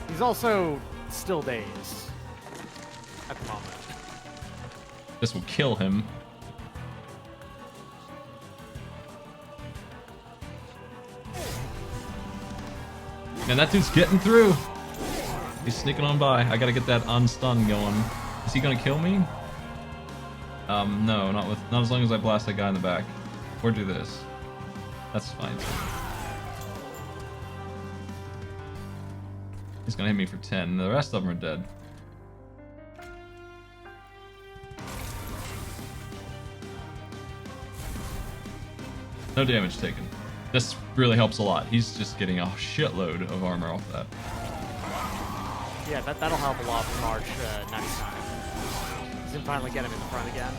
He's also still dazed at the moment. This will kill him. Man, that dude's getting through. He's sneaking on by. I gotta get that unstun going. Is he gonna kill me? No, not as long as I blast that guy in the back. Or do this. That's fine. He's gonna hit me for 10. The rest of them are dead. No damage taken. This really helps a lot. He's just getting a shitload of armor off that. Yeah, that'll help a lot for March next time. You can finally get him in the front again.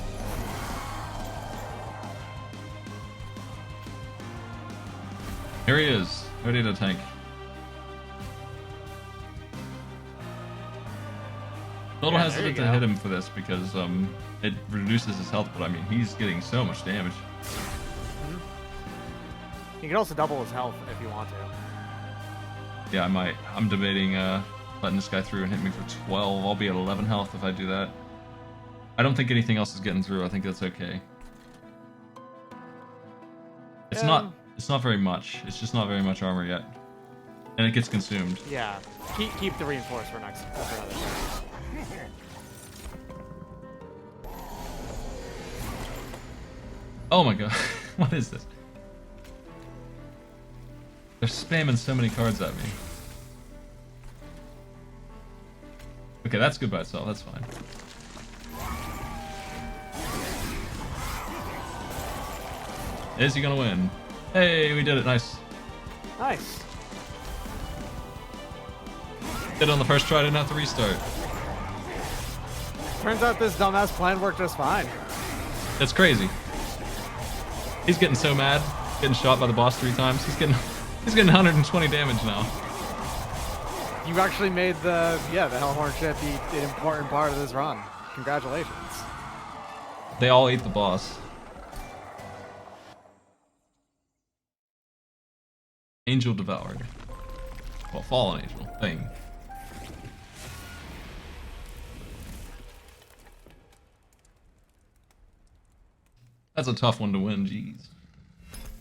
Here he is, ready to tank. A little hesitant to hit him for this because it reduces his health, but I mean he's getting so much damage. You can also double his health if you want to. Yeah, I might. I'm debating letting this guy through and hit me for 12. I'll be at 11 health if I do that. I don't think anything else is getting through. I think that's okay. It's not very much. It's just not very much armor yet. And it gets consumed. Yeah. Keep the reinforce for next for another turn. Oh my god. What is this? They're spamming so many cards at me. Okay, that's good by itself. That's fine. Is he gonna win? Hey, we did it. Nice. Nice. Did it on the first try. Didn't have to restart. Turns out this dumbass plan worked just fine. That's crazy. He's getting so mad. Getting shot by the boss 3 times. He's getting 120 damage now. You actually made the Hellhorn ship be an important part of this run. Congratulations. They all ate the boss. Angel devoured. Well, fallen angel thing. That's a tough one to win, jeez.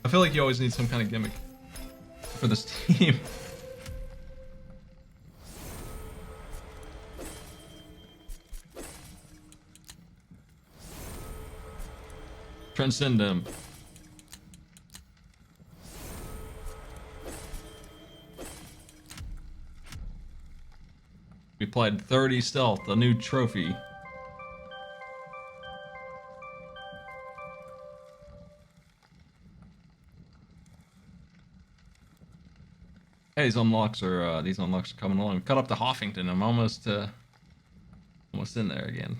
I feel like you always need some kind of gimmick for this team. Transcend him. We applied 30 stealth, a new trophy. Hey, these unlocks are coming along. Cut up to Hoffington. I'm almost in there again.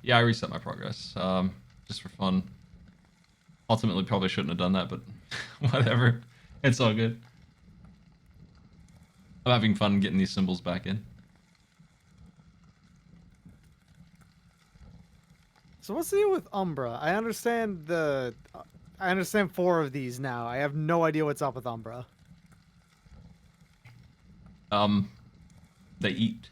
Yeah, I reset my progress, just for fun. Ultimately, probably shouldn't have done that, but whatever. It's all good. I'm having fun getting these symbols back in. So what's the deal with Umbra? I understand 4 of these now. I have no idea what's up with Umbra. They eat.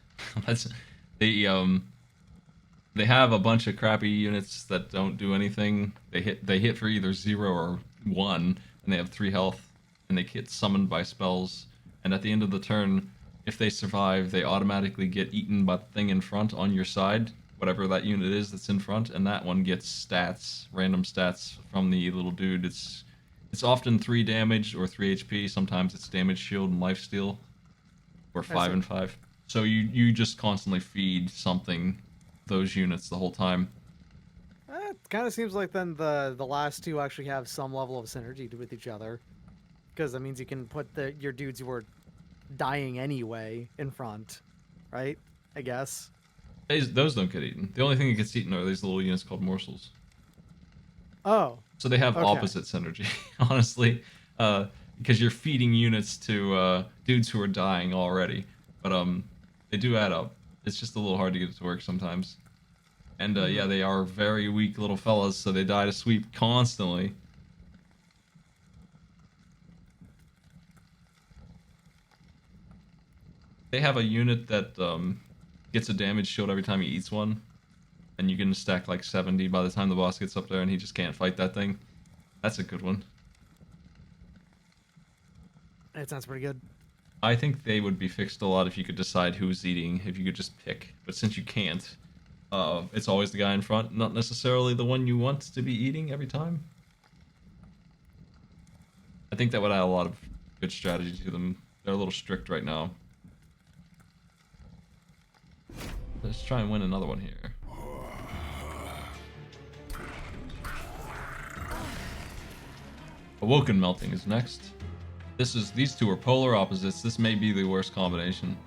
They have a bunch of crappy units that don't do anything. They hit for either 0 or 1, and they have 3 health, and they get summoned by spells. And at the end of the turn, if they survive, they automatically get eaten by the thing in front on your side, whatever that unit is that's in front, and that one gets stats, random stats from the little dude. It's often 3 damage or 3 HP. Sometimes it's damage, shield, and lifesteal, or 5 and 5. So you just constantly feed something those units the whole time. It kind of seems like then the last 2 actually have some level of synergy with each other, because that means you can put your dudes who are dying anyway in front, right? I guess. Those don't get eaten. The only thing that gets eaten are these little units called morsels. Oh. So they have okay. opposite synergy, honestly, because you're feeding units to dudes who are dying already. But they do add up. It's just a little hard to get it to work sometimes. And yeah, they are very weak little fellas, so they die to sweep constantly. They have a unit that gets a damage shield every time he eats one. And you can stack like 70 by the time the boss gets up there and he just can't fight that thing. That's a good one. It sounds pretty good. I think they would be fixed a lot if you could decide who's eating, if you could just pick. But since you can't, it's always the guy in front, not necessarily the one you want to be eating every time. I think that would add a lot of good strategy to them. They're a little strict right now. Let's try and win another one here. Awoken Melting is next. These two are polar opposites. This may be the worst combination.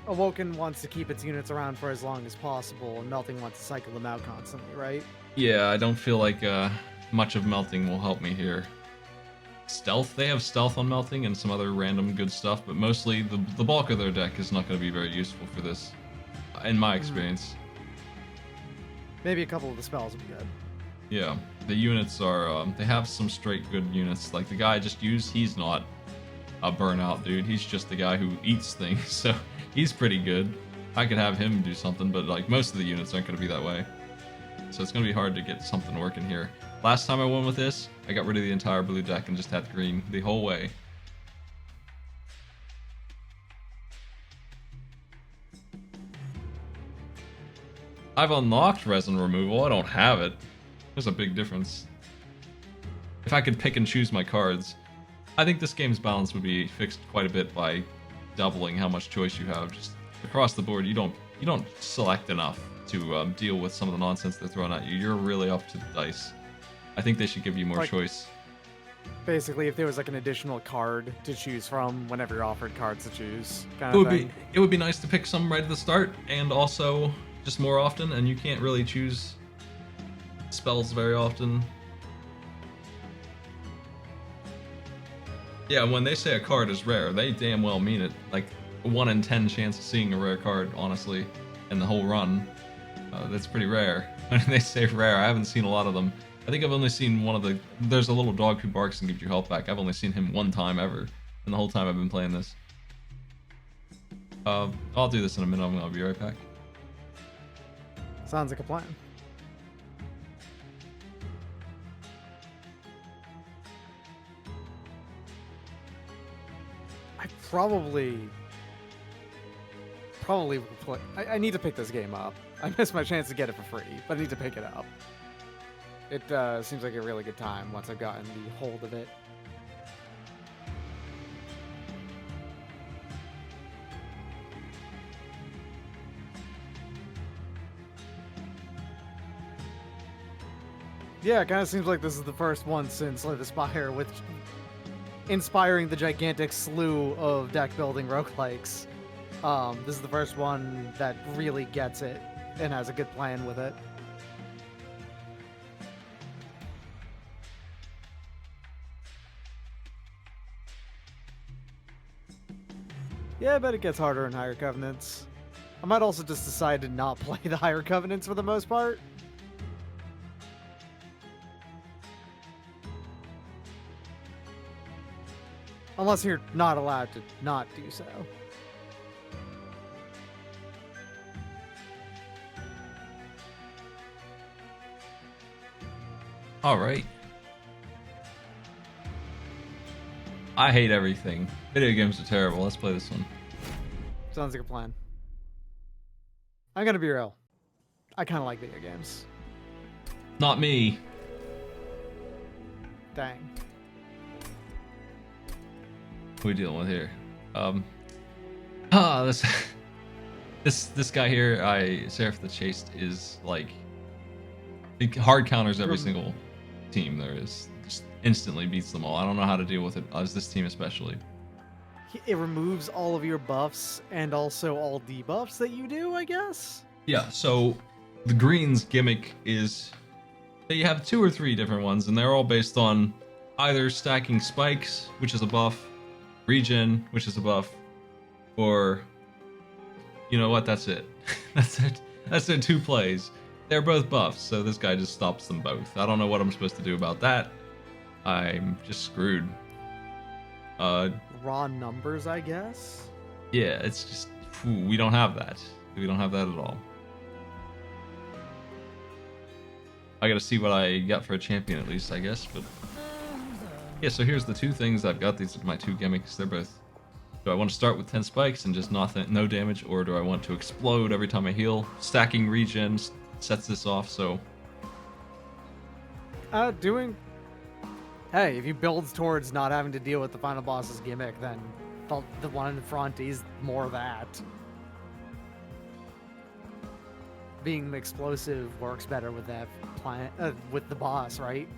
Awoken wants to keep its units around for as long as possible, and Melting wants to cycle them out constantly, right? Yeah, I don't feel like much of Melting will help me here. Stealth, they have stealth on Melting and some other random good stuff, but mostly the bulk of their deck is not going to be very useful for this, in my experience. Maybe a couple of the spells would be good. Yeah, the units are, they have some straight good units. Like the guy I just used, he's not a burnout dude. He's just the guy who eats things, so he's pretty good. I could have him do something, but like most of the units aren't going to be that way. So it's going to be hard to get something working here. Last time I won with this, I got rid of the entire blue deck and just had green the whole way. I've unlocked resin removal. I don't have it. There's a big difference. If I could pick and choose my cards, I think this game's balance would be fixed quite a bit by doubling how much choice you have. Just across the board, you don't select enough to deal with some of the nonsense they're throwing at you. You're really up to the dice. I think they should give you more choice. Basically, if there was like an additional card to choose from whenever you're offered cards to choose, kind of thing. It would be nice to pick some right at the start, and also just more often, and you can't really choose spells very often. Yeah, when they say a card is rare, they damn well mean it. Like, a 1 in 10 chance of seeing a rare card, honestly, in the whole run. That's pretty rare. When they say rare, I haven't seen a lot of them. I think I've only seen one of the... There's a little dog who barks and gives you health back. I've only seen him one time ever, in the whole time I've been playing this. I'll do this in a minute. I'll be right back. Sounds like a plan. I probably will play. I need to pick this game up. I missed my chance to get it for free, but I need to pick it up. It seems like a really good time once I've gotten the hold of it. Yeah, it kind of seems like this is the first one since Slay the Spire with inspiring the gigantic slew of deck building roguelikes. This is the first one that really gets it and has a good plan with it. Yeah, I bet it gets harder in higher covenants. I might also just decide to not play the higher covenants for the most part. Unless you're not allowed to not do so. Alright. I hate everything. Video games are terrible. Let's play this one. Sounds like a plan. I'm gonna be real. I kind of like video games. Not me. Dang. What are we dealing with here? This guy here, Seraph the Chaste, is like he hard counters every single team there is. Just instantly beats them all. I don't know how to deal with it as this team especially. It removes all of your buffs and also all debuffs that you do, I guess? Yeah, so the Green's gimmick is that you have 2 or 3 different ones, and they're all based on either stacking spikes, which is a buff, regen, which is a buff, or you know what, that's it. That's their 2 plays. They're both buffs, so this guy just stops them both. I don't know what I'm supposed to do about that. I'm just screwed. Raw numbers, I guess? Yeah, it's just, we don't have that. We don't have that at all. I gotta see what I got for a champion at least, I guess, but... Yeah, so here's the 2 things I've got. These are my 2 gimmicks. They're both... Do I want to start with 10 spikes and just no damage, or do I want to explode every time I heal? Stacking regen sets this off, so... Hey, if you build towards not having to deal with the final boss's gimmick, then the one in front is more that. Being explosive works better with that with the boss, right?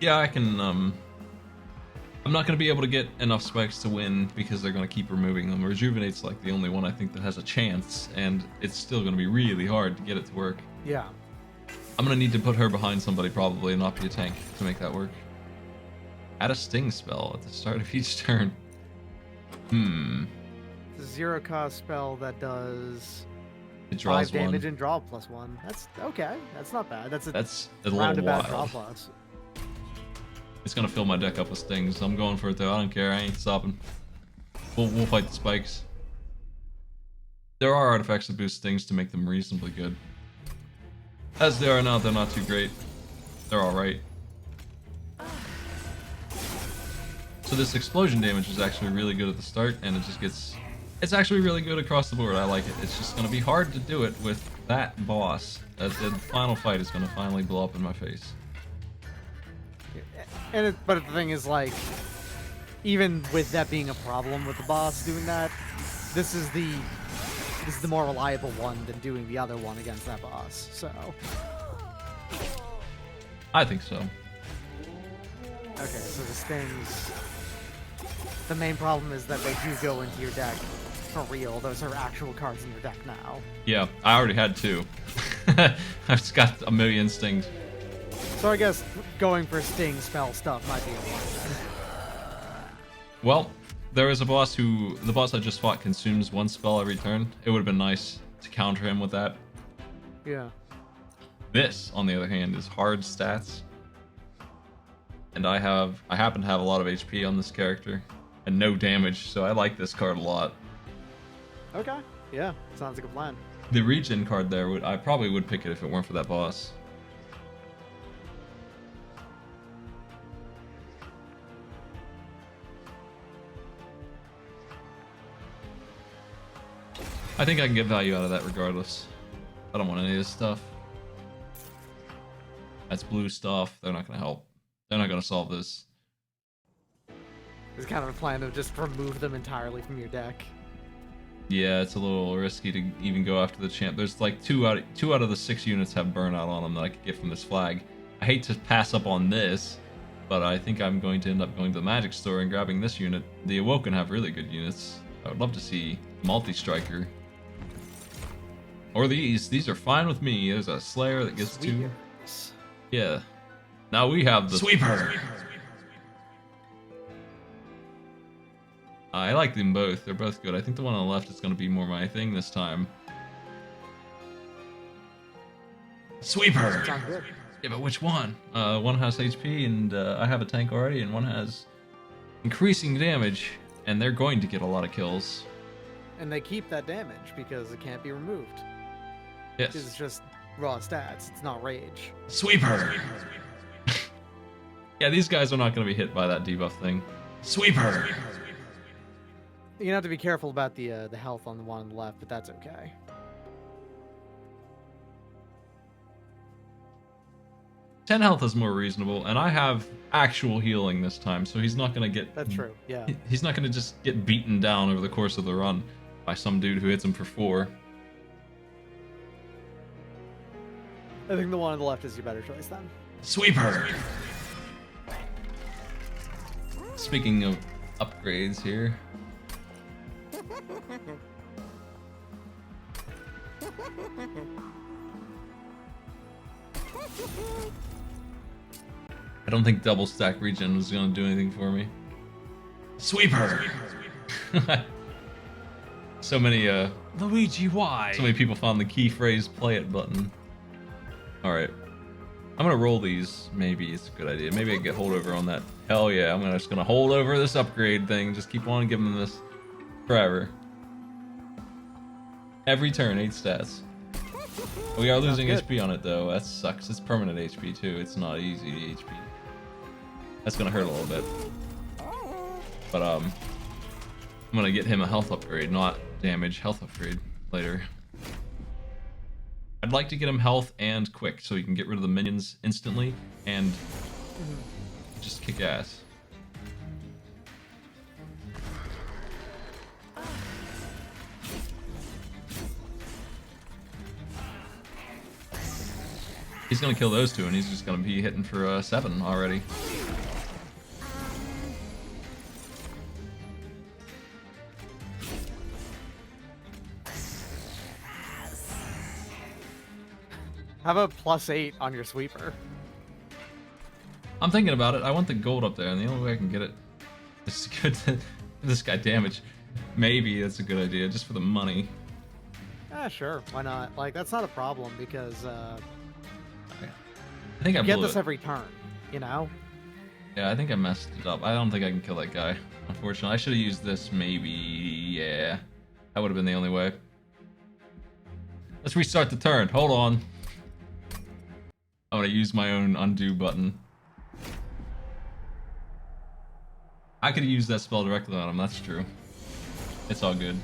Yeah, I can, I'm not going to be able to get enough spikes to win because they're going to keep removing them. Rejuvenate's like the only one I think that has a chance, and it's still going to be really hard to get it to work. Yeah. I'm going to need to put her behind somebody probably and not be a tank to make that work. Add a sting spell at the start of each turn. It's a 0 cost spell that does It draws 5 damage 1. and draw +1. That's okay. That's not bad. That's a little roundabout draw wild. plus. It's going to fill my deck up with stings. I'm going for it though. I don't care. I ain't stopping. We'll fight the spikes. There are artifacts that boost stings to make them reasonably good. As they are now, they're not too great. They're alright. So this explosion damage is actually really good at the start, and it just gets... It's actually really good across the board. I like it. It's just going to be hard to do it with that boss. The final fight is going to finally blow up in my face. But the thing is, like, even with that being a problem with the boss doing that, this is the more reliable one than doing the other one against that boss. So I think so. okay, so the stings. The main problem is that they do go into your deck for real. Those are actual cards in your deck now. Yeah, I already had 2. I've just got a million stings. So I guess going for sting spell stuff might be a Well, there is a boss who... The boss I just fought consumes one spell every turn. It would have been nice to counter him with that. Yeah. This, on the other hand, is hard stats. And I happen to have a lot of HP on this character. And no damage, so I like this card a lot. Okay. Yeah. Sounds like a plan. The regen card there, I probably would pick it if it weren't for that boss. I think I can get value out of that regardless. I don't want any of this stuff. That's blue stuff. They're not going to help. They're not going to solve this. It's kind of a plan to just remove them entirely from your deck. Yeah, it's a little risky to even go after the champ. There's like two out of the 6 units have burnout on them that I could get from this flag. I hate to pass up on this, but I think I'm going to end up going to the magic store and grabbing this unit. The Awoken have really good units. I would love to see multi-striker. Or these. These are fine with me. There's a Slayer that gets 2. Sweepers. Yeah. Now we have the Sweeper. I like them both. They're both good. I think the one on the left is going to be more my thing this time. Sweeper. Sounds good. Yeah, but which one? One has HP, and I have a tank already, and one has increasing damage, and they're going to get a lot of kills. And they keep that damage because it can't be removed. Yes. It's just raw stats. It's not rage. Sweeper. Yeah, these guys are not going to be hit by that debuff thing. Sweeper. You have to be careful about the health on the one on the left, but that's okay. Ten health is more reasonable, and I have actual healing this time, so he's not going to get... That's true, yeah. He's not going to just get beaten down over the course of the run by some dude who hits him for 4. I think the one on the left is your better choice then. Sweeper! Speaking of upgrades here... I don't think double stack regen was going to do anything for me. Sweeper! So many, Luigi, why? so many people found the key phrase play it button. Alright. I'm gonna roll these. Maybe it's a good idea. Maybe I can get holdover on that. Hell yeah, I'm just gonna hold over this upgrade thing. Just keep on giving them this forever. Every turn, 8 stats. We are losing good. HP on it though. That sucks. It's permanent HP too. It's not easy HP. That's gonna hurt a little bit. But I'm gonna get him a health upgrade, not damage. Health upgrade later. I'd like to get him health and quick so he can get rid of the minions instantly and just kick ass. He's gonna kill those two and he's just gonna be hitting for 7 already. How about +8 on your sweeper? I'm thinking about it. I want the gold up there, and the only way I can get it is to give this guy damage. Maybe that's a good idea, just for the money. Yeah, sure. Why not? Like, that's not a problem because I think I you get blew this it. every turn, you know? Yeah, I think I messed it up. I don't think I can kill that guy, unfortunately. I should have used this, maybe. Yeah, that would have been the only way. Let's restart the turn. Hold on. I'm gonna use my own undo button. I could have used that spell directly on him, that's true. It's all good.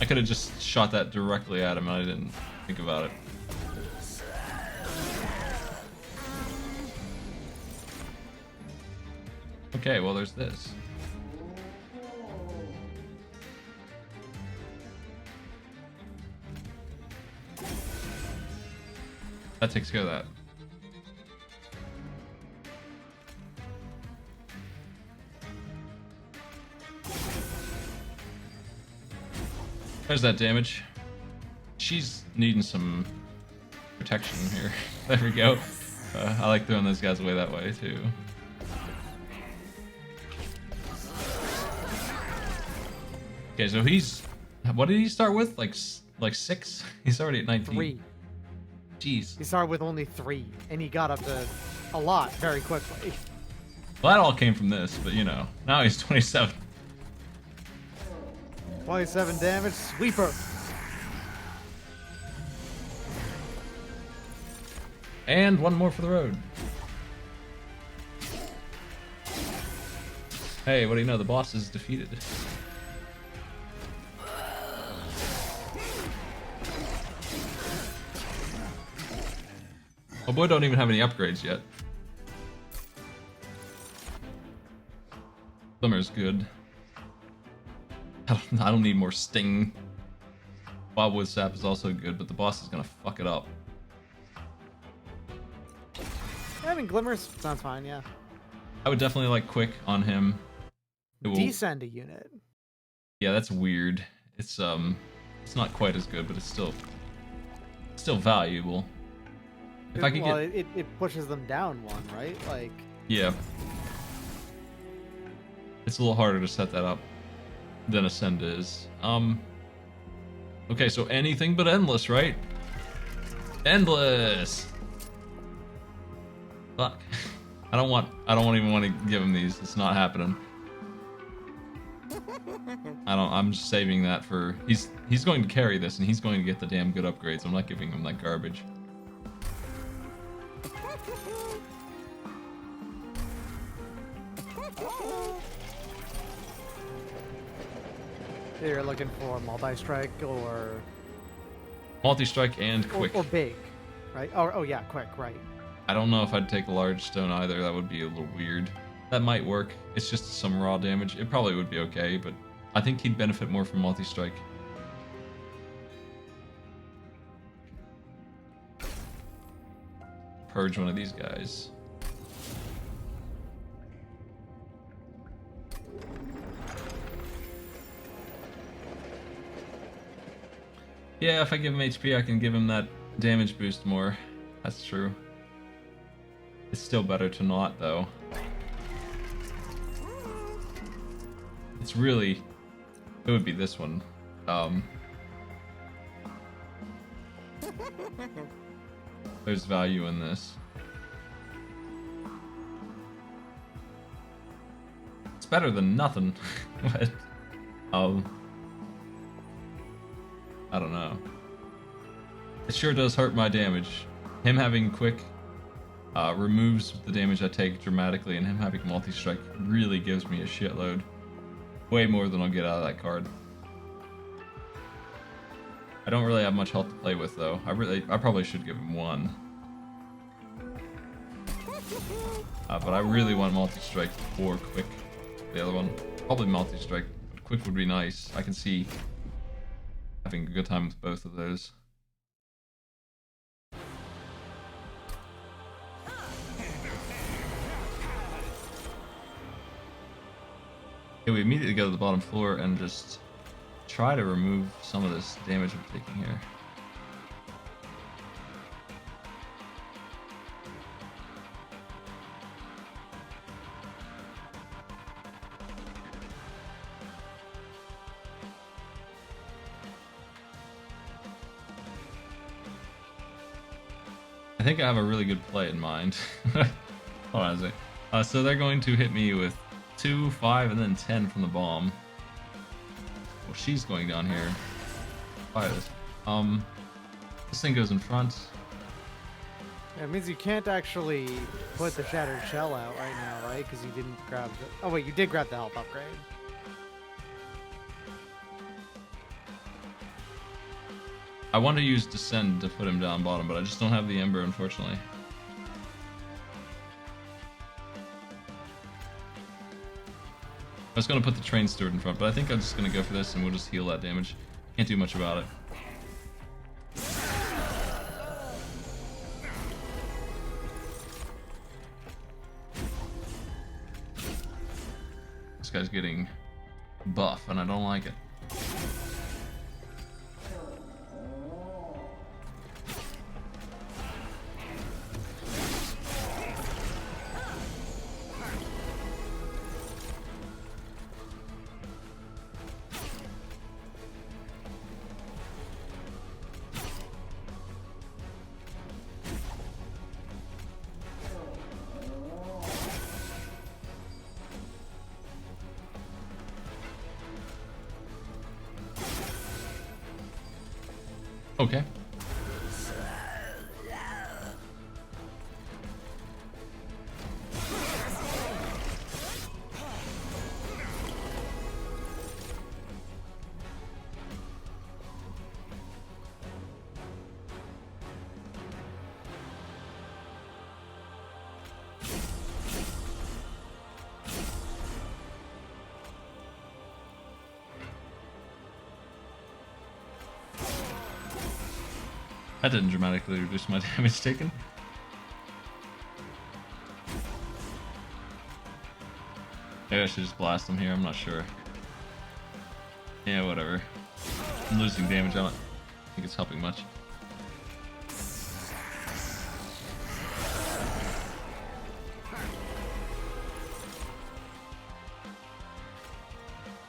I could have just shot that directly at him and I didn't think about it. Okay, well there's this. That takes care of that. There's that damage. She's needing some protection here. There we go. I like throwing those guys away that way too. Okay, so he's, what did he start with? Like 6? He's already at 19. 3. Jeez. He started with only 3, and he got up to a lot very quickly. Well, that all came from this, but you know, now he's 27. 27 damage, sweeper. And one more for the road. Hey, what do you know? The boss is defeated. Oh boy, don't even have any upgrades yet. Glimmer's good. I don't need more sting. Wildwood sap is also good, but the boss is gonna fuck it up. I mean, Glimmers sounds fine, yeah. I would definitely like quick on him. It will, Descend a unit. yeah, that's weird. It's not quite as good, but it's still valuable. If I could Well, get, it pushes them down 1, right? Like, yeah, it's a little harder to set that up than Ascend is. Okay, so anything but endless, right? Endless. Fuck. I don't even want to give him these. It's not happening. I'm just saving that for, he's going to carry this and he's going to get the damn good upgrades. I'm not giving him that garbage. you're looking for multi-strike or Multi-strike and quick. or big, right? Oh yeah, quick, right. I don't know if I'd take large stone either. That would be a little weird. That might work. It's just some raw damage. It probably would be okay, but I think he'd benefit more from multi-strike. Purge one of these guys. Yeah, if I give him HP, I can give him that damage boost more. That's true. It's still better to not, though. It's really... It would be this one. There's value in this. It's better than nothing, but... I don't know. It sure does hurt my damage. Him having quick removes the damage I take dramatically, and him having multi-strike really gives me a shitload. Way more than I'll get out of that card. I don't really have much health to play with though. I probably should give him 1. But I really want multi-strike or quick. The other one. Probably multi-strike, but quick would be nice. I can see having a good time with both of those. Okay, we immediately go to the bottom floor and just try to remove some of this damage I'm taking here. I think I have a really good play in mind. Hold on a sec. So they're going to hit me with 2, 5, and then 10 from the bomb. Well, she's going down here. Fire this. This thing goes in front. Yeah, it means you can't actually put the Shattered Shell out right now, right? Because you didn't grab the... Oh wait, you did grab the health upgrade. I want to use Descend to put him down bottom, but I just don't have the Ember, unfortunately. I was going to put the Train Steward in front, but I think I'm just going to go for this and we'll just heal that damage. Can't do much about it. This guy's getting buff and I don't like it. Okay. That didn't dramatically reduce my damage taken. Maybe I should just blast him here, I'm not sure. Yeah, whatever. I'm losing damage, I don't think it's helping much.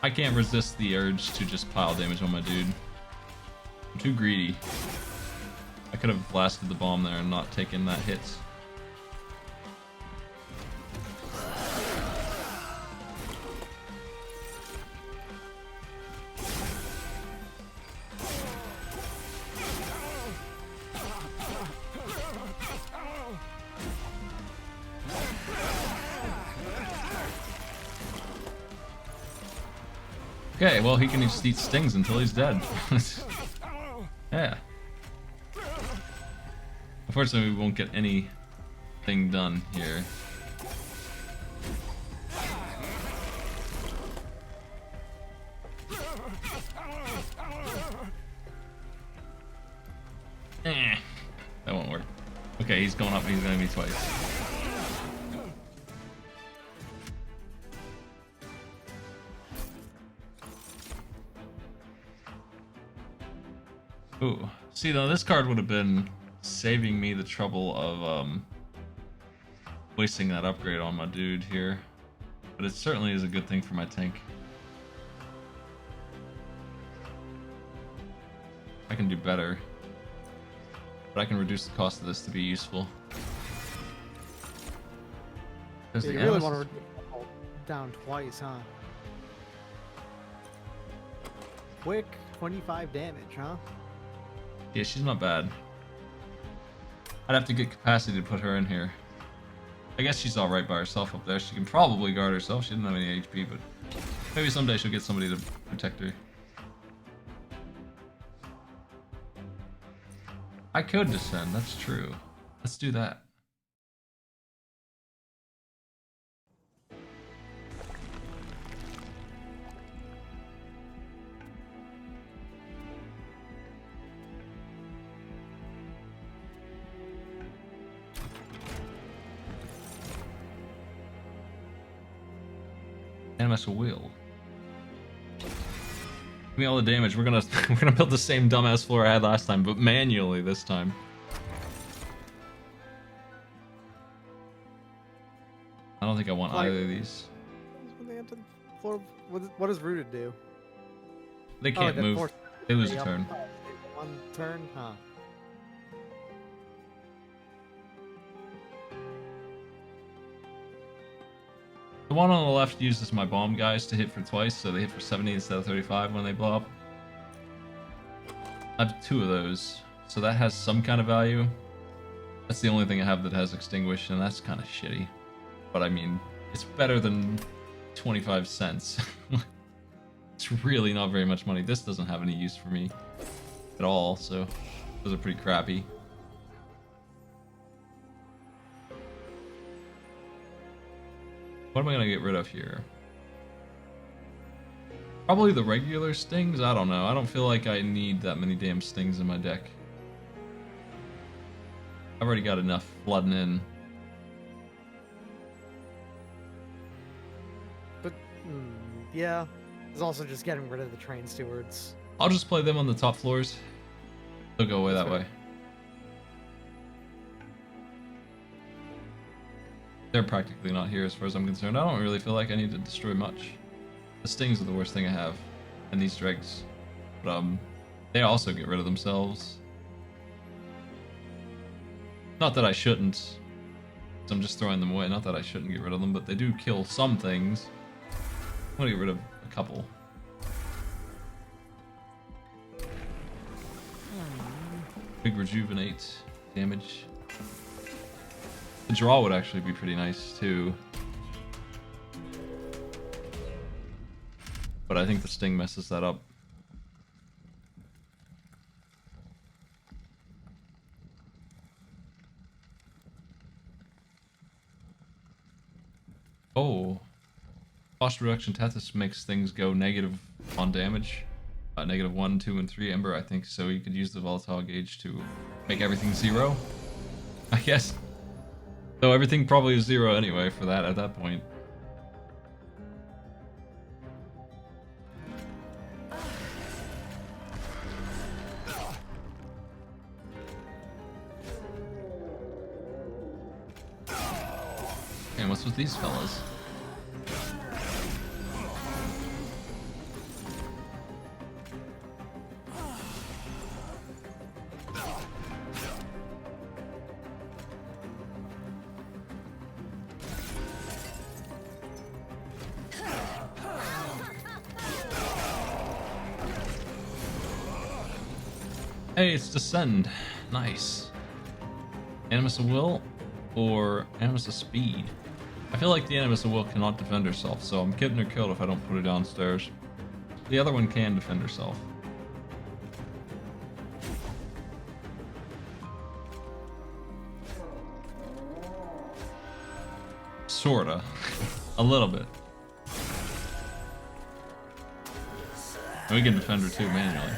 I can't resist the urge to just pile damage on my dude. I'm too greedy. I could have blasted the bomb there and not taken that hit. Okay, well he can just eat stings until he's dead. Yeah. Unfortunately, we won't get anything done here. That won't work. Okay, he's going up, he's gonna be twice. Ooh. See, though, this card would have been saving me the trouble of wasting that upgrade on my dude here. But it certainly is a good thing for my tank. I can do better. But I can reduce the cost of this to be useful. Yeah, you really want to reduce down twice, huh? Quick, 25 damage, huh? Yeah, she's not bad. I'd have to get capacity to put her in here. I guess she's alright by herself up there. She can probably guard herself. She doesn't have any HP, but maybe someday she'll get somebody to protect her. I could descend, that's true. Let's do that. Animus wheel. Give me all the damage. We're gonna build the same dumbass floor I had last time, but manually this time. I don't think I want either of these. When they enter the floor, what does Rooted do? They can't move. They lose a turn. One turn, huh? The one on the left uses my bomb guys to hit for twice, so they hit for 70 instead of 35 when they blow up. I have 2 of those, so that has some kind of value. That's the only thing I have that has extinguish, and that's kind of shitty. But I mean, it's better than 25 cents. It's really not very much money. This doesn't have any use for me at all, so those are pretty crappy. What am I gonna get rid of here? Probably the regular stings? I don't know. I don't feel like I need that many damn stings in my deck. I've already got enough flooding in. But, yeah. It's also just getting rid of the train stewards. I'll just play them on the top floors. They'll go away that way. They're practically not here as far as I'm concerned. I don't really feel like I need to destroy much. The stings are the worst thing I have. And these dregs. But they also get rid of themselves. Not that I shouldn't. I'm just throwing them away. Not that I shouldn't get rid of them, but they do kill some things. I'm gonna get rid of a couple. Big rejuvenate damage. The draw would actually be pretty nice too. But I think the sting messes that up. Oh. Cost reduction Tethys makes things go negative on damage. Negative 1, 2, and 3 Ember, I think, so you could use the volatile gauge to make everything 0. I guess. Though everything probably is 0 anyway for that at that point. And what's with these fellas? Hey, it's Descend. Nice. Animus of Will or Animus of Speed? I feel like the Animus of Will cannot defend herself, so I'm getting her killed if I don't put her downstairs. The other one can defend herself. Sorta. A little bit. And we can defend her too manually.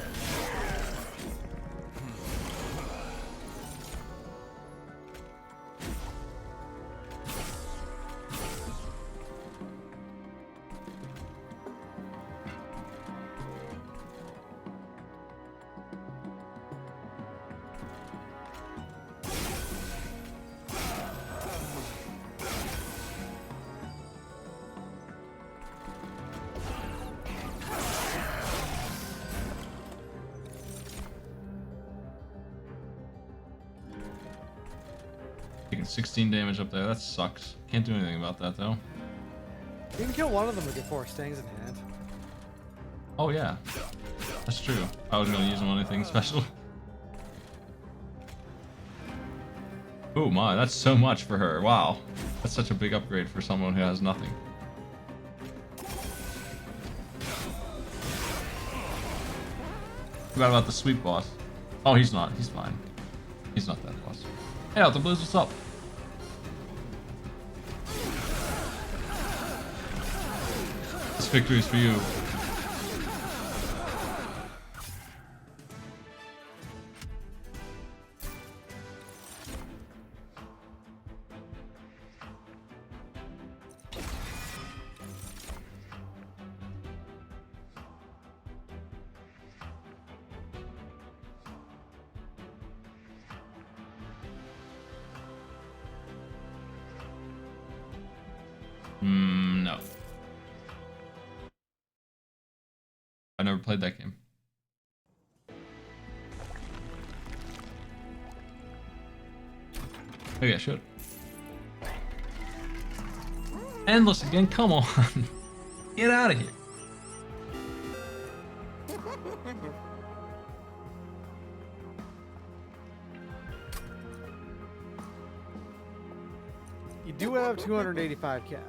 Taking 16 damage up there, that sucks. Can't do anything about that though. You can kill one of them with your 4 stings in hand. Oh yeah, that's true. I was gonna use them on anything special. Oh my, that's so much for her. Wow, that's such a big upgrade for someone who has nothing. Forgot about the sweep boss. Oh, he's not. He's fine. He's not that boss. Hey, Alter Blues, what's up? This victory is for you. No. I never played that game. Maybe I should. Endless again? Come on. Get out of here. You do have 285 cash.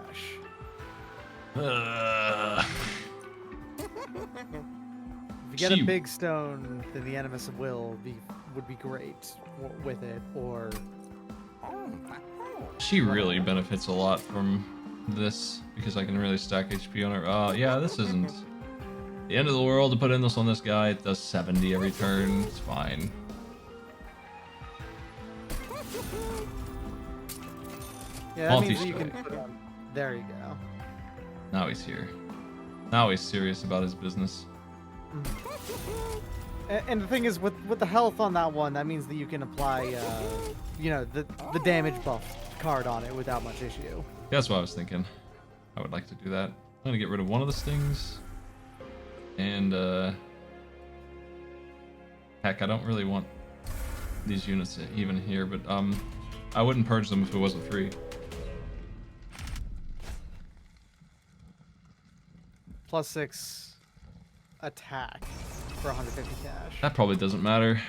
If you get a big stone, then the Animus of Will would be great with it, or... She really benefits a lot from this, because I can really stack HP on her. Yeah, this isn't the end of the world to put in this on this guy. It does 70 every turn. It's fine. Yeah, that means you can put on... There you go. Now he's here. Now he's serious about his business. And the thing is, with the health on that one, that means that you can apply, you know, the damage buff card on it without much issue. That's what I was thinking. I would like to do that. I'm gonna get rid of one of the stings. And, heck, I don't really want these units even here, but, I wouldn't purge them if it wasn't free. +6 attack for 150 cash. That probably doesn't matter.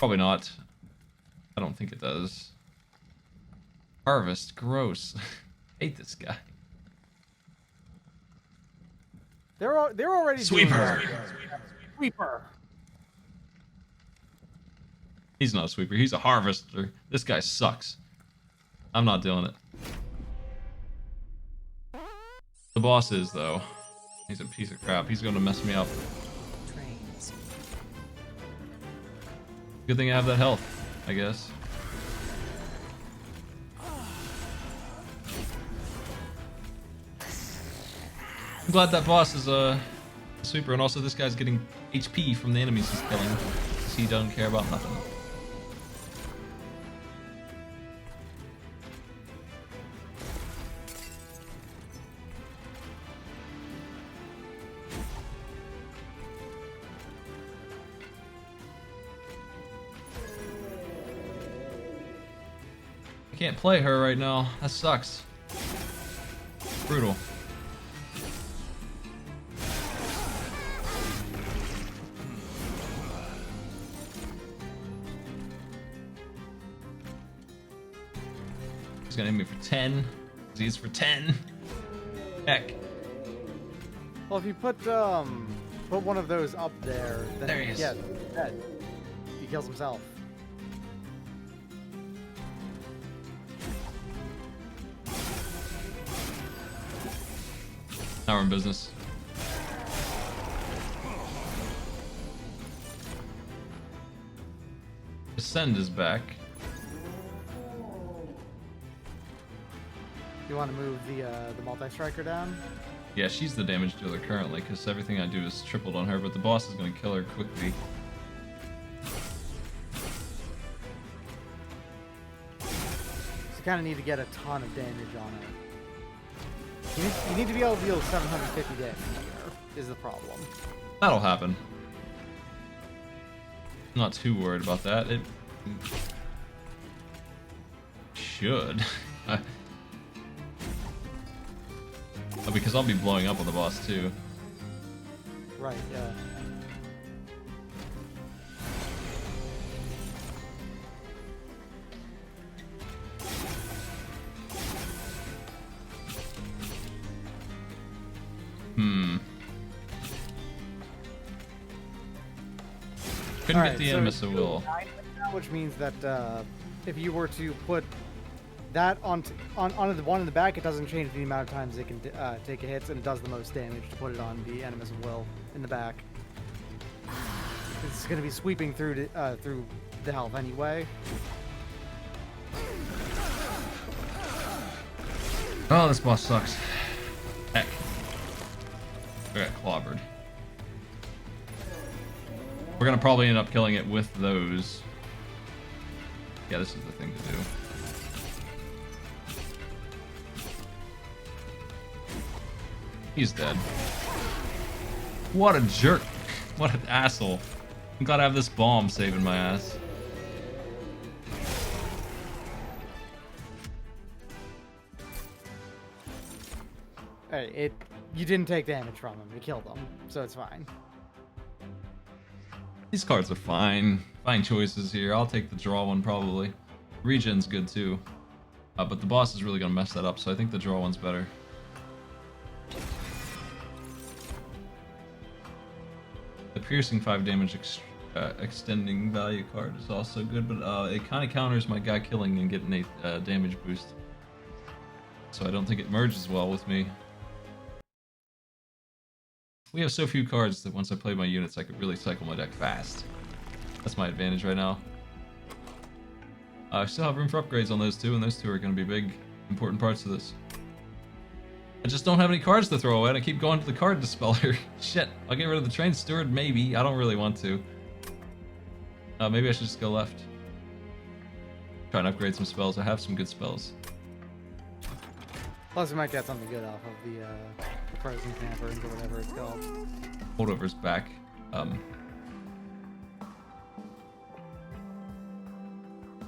Probably not. I don't think it does. Harvest, gross. Hate this guy. They're already Sweeper. doing Sweeper. He's not a sweeper. He's a harvester. This guy sucks. I'm not doing it. The boss is, though. He's a piece of crap. He's going to mess me up. Trains. Good thing I have that health, I guess. I'm glad that boss is a sweeper, and also this guy's getting HP from the enemies he's killing, because he don't care about nothing. I can't play her right now. That sucks. Brutal. He's gonna hit me for 10. He's for 10. Heck. Well, if you put one of those up there, then There he is. yeah, he's dead. He kills himself. Now we're in business. Ascend is back. You want to move the multi-striker down? Yeah, she's the damage dealer currently, because everything I do is tripled on her, but the boss is going to kill her quickly. So you kind of need to get a ton of damage on it. You need to be able to deal 750 damage here, is the problem. That'll happen. I'm not too worried about that. It should. Because I'll be blowing up on the boss too. Right, yeah. Couldn't Alright, get the so Animus of you Will. go 9 now, which means that if you were to put that onto the one in the back, it doesn't change the amount of times it can take a hit, and it does the most damage to put it on the Animus of Will in the back. It's going to be sweeping through through the health anyway. Oh, this boss sucks. Heck. I got clobbered. We're gonna probably end up killing it with those. Yeah, this is the thing to do. He's dead. What a jerk. What an asshole. I'm glad I have this bomb saving my ass. Hey, you didn't take damage from him. You killed him, so it's fine. These cards are fine. Fine choices here. I'll take the draw one probably. Regen's good too. But the boss is really going to mess that up, so I think the draw one's better. The piercing 5 damage extending value card is also good, but it kind of counters my guy killing and getting a damage boost. So I don't think it merges well with me. We have so few cards that once I play my units, I could really cycle my deck fast. That's my advantage right now. I still have room for upgrades on those two, and those two are going to be big, important parts of this. I just don't have any cards to throw away, and I keep going to the card dispeller. Shit, I'll get rid of the Train Steward, maybe. I don't really want to. Maybe I should just go left. Try and upgrade some spells. I have some good spells. Plus, we might get something good off of the Frozen Tamperings or whatever it's called. Holdover's back. Let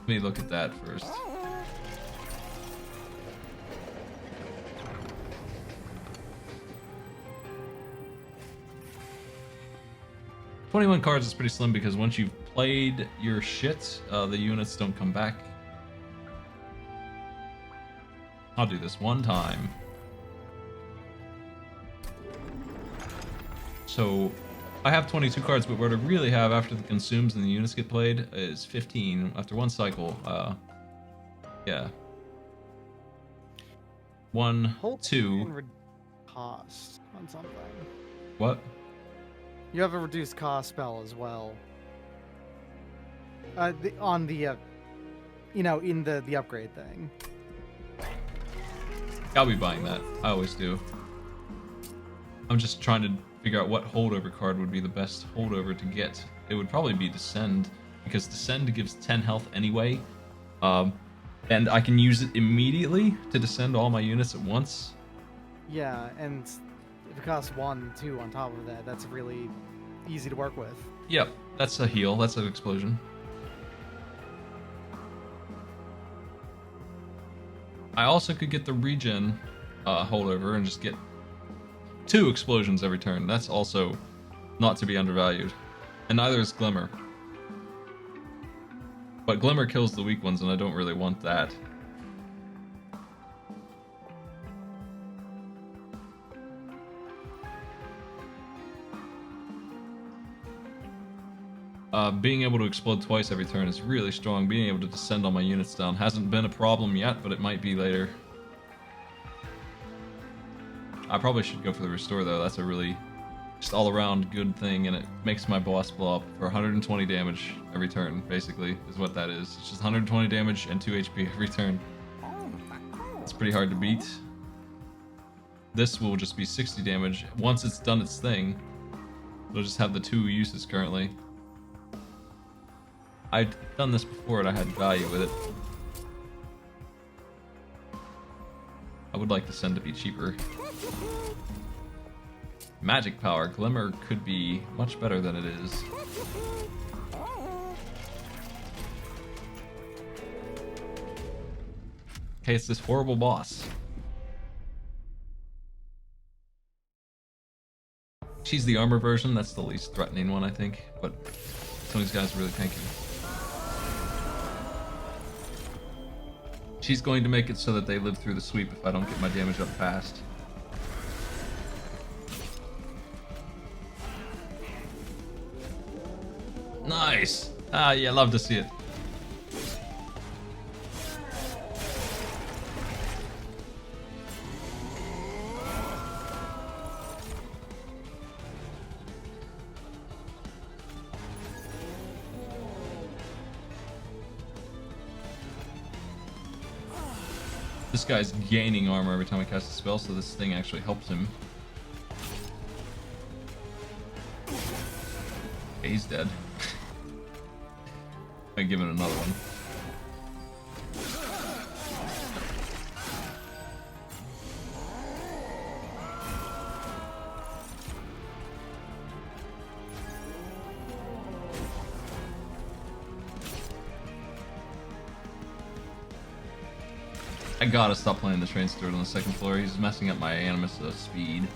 me look at that first. "21 cards is pretty slim because once you've played your shit, the units don't come back. I'll do this one time. So, I have 22 cards, but what I really have after the consumes and the units get played is 15 after one cycle. Yeah. 1, Hold 2. and cost on something. What? You have a reduced cost spell as well. On the, in the upgrade thing. I'll be buying that. I always do. I'm just trying to figure out what holdover card would be the best holdover to get. It would probably be Descend, because Descend gives 10 health anyway. And I can use it immediately to descend all my units at once. Yeah, and if it costs 1, 2 on top of that, that's really easy to work with. Yep, that's a heal. That's an explosion. I also could get the regen holdover and just get 2 explosions every turn. That's also not to be undervalued. And neither is Glimmer. But Glimmer kills the weak ones, and I don't really want that. Being able to explode twice every turn is really strong. Being able to descend all my units down hasn't been a problem yet, but it might be later. I probably should go for the restore though. That's a really just all-around good thing, and it makes my boss blow up for 120 damage every turn, basically, is what that is. It's just 120 damage and 2 HP every turn. It's pretty hard to beat. This will just be 60 damage. Once it's done its thing, it'll just have the 2 uses currently. I'd done this before and I had value with it. I would like the Descend to be cheaper. Magic power. Glimmer could be much better than it is. Okay, it's this horrible boss. She's the armor version. That's the least threatening one, I think. But some of these guys are really tanky. She's going to make it so that they live through the sweep if I don't get my damage up fast. Nice! Ah, yeah, love to see it. This guy's gaining armor every time I cast a spell, so this thing actually helps him. Okay, he's dead. I give it another one. I gotta stop playing the train steward on the second floor. He's messing up my Animus speed.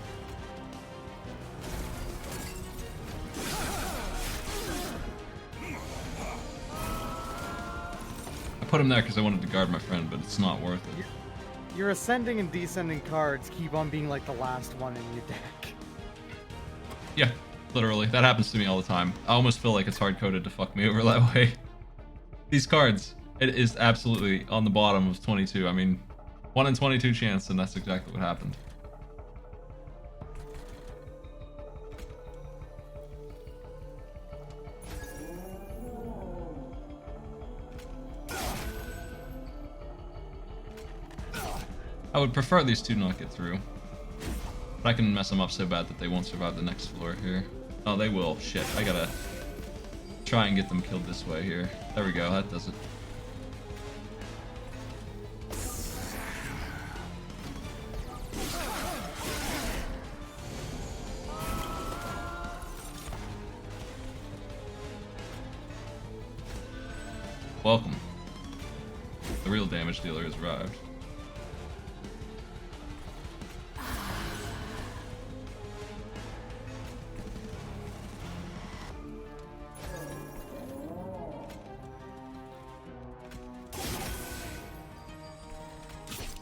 I put him there because I wanted to guard my friend, but it's not worth it. Your ascending and descending cards keep on being like the last one in your deck. Yeah, literally. That happens to me all the time. I almost feel like it's hard-coded to fuck me over that way. These cards, it is absolutely on the bottom of 22. I mean, 1 in 22 chance, and that's exactly what happened. I would prefer these two not get through. But I can mess them up so bad that they won't survive the next floor here. Oh, they will. Shit, I gotta try and get them killed this way here. There we go, that does it. Welcome. The real damage dealer has arrived.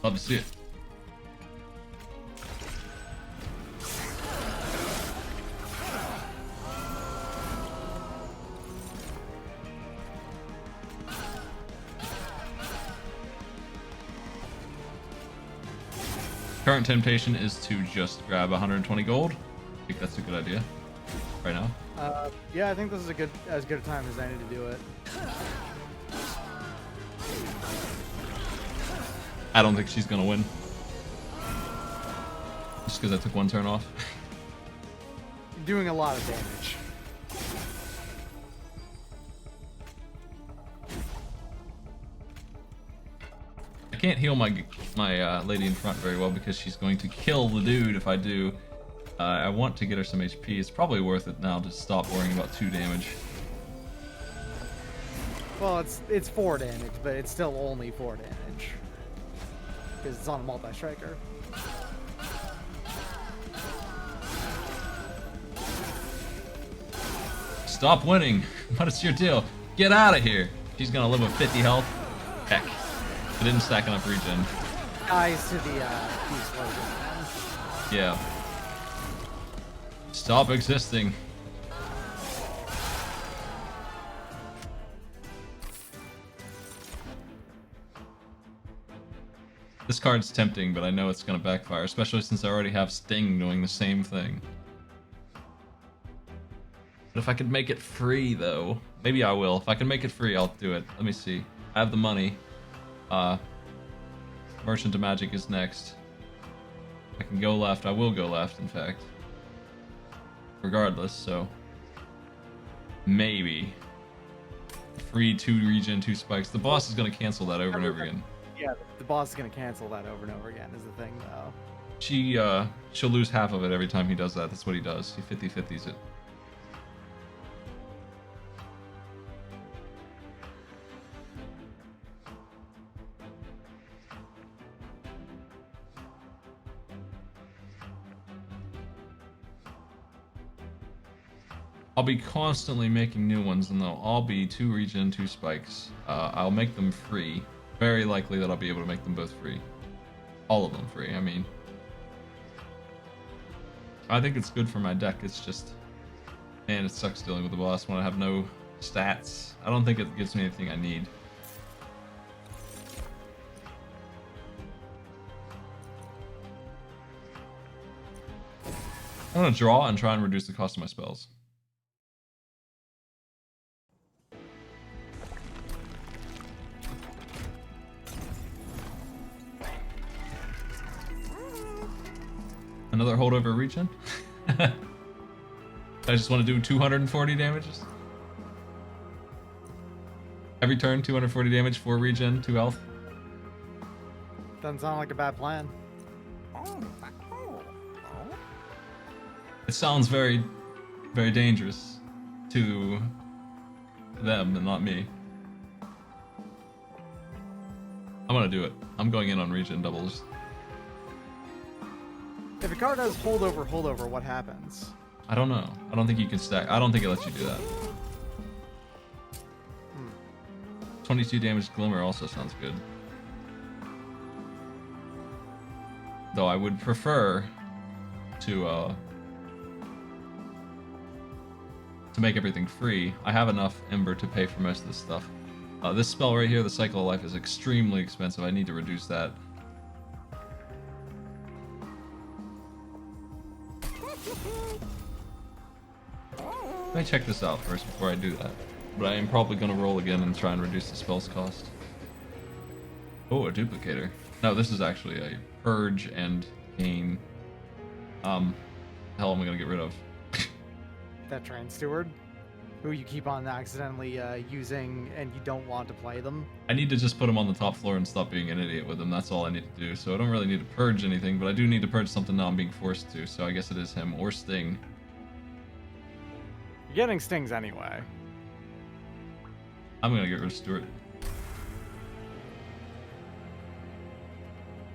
Love to see it. Current temptation is to just grab 120 gold. I think that's a good idea right now. Yeah, I think this is as good a time as any to do it. I don't think she's gonna win. Just because I took one turn off. You're doing a lot of damage. I can't heal my lady in front very well because she's going to kill the dude if I do. I want to get her some HP. It's probably worth it now to stop worrying about 2 damage. Well, it's 4 damage, but it's still only 4 damage. Because it's on a multi-striker. Stop winning. What is your deal? Get out of here. She's gonna live with 50 health. Heck. I didn't stack enough regen. Dies to the explosion. Yeah. Stop existing. This card's tempting, but I know it's gonna backfire, especially since I already have Sting doing the same thing. But if I could make it free, though, maybe I will. If I can make it free, I'll do it. Let me see. I have the money. Merchant of Magic is next. I can go left. I will go left, in fact. Regardless, so maybe free 2 regen, 2 spikes. The boss is going to cancel that over and over again. Yeah, the boss is going to cancel that over and over again is the thing, though. She'll lose half of it every time he does that. That's what he does. He 50-50s it. I'll be constantly making new ones, and they'll all be 2 regen, 2 spikes. I'll make them free. Very likely that I'll be able to make them both free. All of them free, I mean. I think it's good for my deck, it's just... Man, it sucks dealing with the boss when I have no stats. I don't think it gives me anything I need. I'm gonna draw and try and reduce the cost of my spells. Another holdover regen? I just want to do 240 damages. Every turn, 240 damage, 4 regen, 2 health. Doesn't sound like a bad plan. It sounds very, very dangerous to them and not me. I'm gonna do it. I'm going in on regen doubles. If a card has holdover, what happens? I don't know. I don't think you can stack. I don't think it lets you do that. 22 damage Glimmer also sounds good. Though I would prefer to make everything free. I have enough Ember to pay for most of this stuff. This spell right here, the Cycle of Life, is extremely expensive. I need to reduce that. Let me check this out first before I do that. But I am probably going to roll again and try and reduce the spell's cost. Oh, a duplicator. No, this is actually a Purge and Gain. Hell am I going to get rid of? That Train Steward, who you keep on accidentally using and you don't want to play them. I need to just put him on the top floor and stop being an idiot with him. That's all I need to do. So I don't really need to purge anything, but I do need to purge something now I'm being forced to. So I guess it is him or Sting. You're getting stings anyway. I'm gonna get rid of Stuart.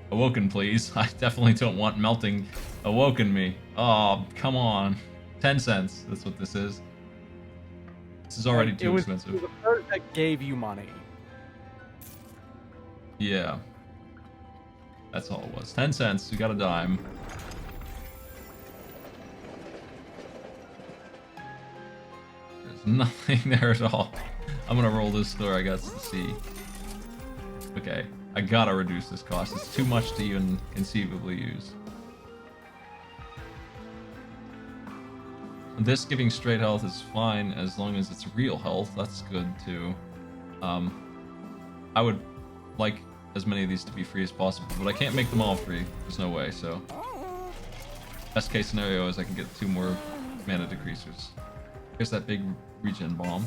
Awoken, please. I definitely don't want melting awoken me. Oh, come on. 10 cents. That's what this is. This is already too expensive. It was a card that gave you money. Yeah. That's all it was. 10 cents. We got a dime. There's nothing there at all. I'm gonna roll this store, I guess, to see. Okay, I gotta reduce this cost. It's too much to even conceivably use. This giving straight health is fine as long as it's real health. That's good too. I would like as many of these to be free as possible, but I can't make them all free. There's no way, so... Best case scenario is I can get 2 more mana decreasers. Here's that big regen bomb.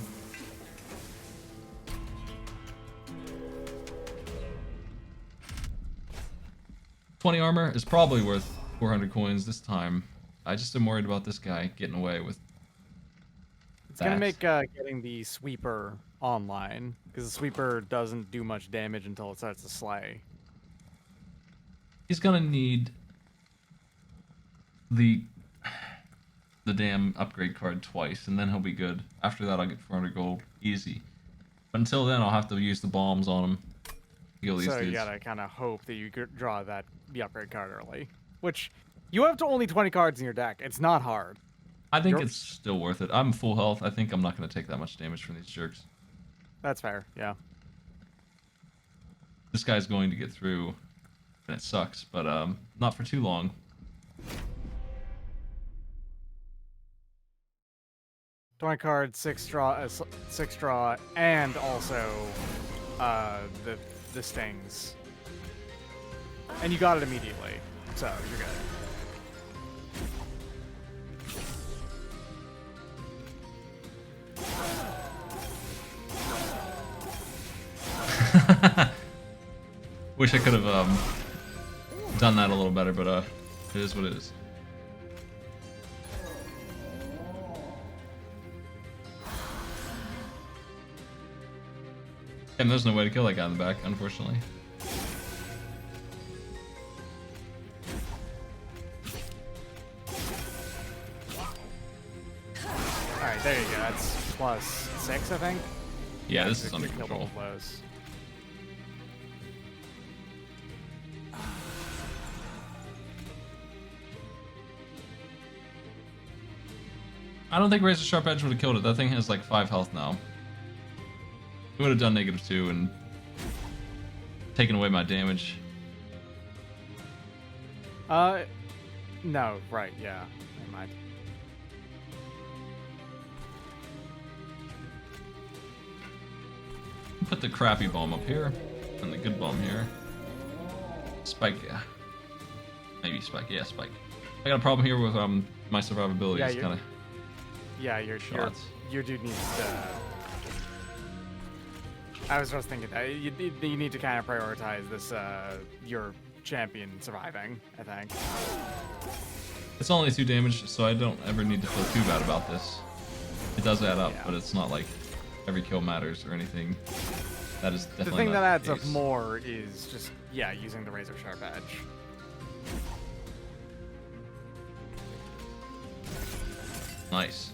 $20 armor is probably worth 400 coins this time. I just am worried about this guy getting away with It's gonna make getting the sweeper online, because the sweeper doesn't do much damage until it starts to slay. He's gonna need the damn upgrade card twice, and then he'll be good. After that, I'll get 400 gold easy. But until then, I'll have to use the bombs on him. Heal these So you dudes. gotta kind of hope that you draw the upgrade card early, which you have to only 20 cards in your deck. It's not hard. I think You're- it's still worth it. I'm full health. I think I'm not gonna take that much damage from these jerks. That's fair. Yeah. This guy's going to get through, and it sucks, but not for too long. $20 cards, 6 draw, and also the stings. And you got it immediately, so you're good. Wish I could have done that a little better, but it is what it is. And there's no way to kill that guy in the back, unfortunately. Alright, there you go. That's plus 6, I think. Yeah, this is To under kill control. both blows. I don't think Razor Sharp Edge would have killed it. That thing has like 5 health now. It would have done -2 and taken away my damage. No, right, yeah. Never mind. Put the crappy bomb up here, and the good bomb here. Spike, yeah. Maybe Spike, yeah, Spike. I got a problem here with my survivability. Yeah, It's you're- kind of Yeah, your shots. your dude needs to. I was just thinking that you need to kind of prioritize this your champion surviving. I think. It's only 2 damage, so I don't ever need to feel too bad about this. It does add up, Yeah. but it's not like every kill matters or anything. That is definitely The thing not that adds the up case. more is just using the razor sharp edge. Nice.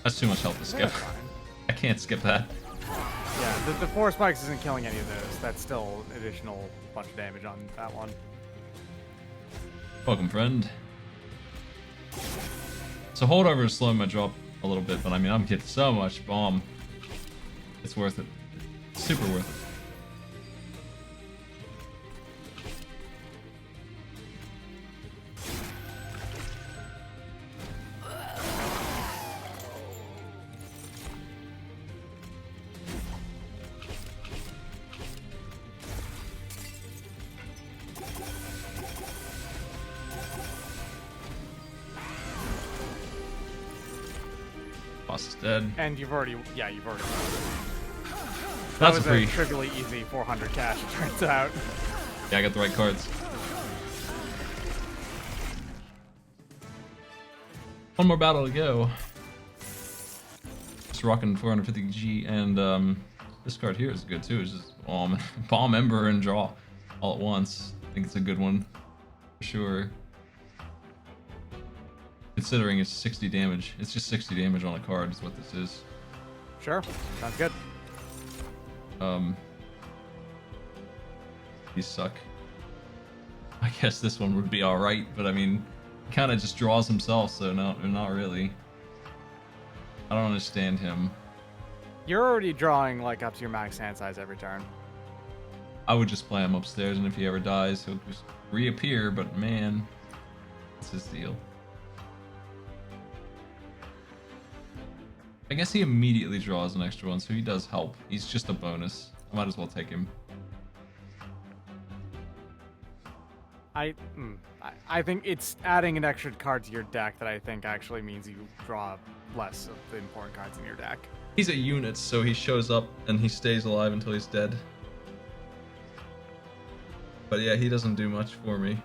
That's too much health to skip. That's fine. I can't skip that. Yeah, the 4 spikes isn't killing any of those. That's still additional bunch of damage on that one. Welcome, friend. So holdover is slowing my drop a little bit, but I mean, I'm getting so much bomb. It's worth it. It's super worth it. Boss is dead. And you've already. That That's a was free. trivially easy 400 cash. It turns out. Yeah, I got the right cards. One more battle to go. Just rocking 450G, and this card here is good too. It's just bomb, Ember, and draw all at once. I think it's a good one for sure. Considering it's 60 damage. It's just 60 damage on a card is what this is. Sure, sounds good. These suck. I guess this one would be alright, but I mean, he kind of just draws himself, so not really. I don't understand him. You're already drawing like up to your max hand size every turn. I would just play him upstairs, and if he ever dies, he'll just reappear, but man, that's his deal. I guess he immediately draws an extra one, so he does help. He's just a bonus. I might as well take him. I think it's adding an extra card to your deck that I think actually means you draw less of the important cards in your deck. He's a unit, so he shows up and he stays alive until he's dead. But yeah, he doesn't do much for me.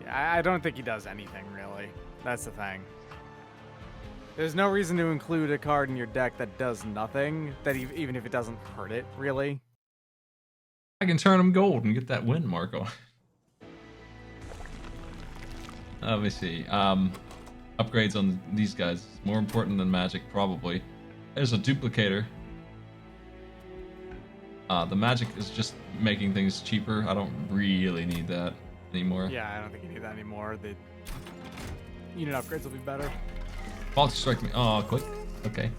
Yeah, I don't think he does anything really. That's the thing. There's no reason to include a card in your deck that does nothing, that even if it doesn't hurt it, really. I can turn him gold and get that win, Marco. Let me see. Upgrades on these guys. More important than magic, probably. There's a duplicator. The magic is just making things cheaper. I don't really need that anymore. Yeah, I don't think you need that anymore. The unit upgrades will be better. Fault strike me. Oh, click. Okay.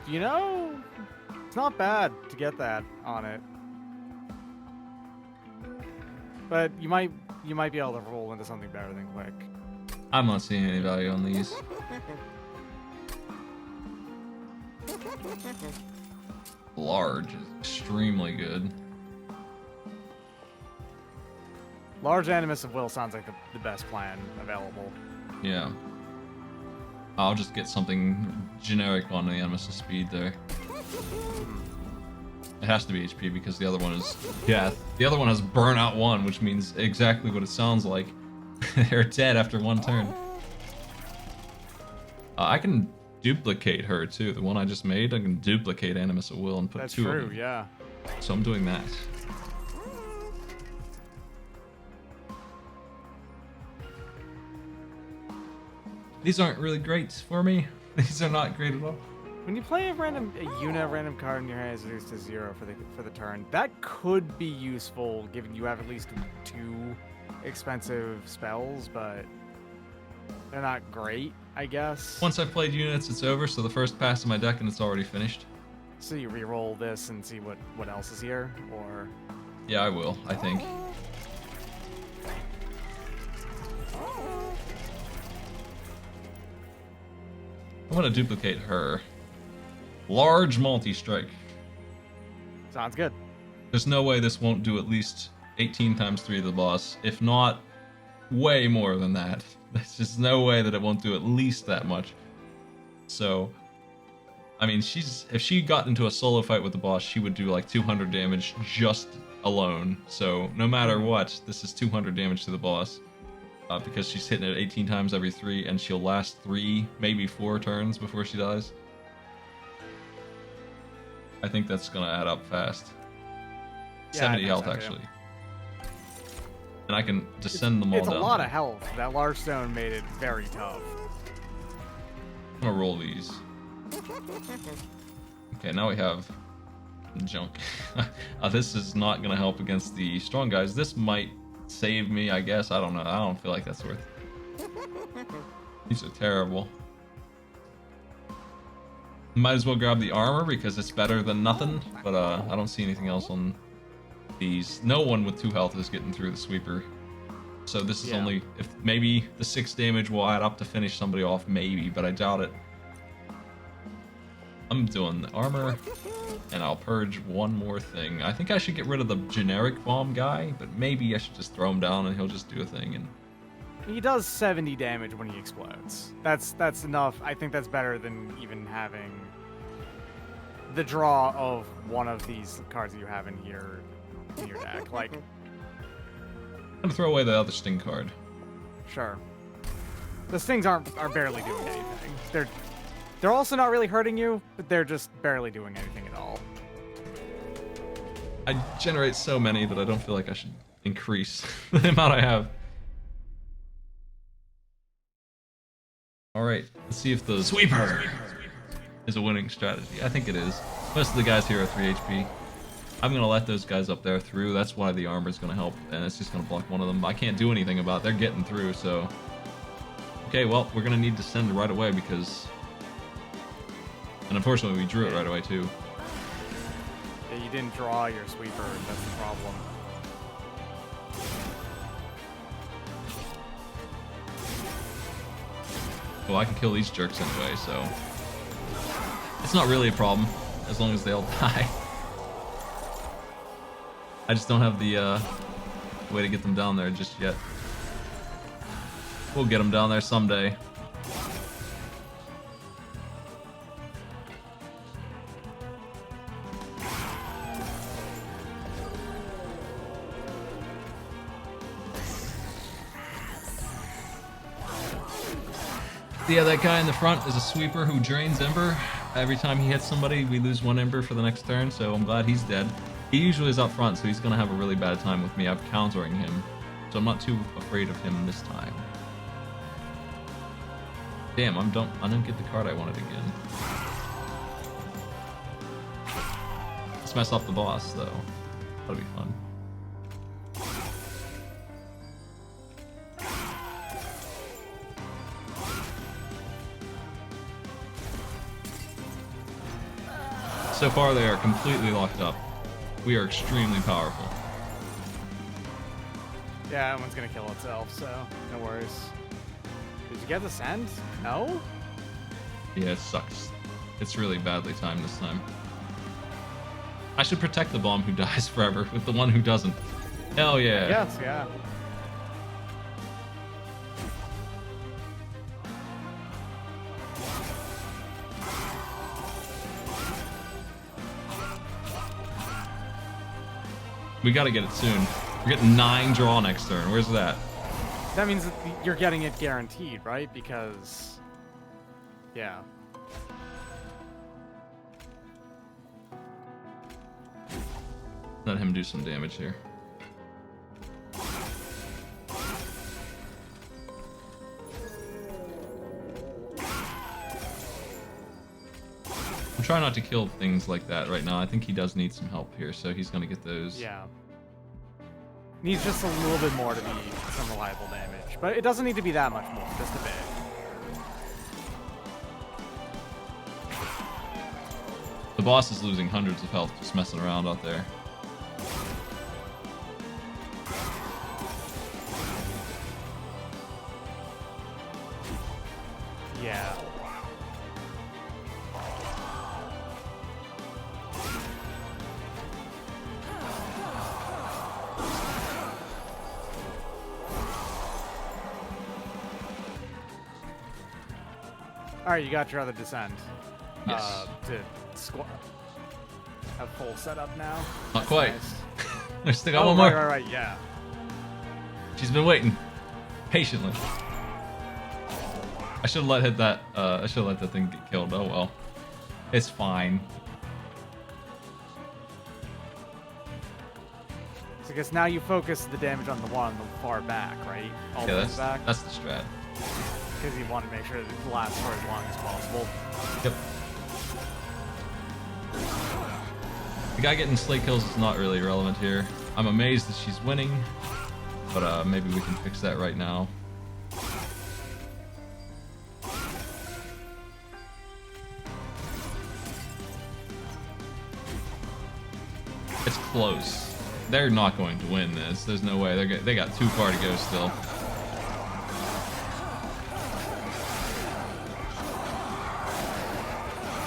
You know, it's not bad to get that on it. But you might be able to roll into something better than quick. I'm not seeing any value on these. Large is extremely good. Large Animus of Will sounds like the best plan available. Yeah. I'll just get something generic on the Animus of Speed there. It has to be HP because the other one is death. The other one has Burnout 1, which means exactly what it sounds like. They're dead after one turn. I can duplicate her too. The one I just made, I can duplicate Animus of Will and put That's two true, of them. yeah. So I'm doing that. These aren't really great for me. These are not great at all. When you play a unit random card in your hand is reduced to 0 for the turn, that could be useful given you have at least 2 expensive spells, but they're not great, I guess. Once I've played units, it's over, so the first pass of my deck and it's already finished. So you re-roll this and see what else is here, or... Yeah, I will, I think. I'm gonna duplicate her. Large multi-strike. Sounds good. There's no way this won't do at least 18 times 3 to the boss, if not way more than that. There's just no way that it won't do at least that much. So, I mean, if she got into a solo fight with the boss, she would do like 200 damage just alone. So, no matter what, this is 200 damage to the boss. Because she's hitting it 18 times every 3, and she'll last 3, maybe 4 turns before she dies. I think that's gonna add up fast. Yeah, 70 I health, think so, actually. And I can descend them all It's down. a lot of health. That large stone made it very tough. I'm gonna roll these. Okay, now we have junk. This is not gonna help against the strong guys. This might save me, I guess. I don't know. I don't feel like that's worth it. These are terrible. Might as well grab the armor because it's better than nothing, but I don't see anything else on these. No one with 2 health is getting through the sweeper. So this is only, if maybe the 6 damage will add up to finish somebody off, maybe, but I doubt it. I'm doing the armor, and I'll purge one more thing. I think I should get rid of the generic bomb guy, but maybe I should just throw him down and he'll just do a thing. And He does 70 damage when he explodes. That's enough. I think that's better than even having the draw of one of these cards that you have in here in your deck. Like, I'm gonna throw away the other sting card. sure. The stings are barely doing anything. They're also not really hurting you, but they're just barely doing anything at all. I generate so many that I don't feel like I should increase the amount I have. Alright, let's see if the sweeper is a winning strategy. I think it is. Most of the guys here are 3 HP. I'm gonna let those guys up there through. That's why the armor's gonna help, and it's just gonna block one of them. I can't do anything about it. They're getting through, so... Okay, well, we're gonna need to send it right away because... And unfortunately, we drew it right away, too. Yeah, you didn't draw your sweeper. That's the problem. Well, I can kill these jerks anyway, so... It's not really a problem, as long as they all die. I just don't have the way to get them down there just yet. We'll get them down there someday. Yeah, that guy in the front is a sweeper who drains Ember. Every time he hits somebody, we lose 1 Ember for the next turn, so I'm glad he's dead. He usually is up front, so he's going to have a really bad time with me. I'm countering him, so I'm not too afraid of him this time. Damn, I don't get the card I wanted again. Let's mess up the boss, though. That'll be fun. So far, they are completely locked up. We are extremely powerful. Yeah, that one's gonna kill itself, so no worries. Did you get the send? No? Yeah, it sucks. It's really badly timed this time. I should protect the bomb who dies forever with the one who doesn't. Hell yeah. Yes, yeah. We gotta get it soon. We're getting 9 draw next turn. Where's that? That means that you're getting it guaranteed, right? Because, yeah. Let him do some damage here. I'm trying not to kill things like that right now. I think he does need some help here, so he's gonna get those. Yeah. Needs just a little bit more to be some reliable damage. But it doesn't need to be that much more, just a bit. The boss is losing hundreds of health just messing around out there. Yeah. Alright, you got your other descent. Yes. To squat. Have full setup now. Not That's quite. nice. I still got Oh, one right, more. right, yeah. She's been waiting patiently. I should have let hit that. I should have let that thing get killed. Oh well, it's fine. So I guess now you focus the damage on the one on the far back, right? All the Yeah, way back. that's the strat. Because you want to make sure that it lasts for as long as possible. Yep. The guy getting slay kills is not really relevant here. I'm amazed that she's winning, but maybe we can fix that right now. It's close. They're not going to win this. There's no way. They got too far to go still.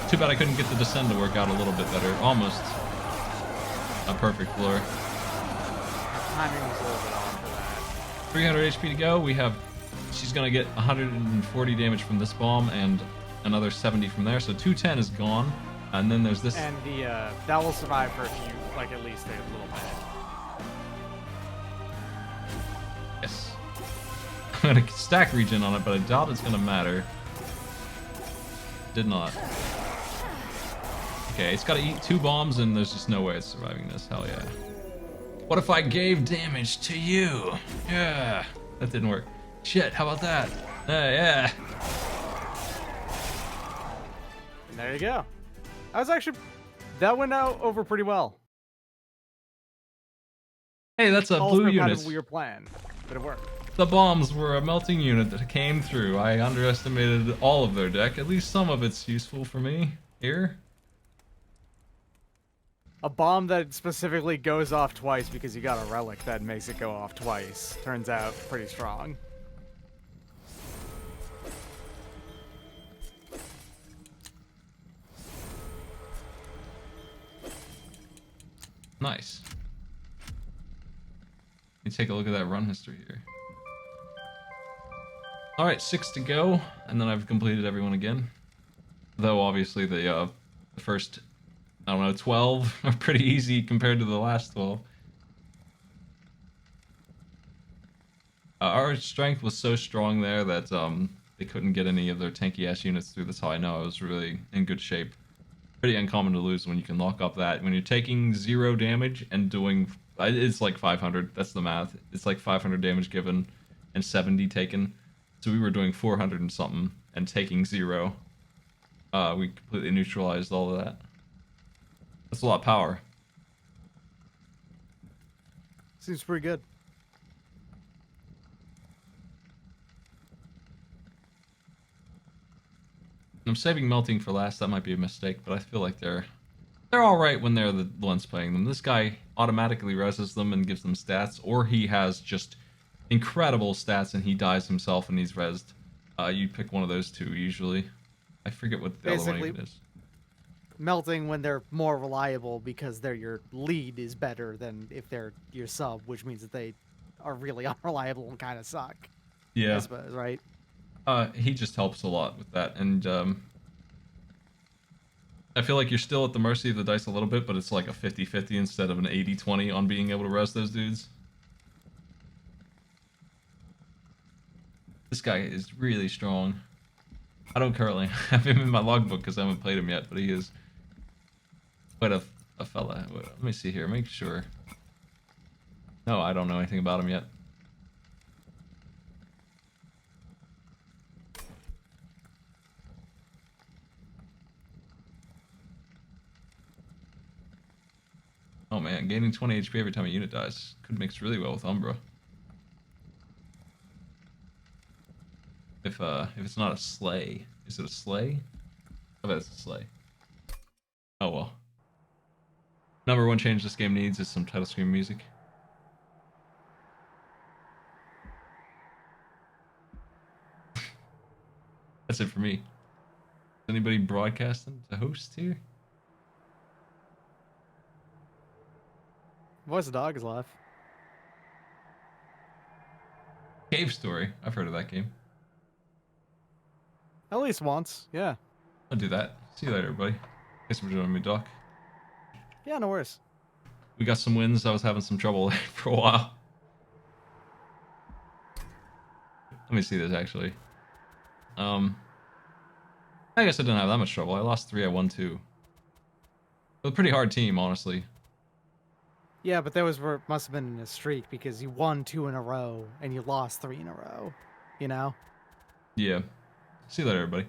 Too bad I couldn't get the descend to work out a little bit better. Almost a perfect floor. Timing was a little bit off for that. 300 HP to go. We have. She's gonna get 140 damage from this bomb and another 70 from there. So 210 is gone. And then there's this. And the that will survive for a few, like at least a little bit. Yes. I'm gonna stack regen on it, but I doubt it's gonna matter. Did not. Okay, it's gotta eat 2 bombs, and there's just no way it's surviving this. Hell yeah. What if I gave damage to you? Yeah, that didn't work. Shit, how about that? Yeah. And there you go. That went out over pretty well. Hey, that's a Also blue kind unit. of a weird plan, but it worked. The bombs were a melting unit that came through. I underestimated all of their deck. At least some of it's useful for me here. A bomb that specifically goes off twice because you got a relic that makes it go off twice. Turns out pretty strong. Nice. Let me take a look at that run history here. Alright, 6 to go, and then I've completed everyone again. Though obviously the first, I don't know, 12 are pretty easy compared to the last 12. Our strength was so strong there that they couldn't get any of their tanky ass units through. That's how I know I was really in good shape. Pretty uncommon to lose when you can lock up that. When you're taking 0 damage and doing... It's like 500, that's the math. It's like 500 damage given and 70 taken. So we were doing 400 and something and taking 0. We completely neutralized all of that. That's a lot of power. Seems pretty good. I'm saving melting for last. That might be a mistake, but I feel like they're all right when they're the ones playing them. This guy automatically reses them and gives them stats, or he has just incredible stats and he dies himself and he's rezzed. You pick one of those two usually. I forget what the other one even is. Melting when they're more reliable because your lead is better than if they're your sub, which means that they are really unreliable and kind of suck. Yeah. I suppose, right? He just helps a lot with that, and I feel like you're still at the mercy of the dice a little bit, but it's like a 50-50 instead of an 80-20 on being able to res those dudes. This guy is really strong. I don't currently have him in my logbook because I haven't played him yet, but he is quite a fella. Let me see here, make sure. No, I don't know anything about him yet. Oh man, gaining 20 HP every time a unit dies could mix really well with Umbra. If it's not a sleigh, is it a sleigh? I bet it's a sleigh. Oh well. Number one change this game needs is some title screen music. That's it for me. Is anybody broadcasting to host here? Voice of Dog is live. Cave Story. I've heard of that game. At least once, yeah. I'll do that. See you later, everybody. Thanks for joining me, Doc. Yeah, no worries. We got some wins. I was having some trouble for a while. Let me see this, actually. I guess I didn't have that much trouble. I lost 3, I won 2. It was a pretty hard team, honestly. Yeah, but those must have been in a streak because you won 2 in a row and you lost 3 in a row. You know? Yeah. See you later, everybody.